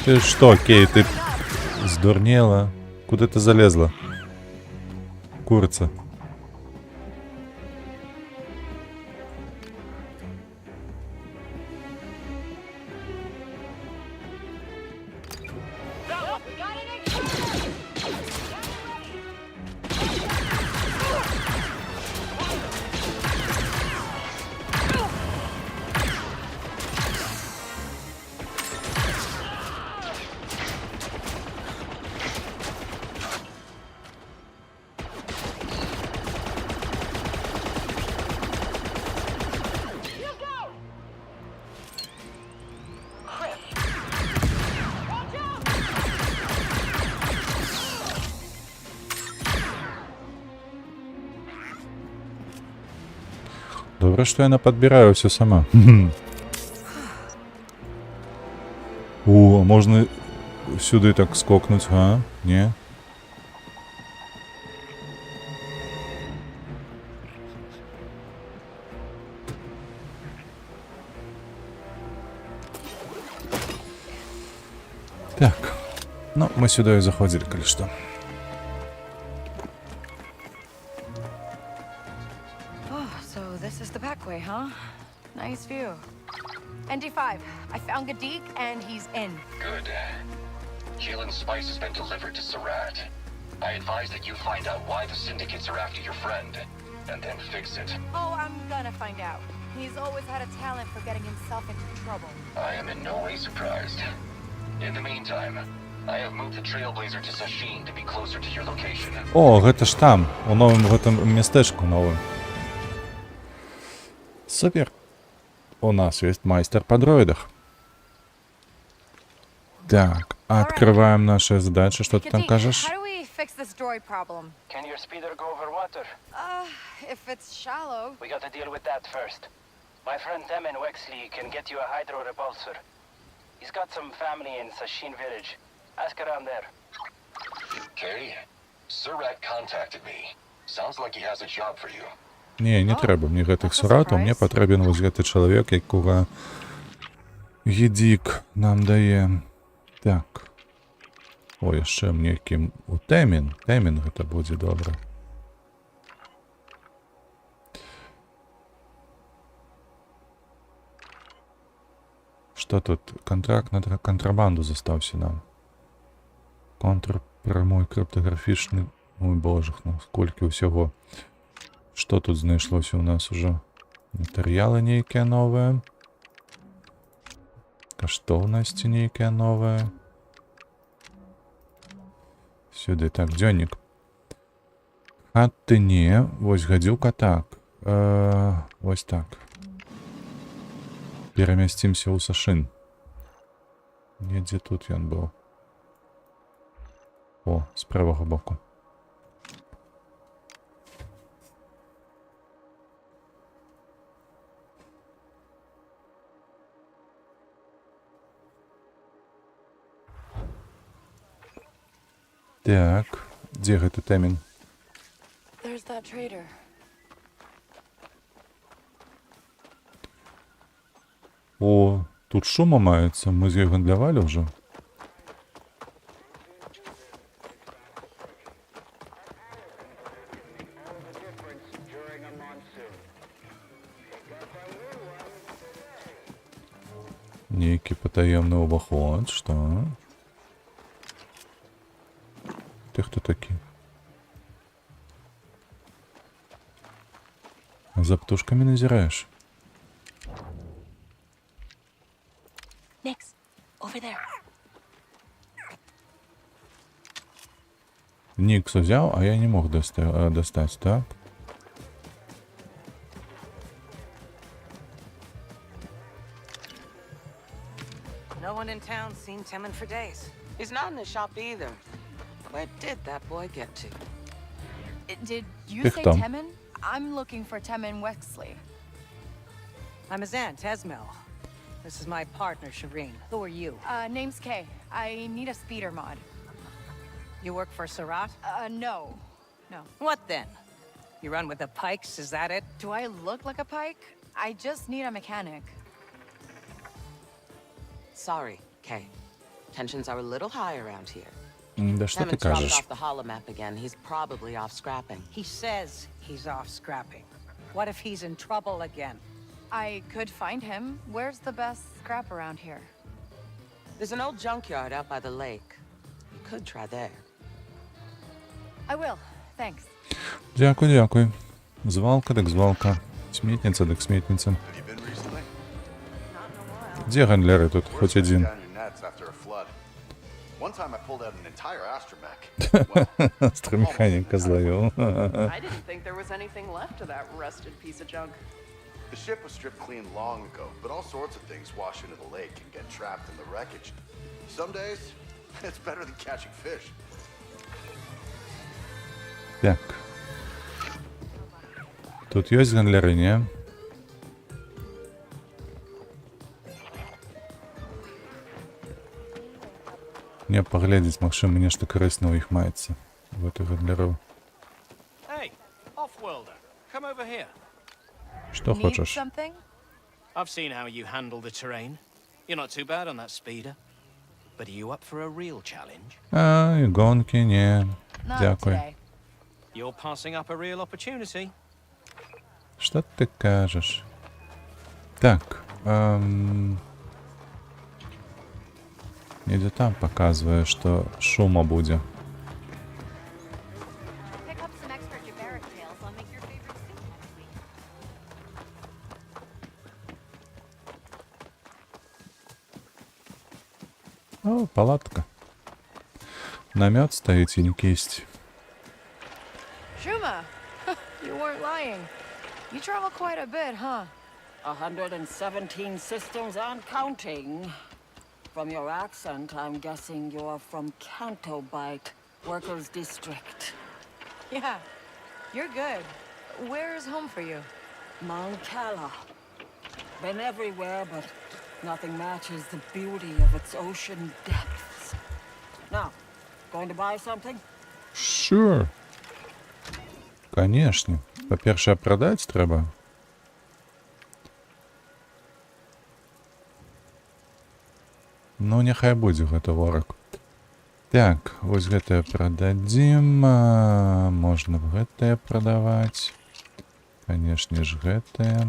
Ты что, Кей, ты сдурнела? Куда ты залезла? Курица. Добре, что я наподбираю все сама. О, можно сюда и так скокнуть, а? Не? Так. Ну, мы сюда и заходили, коли что. Way, huh? Nice view. ND5, I found Gadik and he's in. Good. Keelan's spice has been delivered to Surat. I advise that you find out why the syndicates are after your friend, and then fix it. Oh, I'm gonna find out. He's always had a talent for getting himself into trouble. I am in no way surprised. In the meantime, I have moved the Trailblazer to Sashin to be closer to your location. О, гэта ж там, у новым в этом местечку новым. Супер. У нас есть мастер по дроидах. Так, открываем наши задачи. Что ты там кажешь? Can your speeder go over water? If it's shallow. We gotta deal with that first. My friend Temin Wexley can get you a hydro repulsor. He's got some family in Sashin village. Ask around there. Okay. Surat contacted me. Sounds like he has a job for you. Не трэба мне гэтых суратаў, мне патрэбен вось гэты чалавек, якога Гедик нам дае. Так. О, яшчэ нейкі у Тэмін. Тэмін гэта будзе добра. Што тут? Контракт на контрабанду застаўся нам. Контрпрамой крыптаграфічны. Ой, божах, ну сколькі ўсяго. Что тут знайшлося у нас уже? Матэрыялы нейкія новыя. Каштоўнасці нейкія новыя. Сюды, так, дзённік. Хаты не. Вось гадзюка так. Вось так. Перамясцімся ў Сашын. Недзе тут ён быў. О, з правага боку. Так, дзе гэты Тэмін? There's that trader. О, тут шума маецца, мы з ёй гандлявалі ўжо. Нейкі патаемны ўваход, што? Ты хто такі? За птушкамі назіраеш? Nix, over there. Фікс узяв, а я не мог достать, так? No one in town seen Timon for days. He's not in the shop either. Where did that boy get to? Did you Pick say them. Temin? I'm looking for Temin Wexley. I'm his aunt, Esmel. This is my partner, Shireen. Who are you? Name's Kay. I need a speeder mod. You work for Surat? No. No. What then? You run with the Pikes, is that it? Do I look like a Pike? I just need a mechanic. Sorry, Kay. Tensions are a little high around here. Да что ты Hammond's dropped кажешь? off the holomap again. He's probably off scrapping. He says he's off scrapping. What if he's in trouble again? I could find him. Where's the best scrap around here? There's an old junkyard out by the lake. You could try there. I will. Thanks. Дякую, дякую. Звалка так звалка. Сметница так сметница. Где гондлеры тут? Хоть один. One time I pulled out an entire astromech. Астромеханика зловил. I didn't think there was anything left of that rusted piece of junk. The ship was stripped clean long ago, but all sorts of things wash into the lake and get trapped in the wreckage. Some days, it's better than catching fish. Так. Тут есть гондлеры, не? Не поглядеть, максим мені що корисного їх мається. В этих гондлерів. Hey, off-worlder, come over here. Що хочеш? Something? I've seen how you handle the terrain. You're not too bad on that speeder. But are you up for a real challenge? А, і гонки, ні. Дякую. You're passing up a real opportunity. Що ти кажеш? Так. Где там показываю, что шума будет. Pick up some extra Jabaric tails. I'll make your favorite soup next week. О, палатка. Намет стоит, синенький есть. Shuma! You weren't lying. You travel quite a bit, huh? 117 systems and counting. From your accent, I'm guessing you're from Cantobite, Workers District. Yeah. You're good. Where's home for you? Mount Cala. Been everywhere, but nothing matches the beauty of its ocean depths. Now, going to buy something? Sure. Конечно. По-перше, продать треба. Ну, нехай будзе гэта ворак. Так, вось гэтае прададзім. Можна гэтае прадаваць. Канешне ж, гэтае.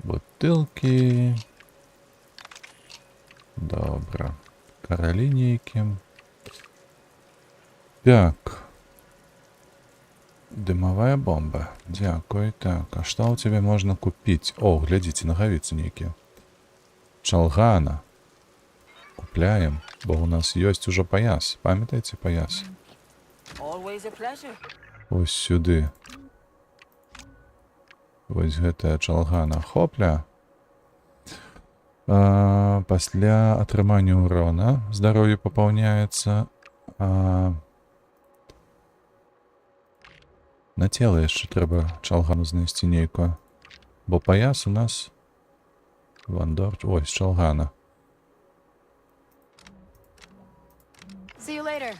Бутылкі. Добра. Каралі нейкі. Так. Дымовая бомба. Дякую. Так, а что у тебя можно купить? О, глядите, ноговицы некие. Чалгана. Купляем, бо у нас есть уже пояс. Памятаете пояс? Always a pleasure. Ось сюды. Вось гэтая чалгана. Хопля. Пасля атрымання урона здоровье пополняется. На тело яшчэ трэба чалгану знайсці нейкую. Бо паяс у нас вандор. Ось чалгана. See you later.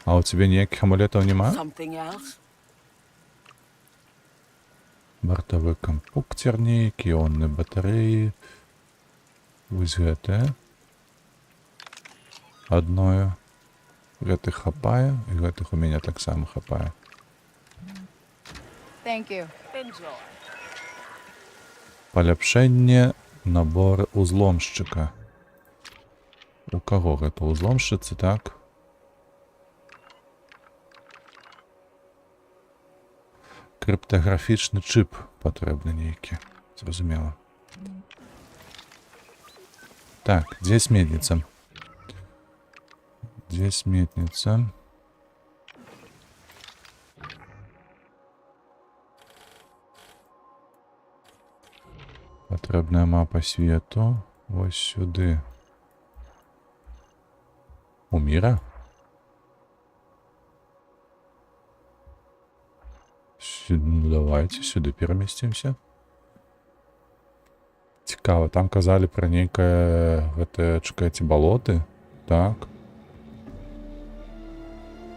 А у тебя ніякіх амулетаў няма? Something else? Бартавы кампуктер нейкі, іонны батарэі. Вось гэтае. Адное. Гэтых хапае, і гэтых у мяне таксама хапае. Thank you. Enjoy. Паляпшэнне набор узломшчыка. У каго гэта? Узломшчыцы, так? Крыптаграфічны чып патрэбны нейкі. Зразумела. Так, здесь медница. Здесь медница. Потрібна мапа світу. Ось сюди. У мира? Ну, давайте сюди перемістимося. Цікаво, там казали про некое, чекайте, болоты. Так.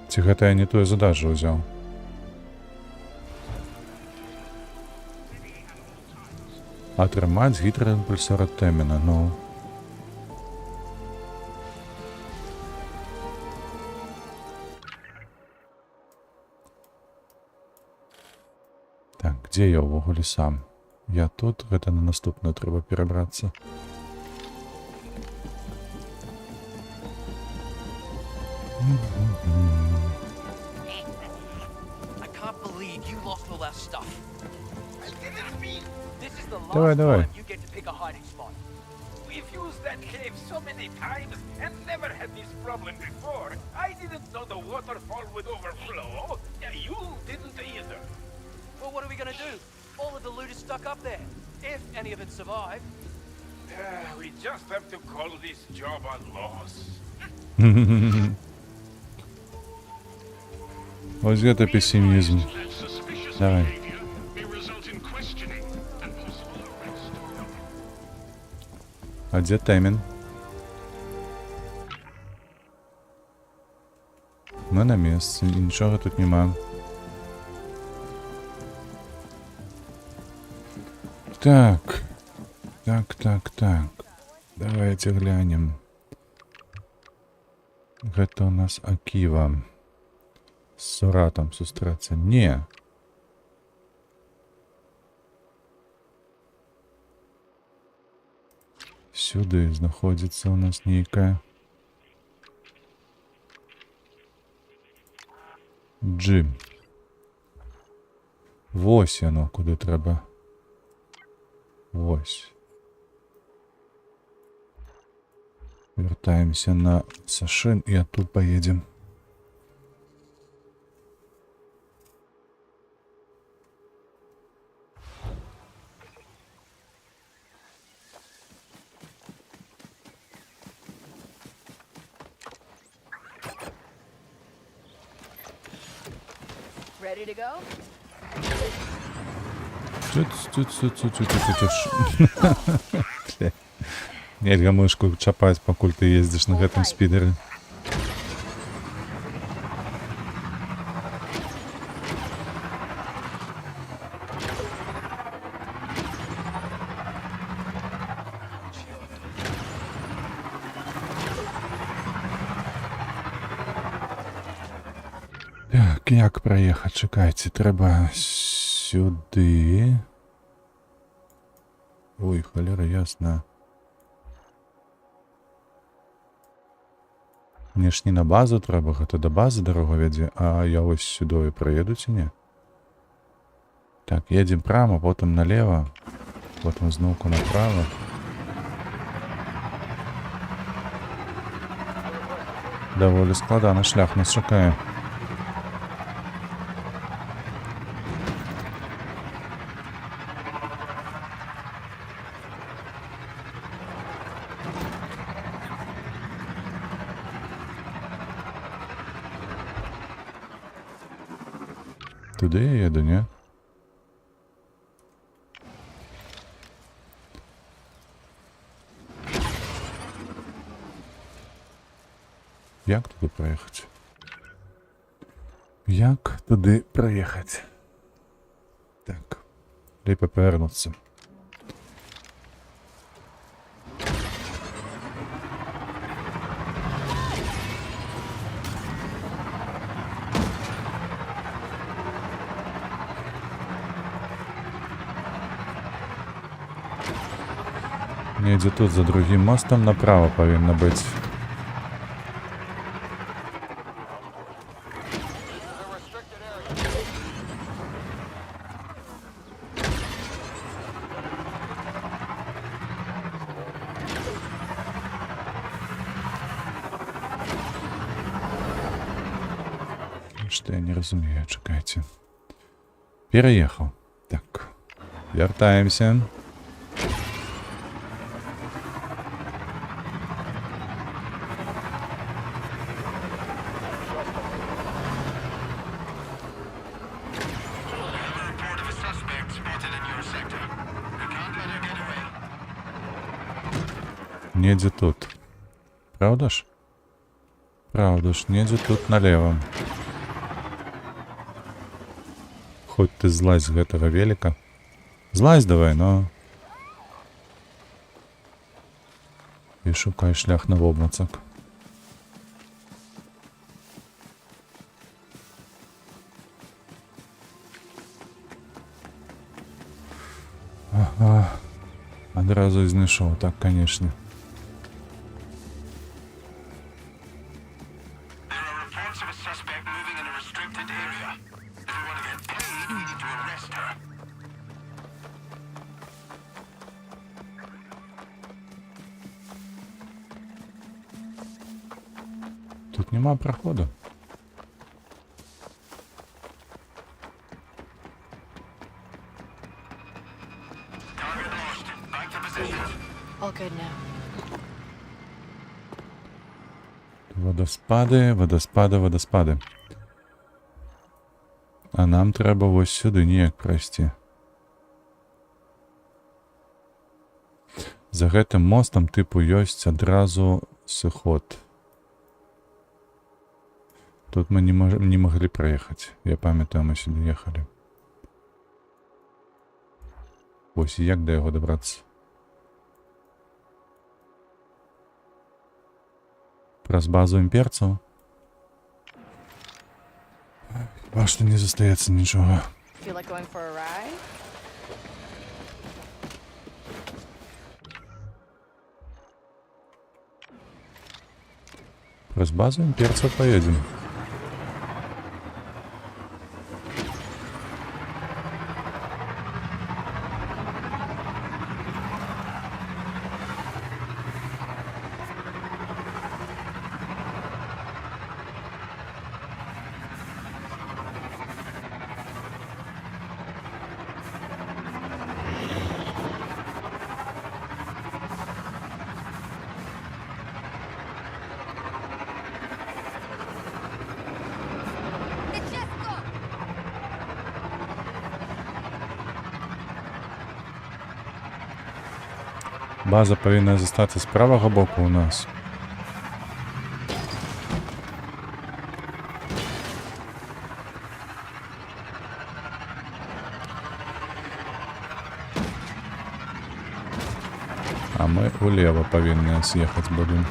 Ці гэта я не тую задачу взял. Атрымаць гідраімпульсара Темена, ну. Так, где я ўвогуле сам? Я тут, гэта на наступную трэба перабрацца. I can't believe you lost all that stuff. This is the Давай, last давай. time you get to pick a hiding spot. We've used that cave so many times and never had this problem before. I didn't know the waterfall would overflow. You didn't either. Well, what are we gonna do? All of the loot is stuck up there. If any of it survived. We just have to call this job a loss. Ось гэта песімізм. Давай. А где Темен? Мы на месте, і нічого тут нема. Так. Так. Давайте глянем. Гэта у нас Акива. З Соратом сустрэцца. Не. Сюды знаходзіцца у нас нейкая. Джим. Вось яно, куды трэба. Вось. Вертаемся на Сашин и оттуда поедем. Ready to go? Нельга мышку чапаць, пакуль ты ездзіш на гэтым спідеры. Так, як праехаць? Чакайце, трэба сюды. Ой, холера, ясна. Мне ж не на базу трэба, гэта да базы дарога вядзе, а я вось сюды праеду ці не? Так, едем прямо, потом налево, потом зноўку направо. Даволі складаны шлях нас чакае. Туди я їду, ні? Як туди проїхати? Як туди проїхати? Так. Ліпо повернутися. Недзе тут за другим мостом направо повинно быть. Что я не разумею, чекайте. Переехал. Так. Вертаемся. Недзе тут. Правда ж? Правда ж, недзе тут налево. Хоть ты злазь з гэтага велика. Злазь давай, но... І шукай шлях на вобмацак. Ага. Одразу і знайшов, так, конечно. Тут нема проходу. All good now. Водоспади, водоспади, водоспади. А нам треба ось сюди ніяк пройсти. За гэтым мостом типу ёсць адразу сыход. Тут мы не могли проехать. Я памятаю, мы сюда ехали. Ось, як до яго добрацца? Праз базу імперцаў? Хіба што не застаецца нічога. Feel like going for a ride? Праз базу імперцаў поедем. База павінна застацца з правага боку у нас. А мы улева павінны з'ехаць будем.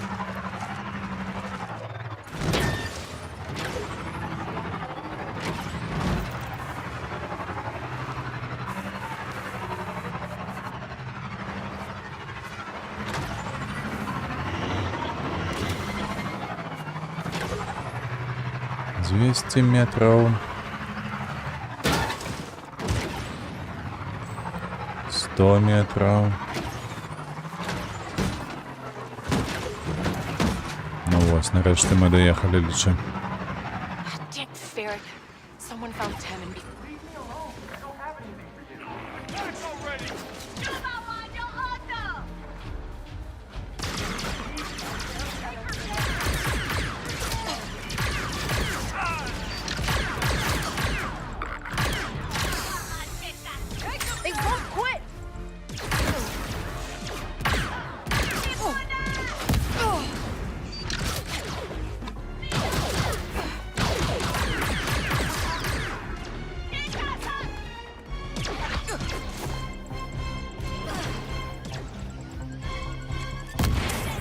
Двести метров. 100 метров. Ну вот, нарешті ми доїхали, лічи. Damn ferret. Someone found Temin before. They won't quit!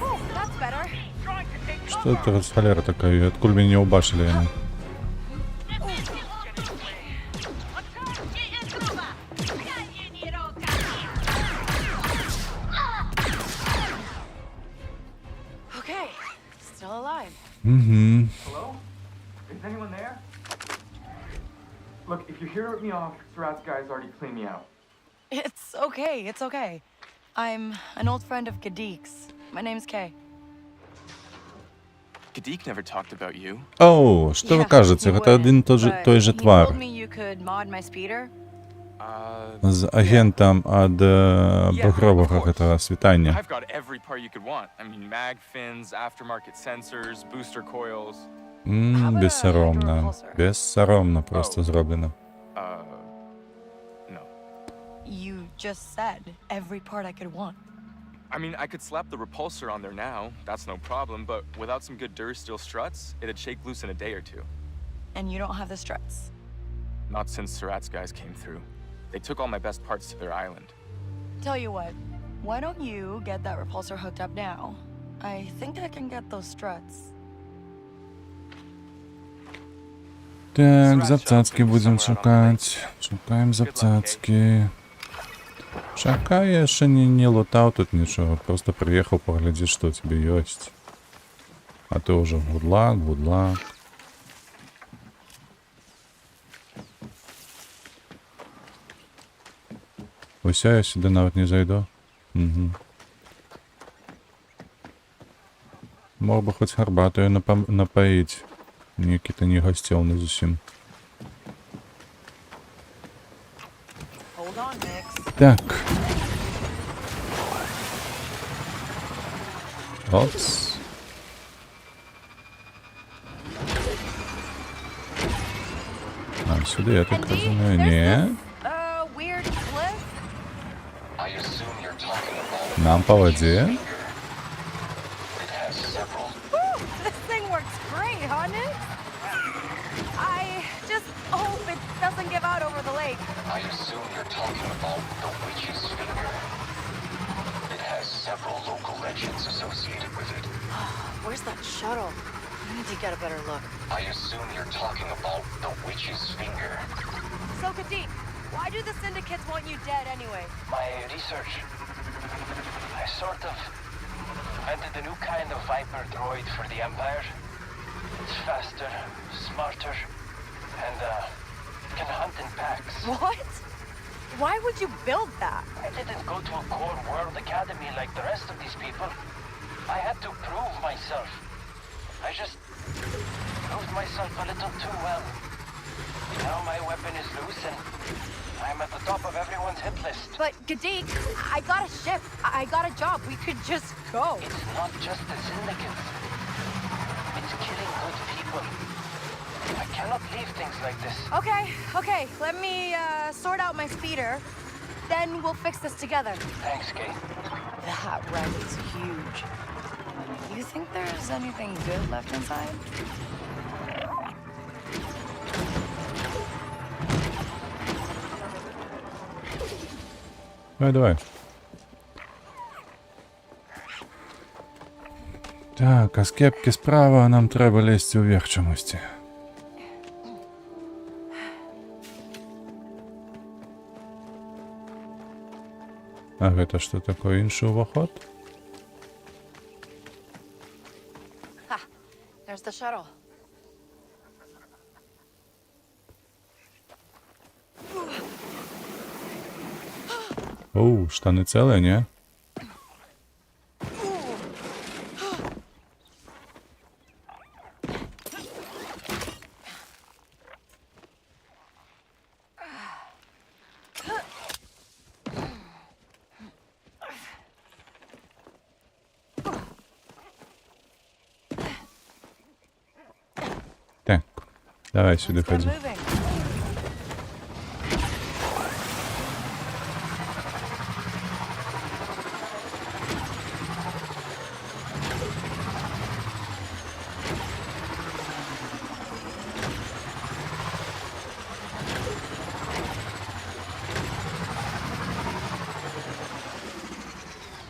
Oh, that's better. Что это за холера такая? Откуда меня не убашили они? Okay, still alive. Угу. Hello? Is anyone there? Look, if you hear me off, Surat's guys already cleaned me out. It's okay, it's okay. I'm an old friend of Gadik's. My name's Kay. Gadik never talked about you. О, що ви кажете? Це один той же He твар. told me you could mod my speeder. З агентом від багрового этого світання. I've got every part you could want. I mean, mag fins, aftermarket sensors, booster coils. Безсоромно. Безсоромно просто зроблено. No. You just said every part I could want. I mean, I could slap the repulsor on there now. That's no problem. But without some good Durasteel struts, it'd shake loose in a day or two. And you don't have the struts. Not since Surat's guys came through. They took all my best parts to their island. Tell you what, why don't you get that repulsor hooked up now? I think I can get those struts. Так, запцацки будемо шукати. Шукаємо запцацки. Шукаю, я ще не лутав тут нічого. Просто приїхав поглядіти, що тебе є. А ти вже гудлак, гудлак. Ось я сюди навіть не зайду. Угу. Мог би хоч гарбатою напоїть. Ніякі-то не гостєвний зовсім. Так. Опс. А, сюди, я так розумію. Ні. Нам по воді. This thing works great, huh, Nick? I just hope it doesn't give out over the lake. I assume you're talking about the Witch's Finger. It has several local legends associated with it. Where's that shuttle? I need to get a better look. I assume you're talking about the Witch's Finger. So, Kadeep, why do the syndicates want you dead anyway? My research. I sort of invented a new kind of Viper droid for the Empire. It's faster, smarter, and can hunt in packs. What? Why would you build that? I didn't go to a core world academy like the rest of these people. I had to prove myself. I just proved myself a little too well. Now my weapon is loose and I'm at the top of everyone's hit list. But, Gadik, I got a ship. I got a job. We could just go. It's not just the syndicates. It's killing good people. I cannot leave things like this. Okay. Let me sort out my speeder. Then we'll fix this together. Thanks, Kay. That wreck is huge. You think there's anything good left inside? Давай. Так, а з кепки справа нам треба лізти уверх чомусь. А гэта што такое, іншы ўваход? Ha! There's the shuttle. Оу, штани цілі, не? Так, давай сюди ходи.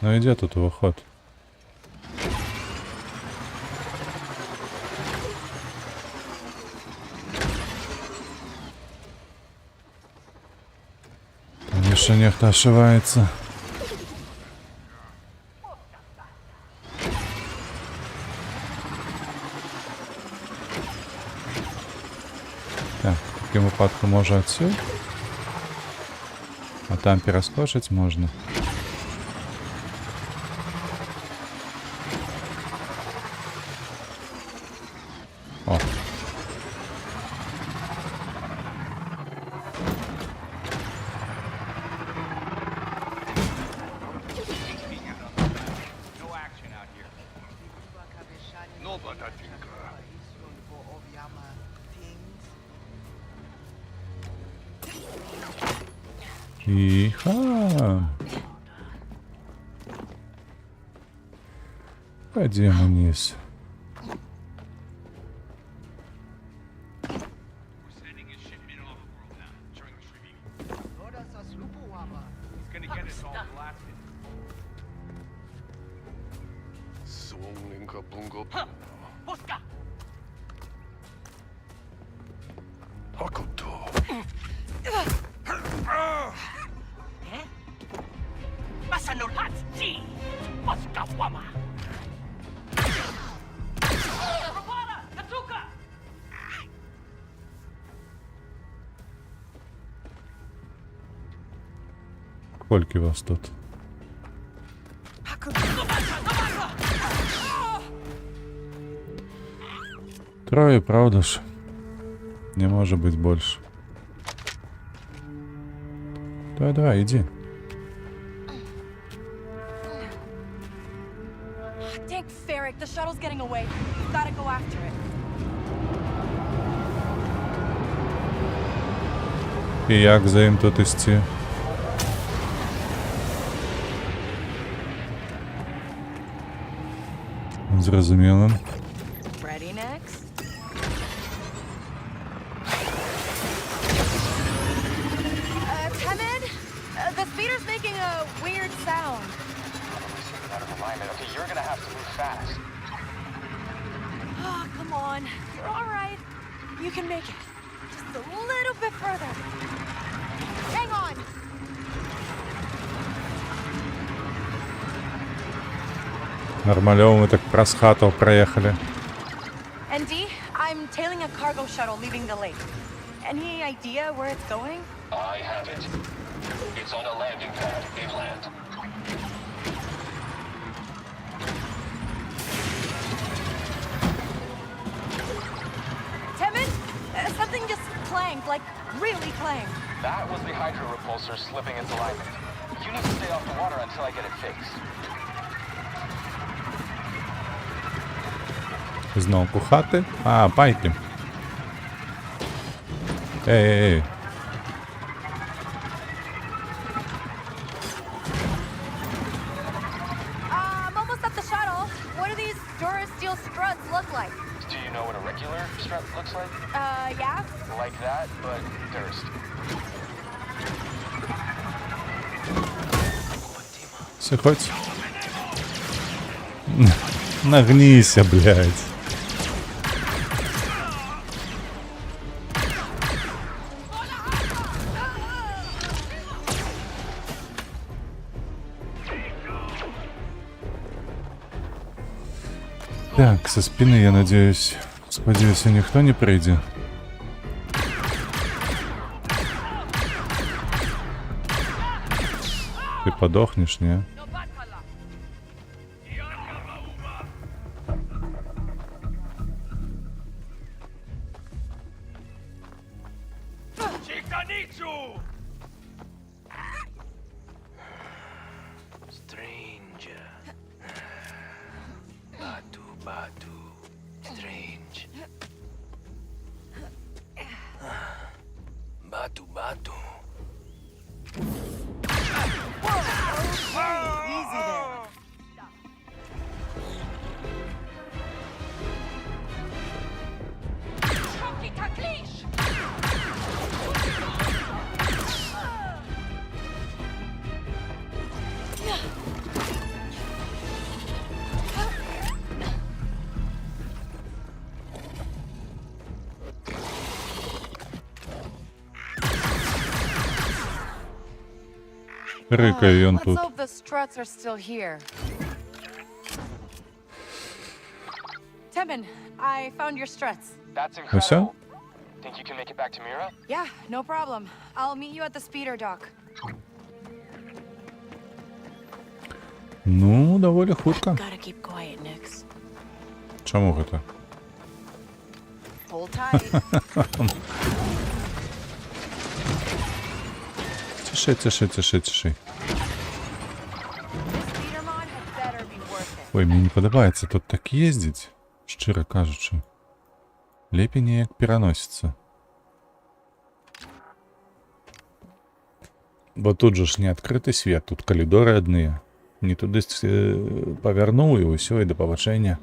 Ну где тут выход? Конечно, нехто ошивается. Так, в таким випадку може отсюда. А там перескочить можна. О. Тихо. Пойдем вниз. Сколько вас тут? Трое, правда ж? Не может быть больше. Давай, иди. Dang, Ferric, the shuttle's getting away. We've gotta go after it. І як за їм тут істі? Зрозуміло. Ready next? Temid? The speeder's making a weird sound. Out of alignment. Okay, you're gonna have to move fast. Oh, come on. You're all right. You can make it. Just a little bit further. Hang on. Нормалёво мы так про хату проехали. ND, I'm tailing a cargo shuttle leaving the lake. Any idea where it's going? I have it. It's on a landing pad inland. Temid? Something just clanged, like really clanged. That was the hydro repulsor slipping its alignment. You need to stay off the water until I get it fixed. Знову хати. А, пайки. Ей. I'm almost at the shuttle. What do these Durasteel struts look like? Do you know what a regular strut looks like? Yeah? Like that, but Durst. Все, хоть. Нагнися, блядь. Так, со спины, я надеюсь, сподіваюся, ніхто не прийде. Ти подохнеш, не? Stranger. Batu, Batu. Strange. Batu, Batu. Easy there. Рикає він Let's тут. hope the struts are still here. Temin, I found your struts. That's Все? incredible. Think you can make it back to Mira? Yeah, no problem. I'll meet you at the speeder dock. Ну, доволі хутко. Gotta keep quiet, Nix. Чому це? Hold tight. Тиши, тиши, тиши, тиши. Speeder mod had better be worth it. Ой, мені не подобається тут так їздить, щиро кажучи. Лепей не як переноситься. Бо тут же ж не відкритий світ, тут коридори одні. Не туди повернув і усьо, і до побачення.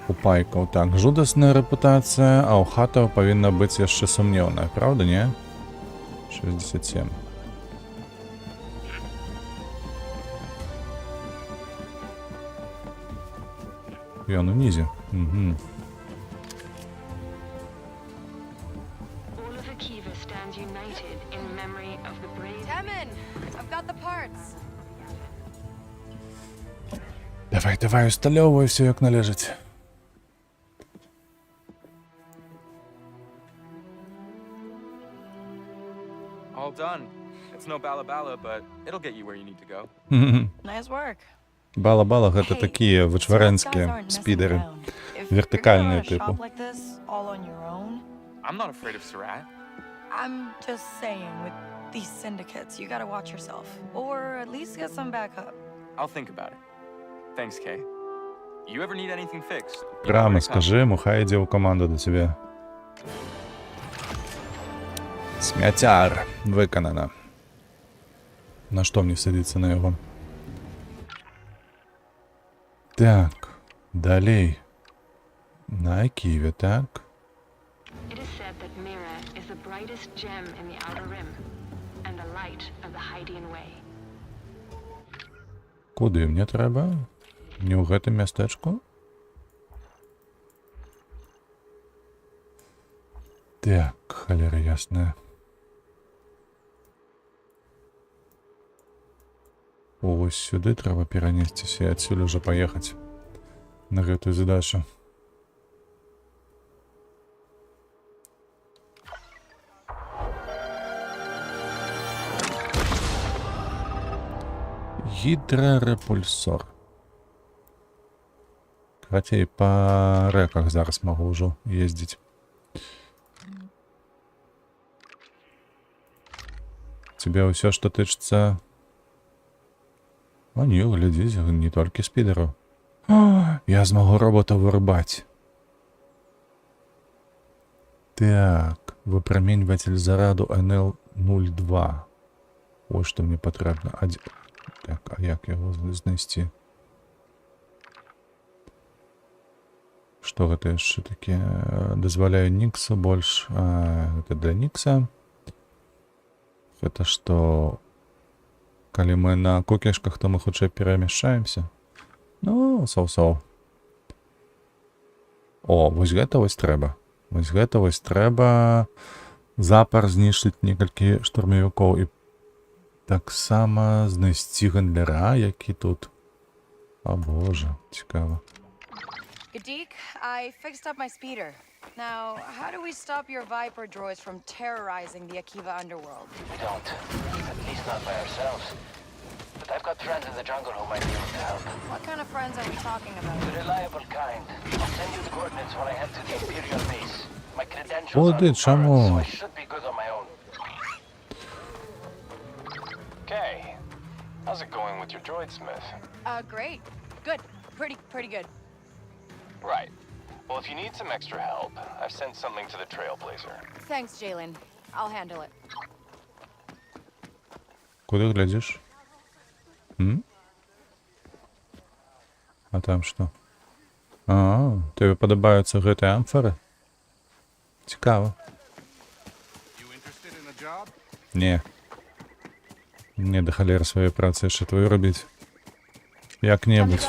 У Пайкаў так жудасная рэпутацыя, а ў Хатаў павінна быць яшчэ сумнеўная, правда, не? 67. Ён унізе. Угу. Temin, I've got the parts. Давай, давай, усталёўвай всё як належыць. All done. It's no bala, but it'll get you where you need to go. Nice work. Бала-бала гэта такія вычварэнскія спідеры. Вертыкальныя типу. Like this, all on your own. I'm not afraid of Surat. I'm just saying, with these syndicates, you gotta watch yourself. Or at least get some backup. I'll think about it. Thanks, Kay. You ever need anything fixed? You know where Прямо to come. скажи йому, хай йде у команду до тебе. Смятяр. Виконано. На що мені сидіться на його? Так. Далей. На Києві, так? It is said that Mira is the brightest gem in the Outer Rim, and the light of the Hydean Way. Куди мені треба? Не ў гэтым мястэчку? Так, халера ясная. Ось сюды трэба перанесціся і адсюль уже паехаць на гэтую задачу. Гідрарепульсор. Карацей, па рэках зараз магу ўжо ездзіць. Тебе ўсё, што тычыцца... А не, глядзіць, не толькі спідераў. Я змагу робота вырубаць. Так, выпраменьватель зараду НЛ-02. Ось што мне патрэбна. Так, а як яго знайсці? Што гэта яшчэ таке? Дазваляю Никсу больш. Гэта для Никса. Гэта што... Калі мы на кукішках, то мы хутчэй перамяшчаемся. Ну, соу-соу. О, вось гэта вось трэба. Вось гэта вось трэба запар знішчыць некалькі штурмавікоў і таксама знайсці гандляра, які тут. О боже, цікава. Gadik, I fixed up my speeder. Now, how do we stop your Viper droids from terrorizing the Akiva underworld? We don't. At least not by ourselves. But I've got friends in the jungle who might be able to help. What kind of friends are we talking about? The reliable kind. I'll send you the coordinates when I head to the Imperial base. My credentials Молодець, are чому? so I should be good on my own. Kay, how's it going with your droidsmith? Great. Good. Pretty good. Right. Well, if you need some extra help, I've sent something to the Trailblazer. Thanks, Jalen. I'll handle it. Куди глядиш? А там що? А, тобі подобаються гэты амфори? Цікаво. Не. Не до халери своєї праці ще твою робити. Як-небудь.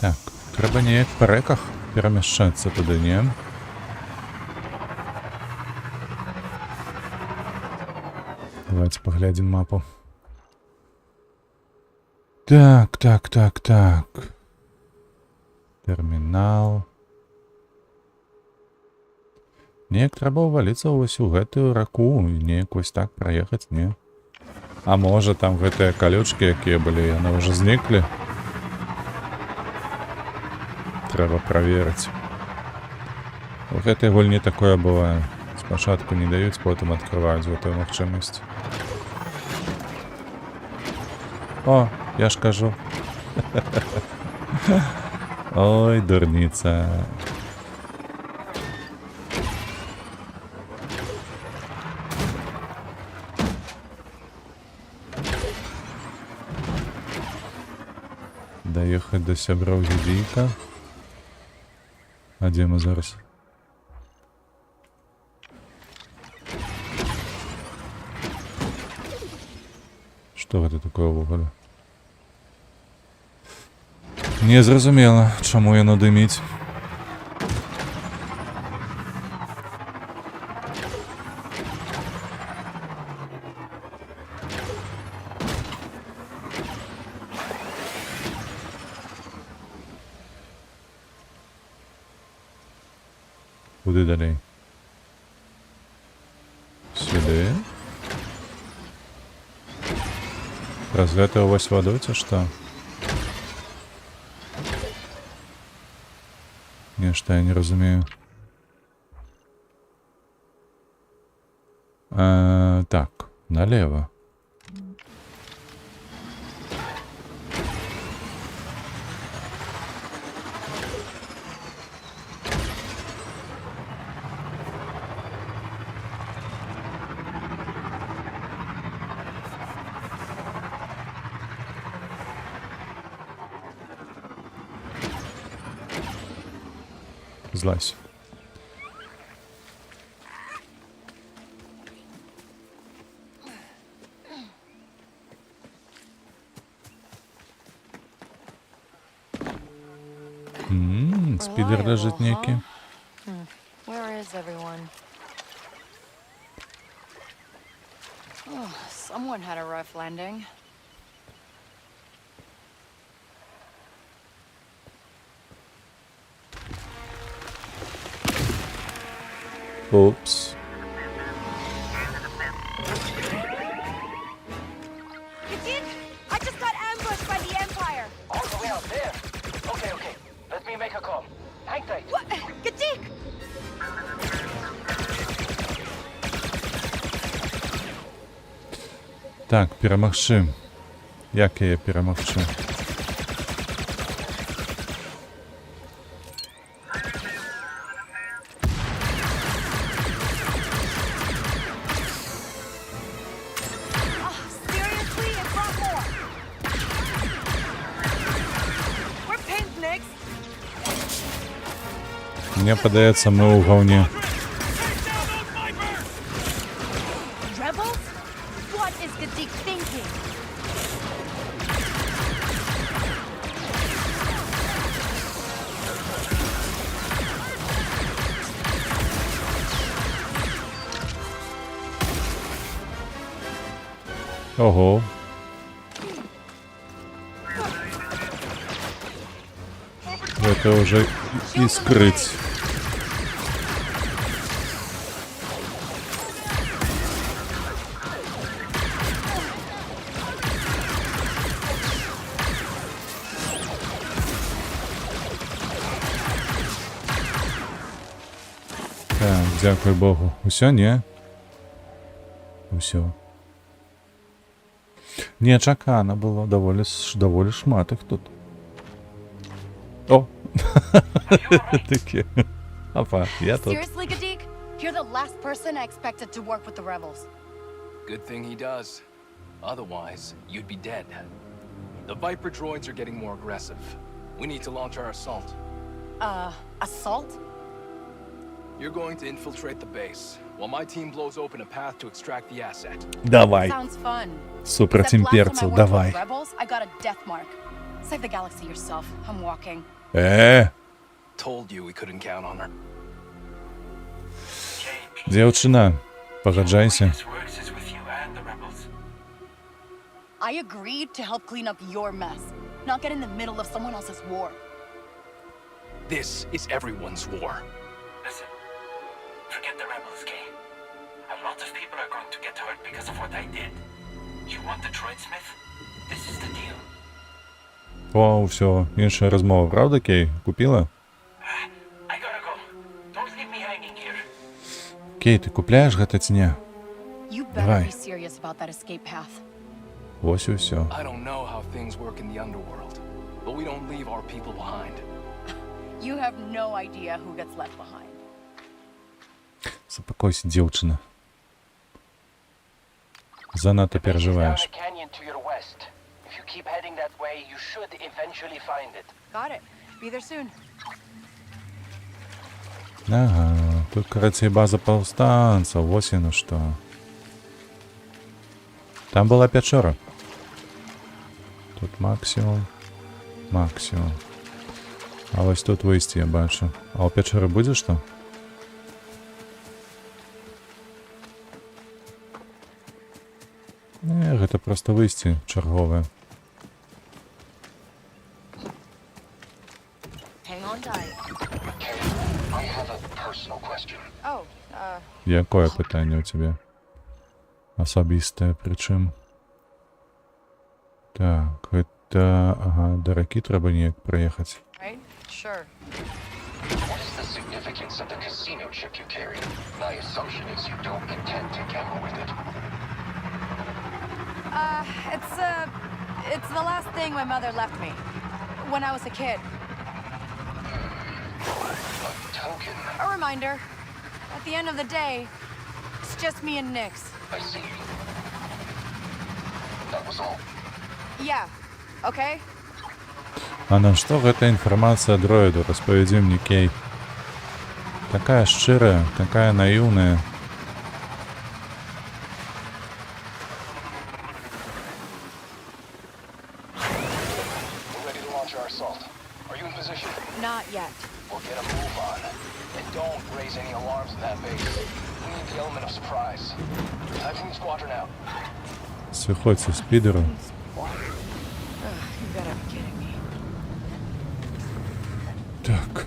Так, треба неяк по реках переміщатися туди, ні? Давайте поглядим мапу. Так. Терминал. Неяк трэба ўваліцца вось у гэтую раку і неяк вось так праехаць, не? А можа там гэтыя калючкі, якія былі, яны ўжо зніклі? Трэба праверыць. У гэтай гульні такое бывае. Спачатку не даюць, потым адкрываюць гэтую магчымасць. О, я ж кажу. Ой, дурніца. Даехаць да сяброў Гедзейка. А дзе мы зараз? Што гэта такое ўвогуле? Незразумела, чаму яно дыміць. Куды далей? Сюды? Праз гэта у вас вадой, ці што? Нешта я не разумею. Так, налево. Злазь. Спидер лежит некий. Where is everyone? Oh, someone had a rough landing. Oops. Kajit, I just got ambushed by the Empire. All the way out there. Okay, okay. Let me make a call. Hang tight. What? Kajit! Так, перамагчы. Як яе перамагчы? Мне падаецца, мы ў гаўне. Rebels? What is Kajit thinking? Ого. Это уже и скрыть. Так, дякую Богу. Усё, не? Усё. Нечакана было. Даволі шмат их тут. О! Такі. Опа, я тут. Seriously, Gadik? You're the last person I expected to work with the rebels. Good thing he does. Otherwise, you'd be dead. The Viper droids are getting more aggressive. We need to launch our assault. Assault? You're going to infiltrate the base, while my team blows open a path to extract the asset. Давай. Sounds fun. Супротив Except last time I имперцев, worked давай. with rebels, I got a death mark. Save the galaxy yourself. I'm walking. Told you we couldn't count on her. Дзяўчына, пагаджайся. I agreed to help clean up your mess, not get in the middle of someone else's war. This is everyone's war. Listen, forget the A lot of people are going to get hurt because of what I did. You want the droid smith? This is the deal. О, все, інша розмова, правда, Кей? Купила? I gotta go. Don't leave me hanging here. Кей, ти купляєш гэта ці не? You better Давай. be serious about that escape path. Ось і все. I don't know how things work in the underworld, but we don't leave our people behind. You have no idea who gets left behind. Заспокойся, дівчина. Занадто Down переживаєш. a canyon to your west. If you keep heading that way, you should eventually find it. Got it. Be there soon. Ага, тут, кажется, и база повстанцев, вот оно что. Там была печора. Тут максимум. Максимум. А ось тут вийти я бачу. А у печори буде що? Не, гэта просто вийти чергове. Hang on tight. I have a personal question. Oh, Якое питання у тебе? Особисте, причем. Так, это... Ага, до Раки треба ніяк проїхати. right? Sure. What is the significance of the casino chip you carry? My assumption is you don't intend to gamble with it. It's the last thing my mother left me when I was a kid. A token. A reminder. At the end of the day, it's just me and Nix. I see. That was all. Yeah. Okay? А на што гэта інфармацыя дроіду, распавядзі мне, Кей. Такая шчырая, такая наіўная. We're ready to launch our assault. Are you in position? Not yet. We'll get a move on. And don't raise any alarms in that base. We need the element of surprise. Typhoon Squadron out. Сиходься з підером. You gotta be kidding me. Так,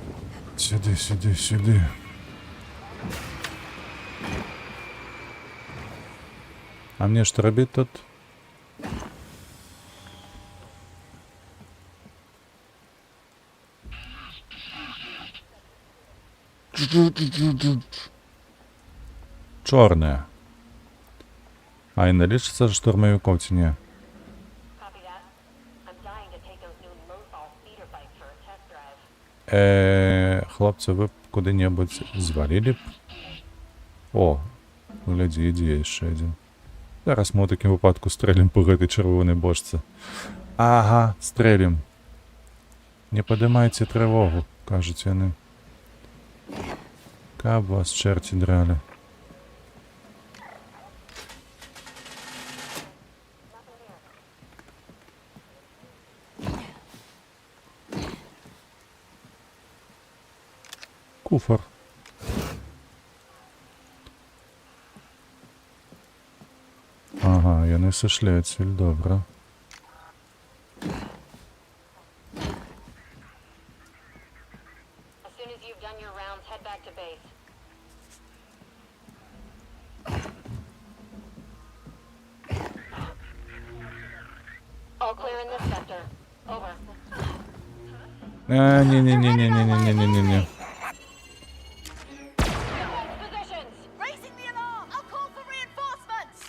сюди, сюди, сюди. А мне что робить тут? Чорне. А і не лічиться ж штурмовиков ці ні? Хлопці, ви б куди-небудь звалили б? О, глядzi, ідзе ще один. Зараз ми у таким випадку стрелім по гэтай червоній бочці. Ага, стрелім. Не подимайте тривогу, кажуть вони. Каб вас черті драли. Куфар. Ага, яны сышлі адсюль, добра. As soon as you've done your rounds, head back to base. All clear in this sector. Over. А, не-не-не-не-не-не-не-не-не. Positions! Raising the alarm! I'll call for reinforcements!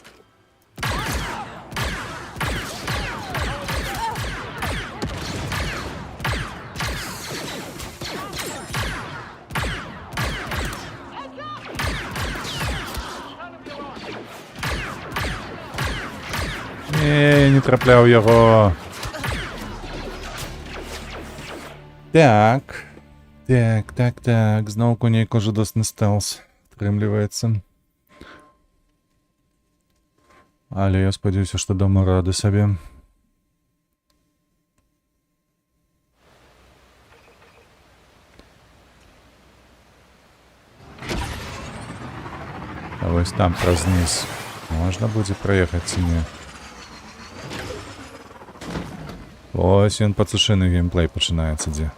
Не трапляў яго. Так. Так. Зноўку нейко жудасны стелс атрымліваецца. Але я спадзяюся, што дома рады сабе. А вось там праз низ можна будзе праехаць ці не? Ось ён пацушыны геймплей пачынаецца дзе.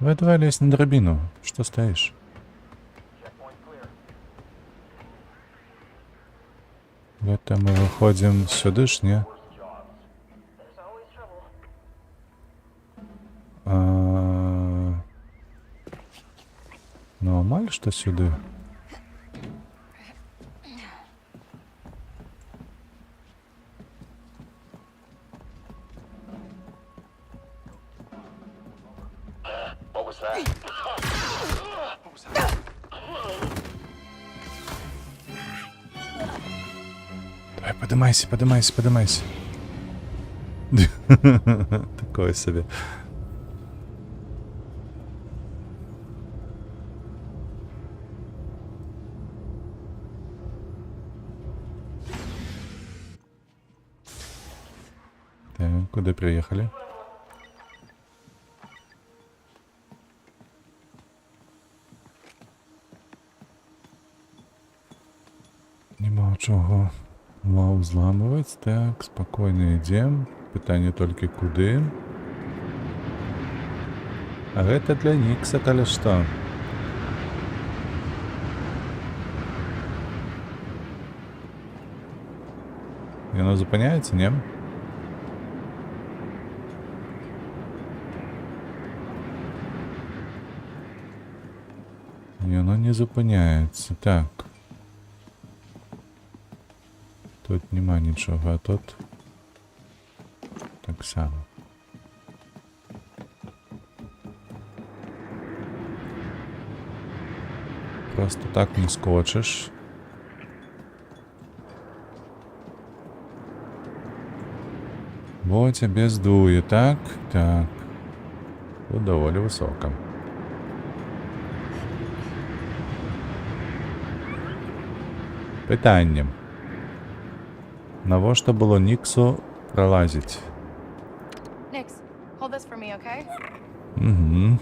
Давай лезь на дробину. Что стоишь? Это мы выходим сюда ж, не? Ну, амаль, что сюда? What was that? Давай, подымайся, подымайся, подымайся. Такое себе. Так, куда приехали? Нема чого. Вау, зламывать. Так, спокойно идем. Питание только куды. А это для Никса, или что? И оно зупиняется, не? И оно не зупиняется. Так. Тут нема нічого, а тут так само. Просто так не скочиш. Бо тебе здує, так? Так. Тут доволі високо. Питання. Навошта було Ніксу пролазить? Nix, hold this for me, okay? Угу.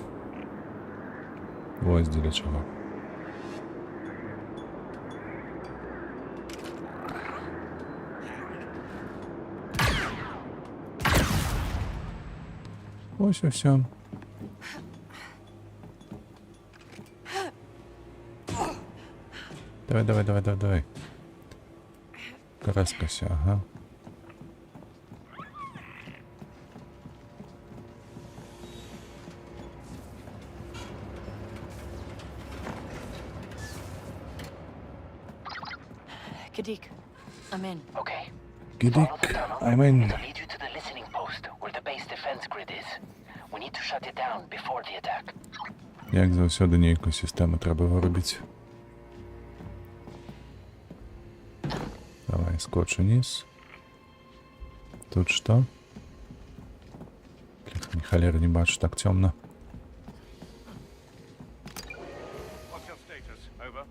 Ось для чого. Ось і все. Давай, давай, давай, давай, давай. Караскайся, ага. Kadik, I'm in. Okay. Гідик, I'm in. It'll lead you to the listening post where the base defense grid is. We need to shut it down before the attack. Як завсёди ніяку систему треба виробити. Давай, скотч вниз. Тут что? Ни холера не бачу, так темно. What's your status? Over.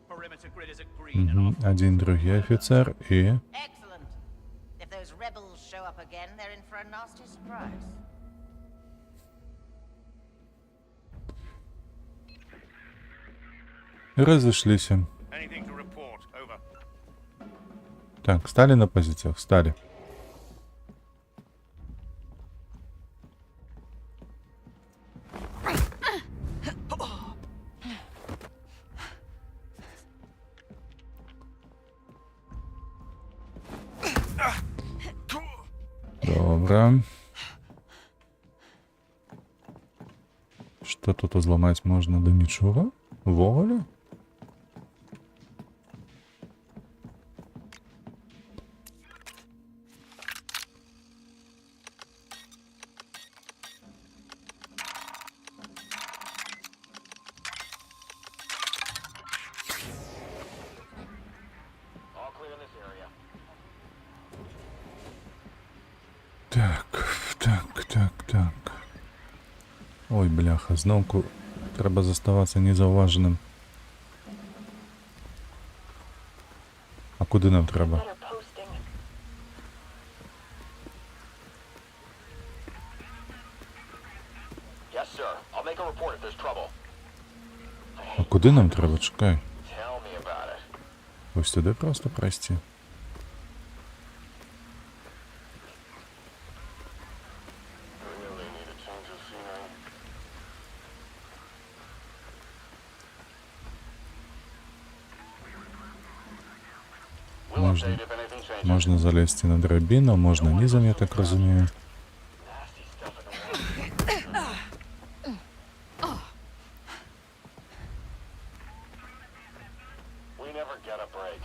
Perimeter grid is at green and Угу. Один другий офицер и... Excellent. If those rebels show up again, they're in for a nasty surprise. Разошлись. anything to report? Over. Так, стали на позициях? Стали. Добре. Що тут зламати можна? Да нічого? Воля? Так. Ой, бляха, знову треба заставатися незауваженим. А куди нам треба? Yes, sir. I'll make a report if there's trouble. А куди нам треба? Чекай. Tell me about it. Ось туди просто прості. Really need to change Можна залізти на драбину, можна низом, я так розумію. We never get a break.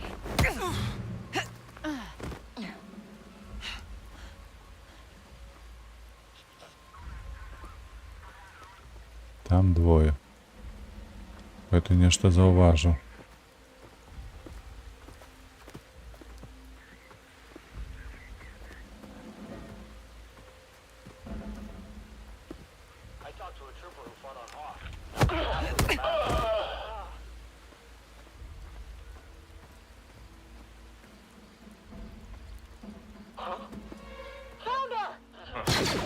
Там двоє. Это нечто зауважу. I talked to a trooper who fought on Hawk.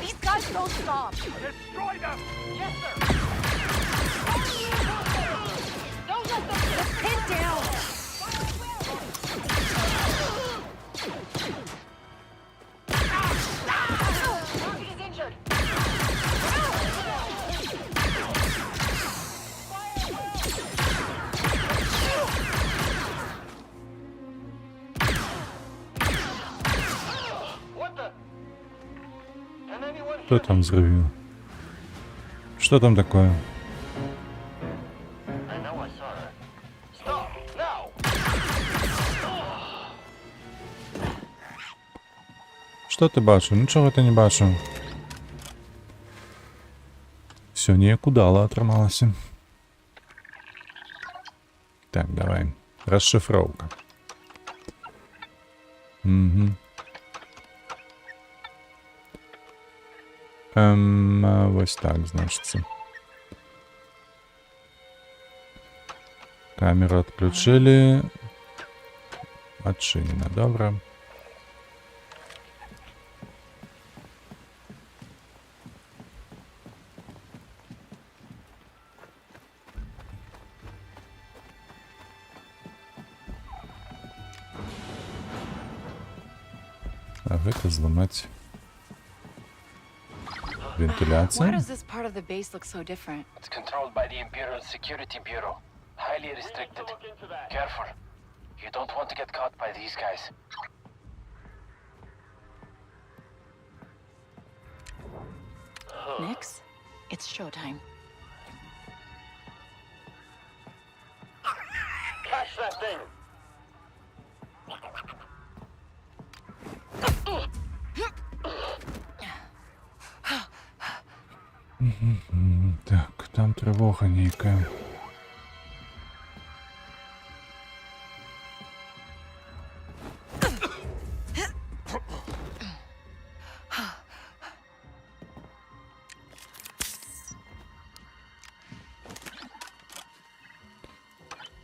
These guys don't stop. Destroy them! Yes, sir. Don't let them get pinned down. Target is injured. What the? Can anyone Кто там взрывил? Что там такое? I know I saw her. Stop! Now! Що ти бачив? Нічого ти не бачив. Все, ніяк удало отрималося. Так, давай. Розшифровка. Угу. Ось так, значиться. Камеру отключили. Отчинено, добре. А это зламать. Why Вентиляция. does this part of the base look so different? It's controlled by the Imperial Security Bureau. Highly restricted. Careful. You don't want to get caught by these guys. Nix, it's showtime. Catch that thing! Так, там тривога ніяка.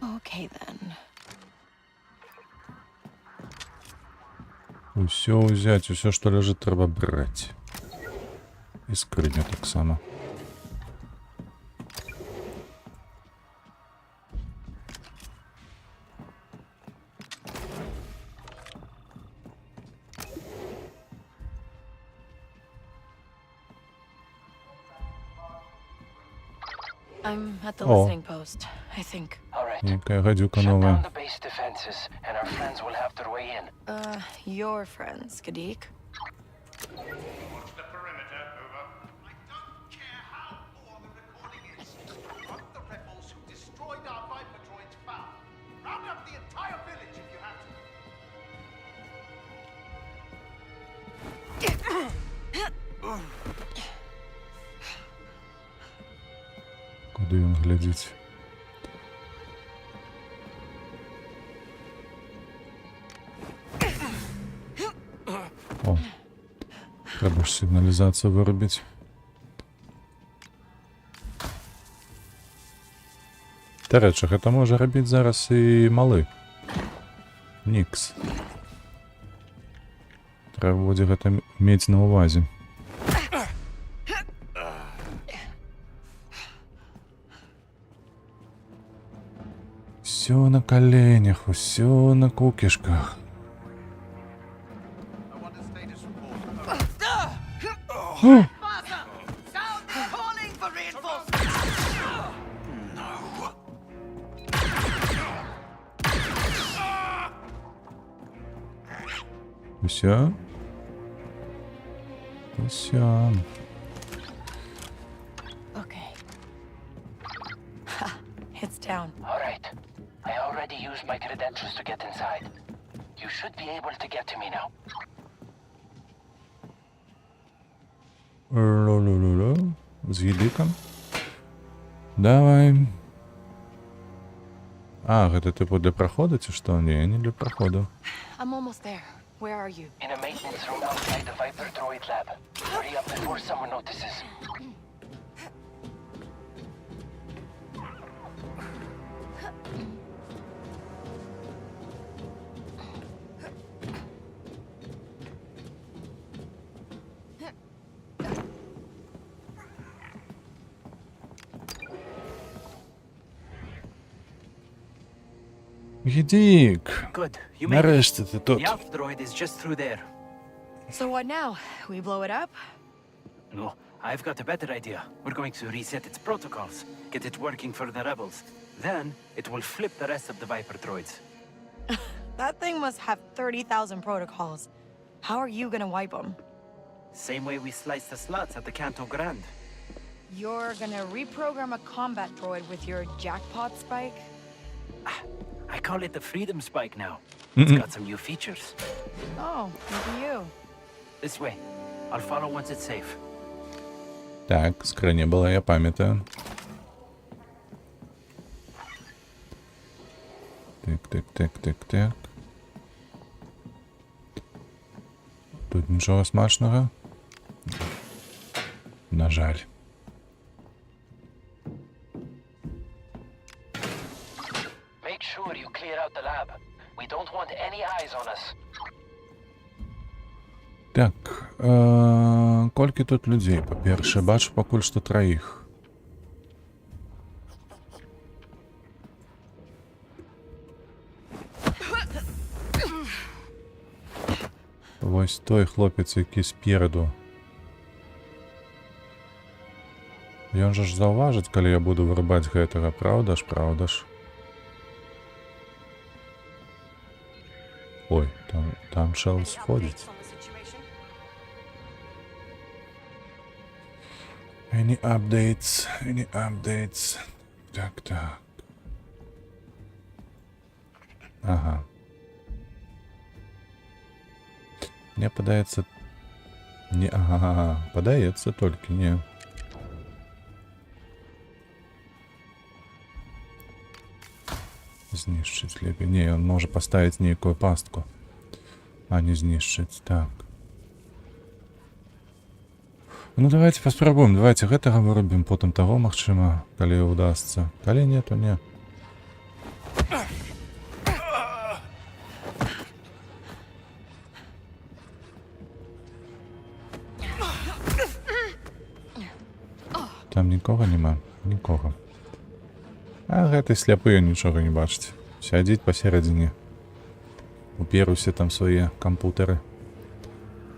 Okay then. Усё взять, усё, що лежить, треба брати. І скриню так само. I'm at the Oh. listening post, I think. All right. Яка гадюка Shut down нова. the base defenses, and our friends will have their way in. Your friends, Kadik. Куди він глядить? О, треба ж сигналізацію виробити. До речі, це може робити зараз і малий. Нікс. Треба буде це мати на увазі. Все на коленях, все на кукишках. О! Все. Все. Okay. Ha, it's down. All right. I already used my credentials to get inside. You should be able to get to me now. Лу-лу-лу-лу. З гідиком. Давай. А, гэта типу для проходу ці що? Ні, не для проходу. I'm almost there. Where are you? In a maintenance room outside the Viper droid lab. Hurry up before someone notices. Гідік. Good. You made it. Нарешті ти тут. The Alpha droid is just through there. So what now? We blow it up? No, I've got a better idea. We're going to reset its protocols, get it working for the rebels. Then it will flip the rest of the Viper droids. That thing must have 30,000 protocols. How are you gonna wipe them? Same way we sliced the slots at the Canto Grande. You're gonna reprogram a combat droid with your jackpot spike? I call it the Freedom Spike now. It's got some new features. Oh, maybe you. This way. I'll follow once it's safe. Так, скриня була, я пам'ятаю. Так. Тут нічого смачного? На жаль. Make sure you clear out the lab. We don't want any eyes on us. Так, колькі тут людзей? Па-першае, бачу пакуль што траіх. Вось той хлопец, які спераду. Ён жа ж заўважыць, калі я буду вырубаць гэтага, праўда ж? Ой, там чел сходить. Any updates? Так. Ага. Мне падаецца... Не, ага, падаецца толькі, не. Знішчыць лепей. Не, ён можа паставіць нейкую пастку, а не знішчыць. Так. Ну, давайте паспрабуем. Давайте гэтага вырубім, потым таго, магчыма, калі удасца. Калі не, то не. Там нікога няма? Нікога. А гэты сляпы нічога не бачыць. Сядзіць пасередзіне. Уперуся там свае кампутары.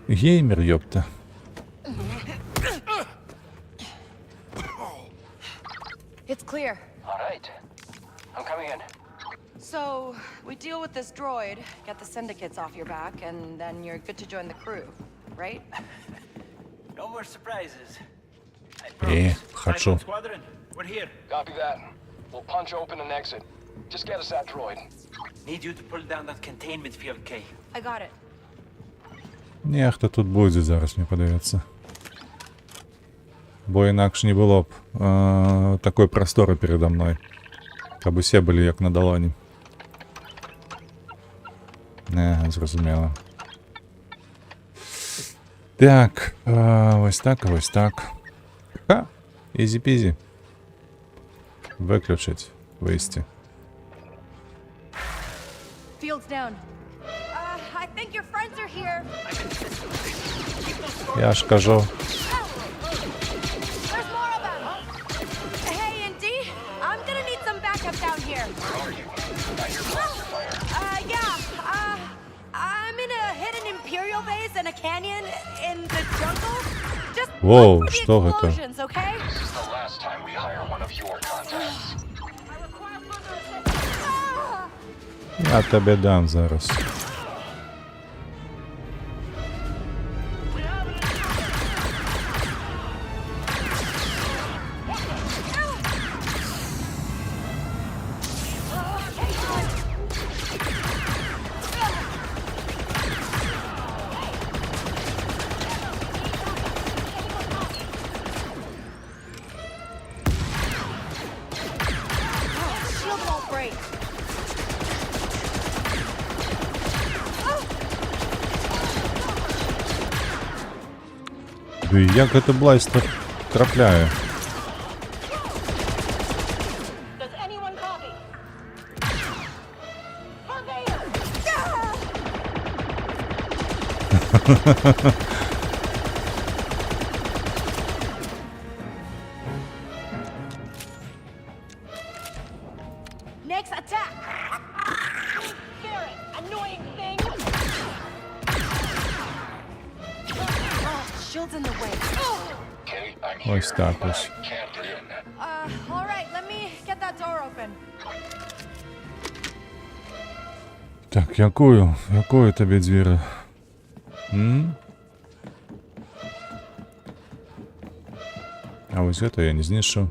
Геймер, ёпта. It's clear. All right. I'm coming in. So, we deal with this droid, get the syndicates off your back, and then you're good to join the crew, right? No more surprises. Хочу. Squadron, we're here. Copy that. We'll punch open and exit. Just get us that droid. Need you to pull down that containment field, Kay. I got it. Нехто тут будзе зараз, мне падаецца. Бо інакш не было б такой прасторы передо мной. Каб усе былі як на далоні. Не, зразумела. Так, вось так. Ха, ізі-пізі. Выключить, выйсти. Field's down. I think your friends are here. Я ж кажу. There's more of them. Hey, Indy, I'm gonna need some backup down here. I'm in a hidden Imperial base in a canyon in the jungle. Just Воу, look for the что это? explosions, okay? This is the last time we hire one of your contacts. Я тебе дам зараз. Як гэта блайстер трапляе? Next attack! Scary, annoying thing! Shield's in the way. Ось так ось. All right, let me get that door open. Так, якую тобі двір? А ось гэта я не знішчу.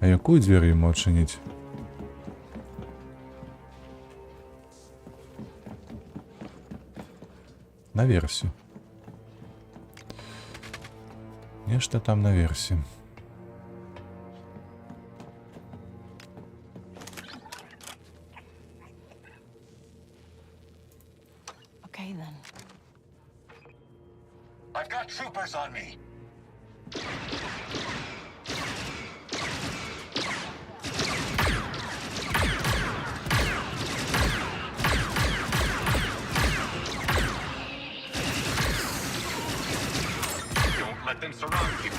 А якую дверь ему отчинить? На версию. Нечто там на версии. Okay then. I've got troopers on me. Don't let them surround you.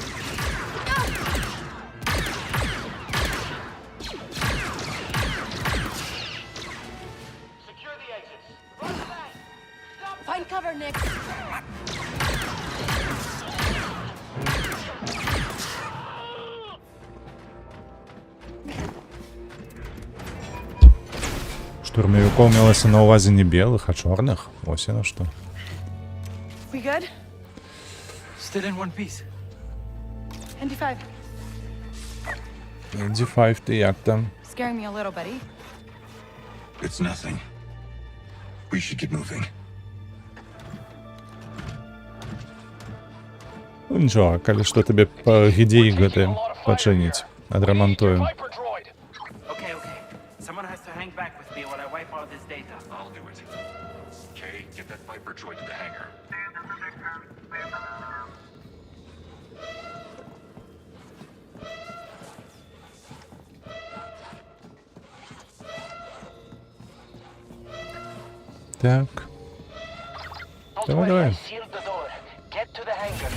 Secure the exits. Run back. Find cover, Nick. Штурмовиков мелося на увазі не білих, а чорних. Ось на що. We good? Still in one piece. ND5. ND5, ти як там? Scaring me a little, buddy. It's nothing. We should get moving. Ну нічого, коли що тобі по ідеї гэты починить, адремонтую. Okay. Someone has to hang back with me while I wipe all this data. I'll do it. Kay, get that Viper droid to the hangar. Так. Давай. Seal the door. Get to the hangar.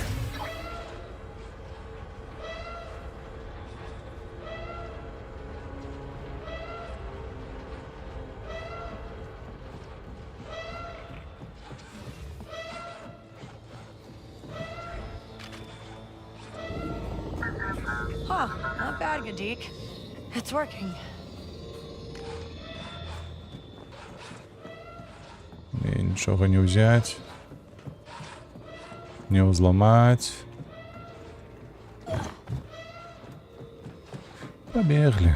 Huh, not bad, Gadik. It's working. І нічого не взять. Не взломать. Побегли.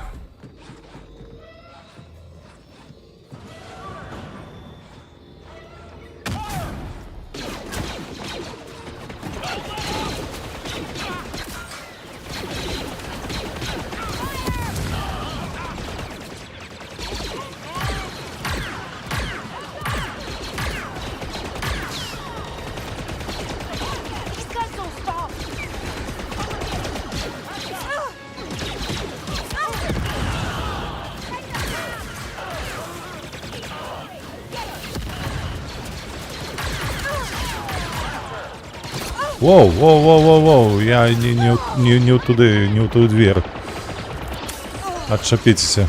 These guys don't stop. Воу, я не туди, не в ту дверь. Отшапіться.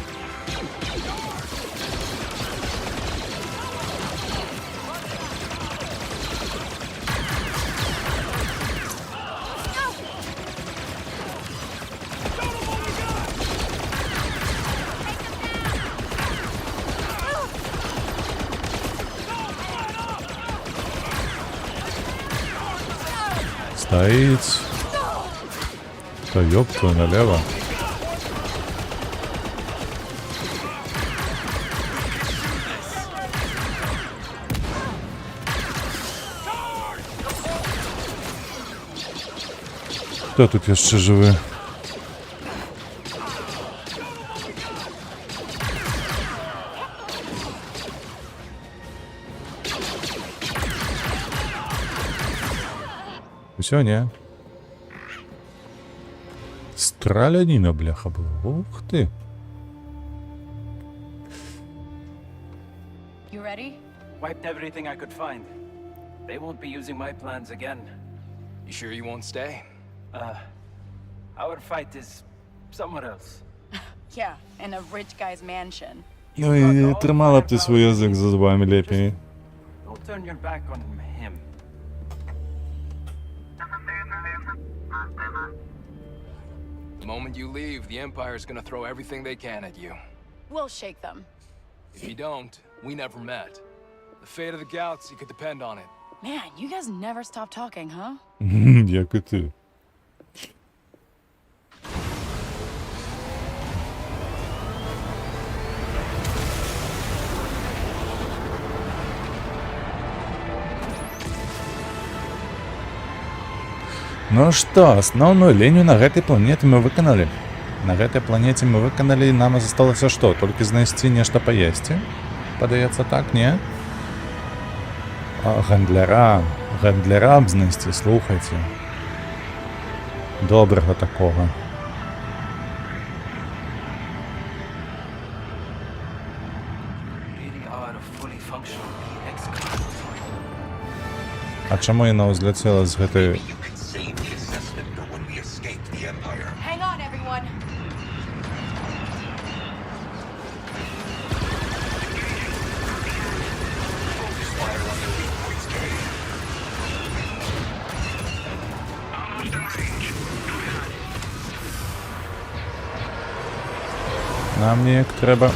Стоит. Да ёб твою налево. Хто тут jeszcze живе? Усё, не? Страляніна, бляха, была. Ух ты. You ready? Wiped everything I could find. They won't be using my plans again. You sure you won't stay? Our fight is somewhere else. Yeah, in a rich guy's mansion. Ну і тримала б ти свій язик за зубами лепей. Don't turn your back on him. The moment you leave, the Empire's gonna throw everything they can at you. We'll shake them. If you don't, we never met. The fate of the galaxy could depend on it. Man, you guys never stop talking, huh? Як і ти. Ну што, асноўную лінію на гэтай планеце мы выканалі. На гэтай планеце мы выканалі, нам засталася што? Толькі знайсці нешта паесці? Падаецца так, не? Гандляра б знайсці, слухайце. Добрага такога. А чаму яна ўзляцела з гэтай... Hang on, everyone. Нам неяк трэба...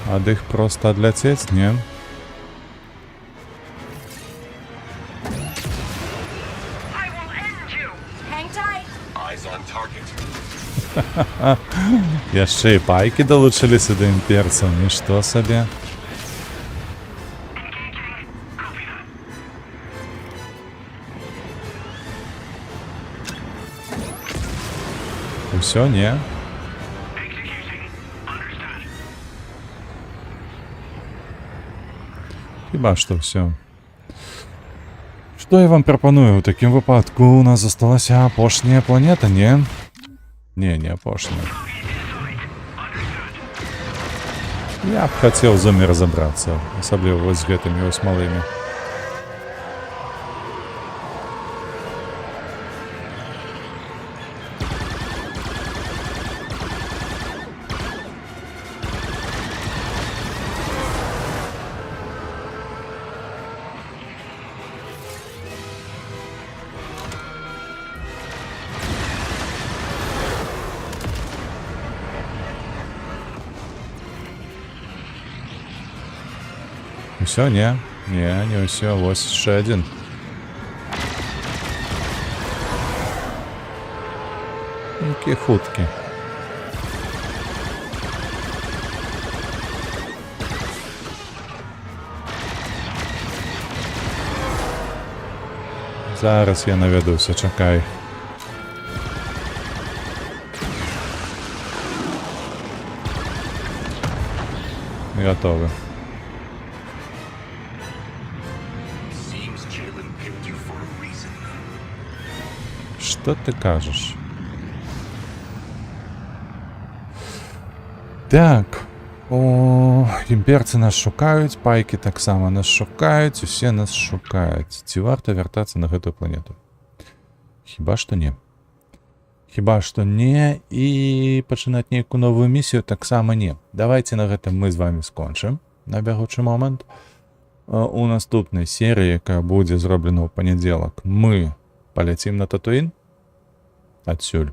Ад іх проста адляцець, не? Hang tight. Eyes on target. Яшчэ і пайкі далучыліся да імперцаў, нішто сабе. Усё, не? Хіба што ўсё. Што я вам прапаную? У такім выпадку у нас засталася апошняя планета, не? Не апошняя. Я б хацеў з імі разабрацца, асабліва вось з гэтымі вось малымі. Усё, не? Не ўсё, вось яшчэ адзін. Які хуткі. Зараз я наведуся, чакай. Готовы. Что ты кажешь? Так. О, імперцы нас шукаюць, пайкі таксама нас шукаюць, усе нас шукаюць. Ці варта вяртацца на гэтую планету? Хіба што не. Хіба што не, і пачынаць нейкую новую місію таксама не. Давайте на гэтым мы з вами скончым на бягучы момант. У наступнай серыі, якая будзе зроблена ў панядзелак, мы паляцім на Татуін адсюль.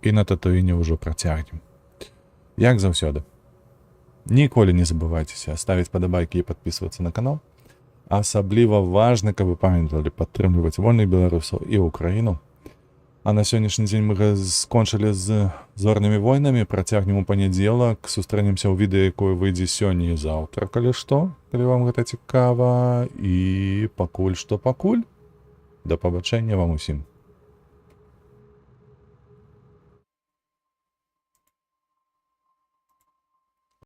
І на Татуіне ўжо працягнем. Як заўсёды. Ніколі не забывайцеся ставіць падабайкі і падпісвацца на канал. Асабліва важна, каб вы памяталі падтрымліваць вольных беларусаў і Украіну. А на сённяшні дзень мы скончылі з зорнымі войнамі, працягнем у панядзелак, сустрэнемся ў відэа, якое выйдзе сёння і заўтра, калі што, калі вам гэта цікава. І пакуль што пакуль. Да пабачэння вам усім.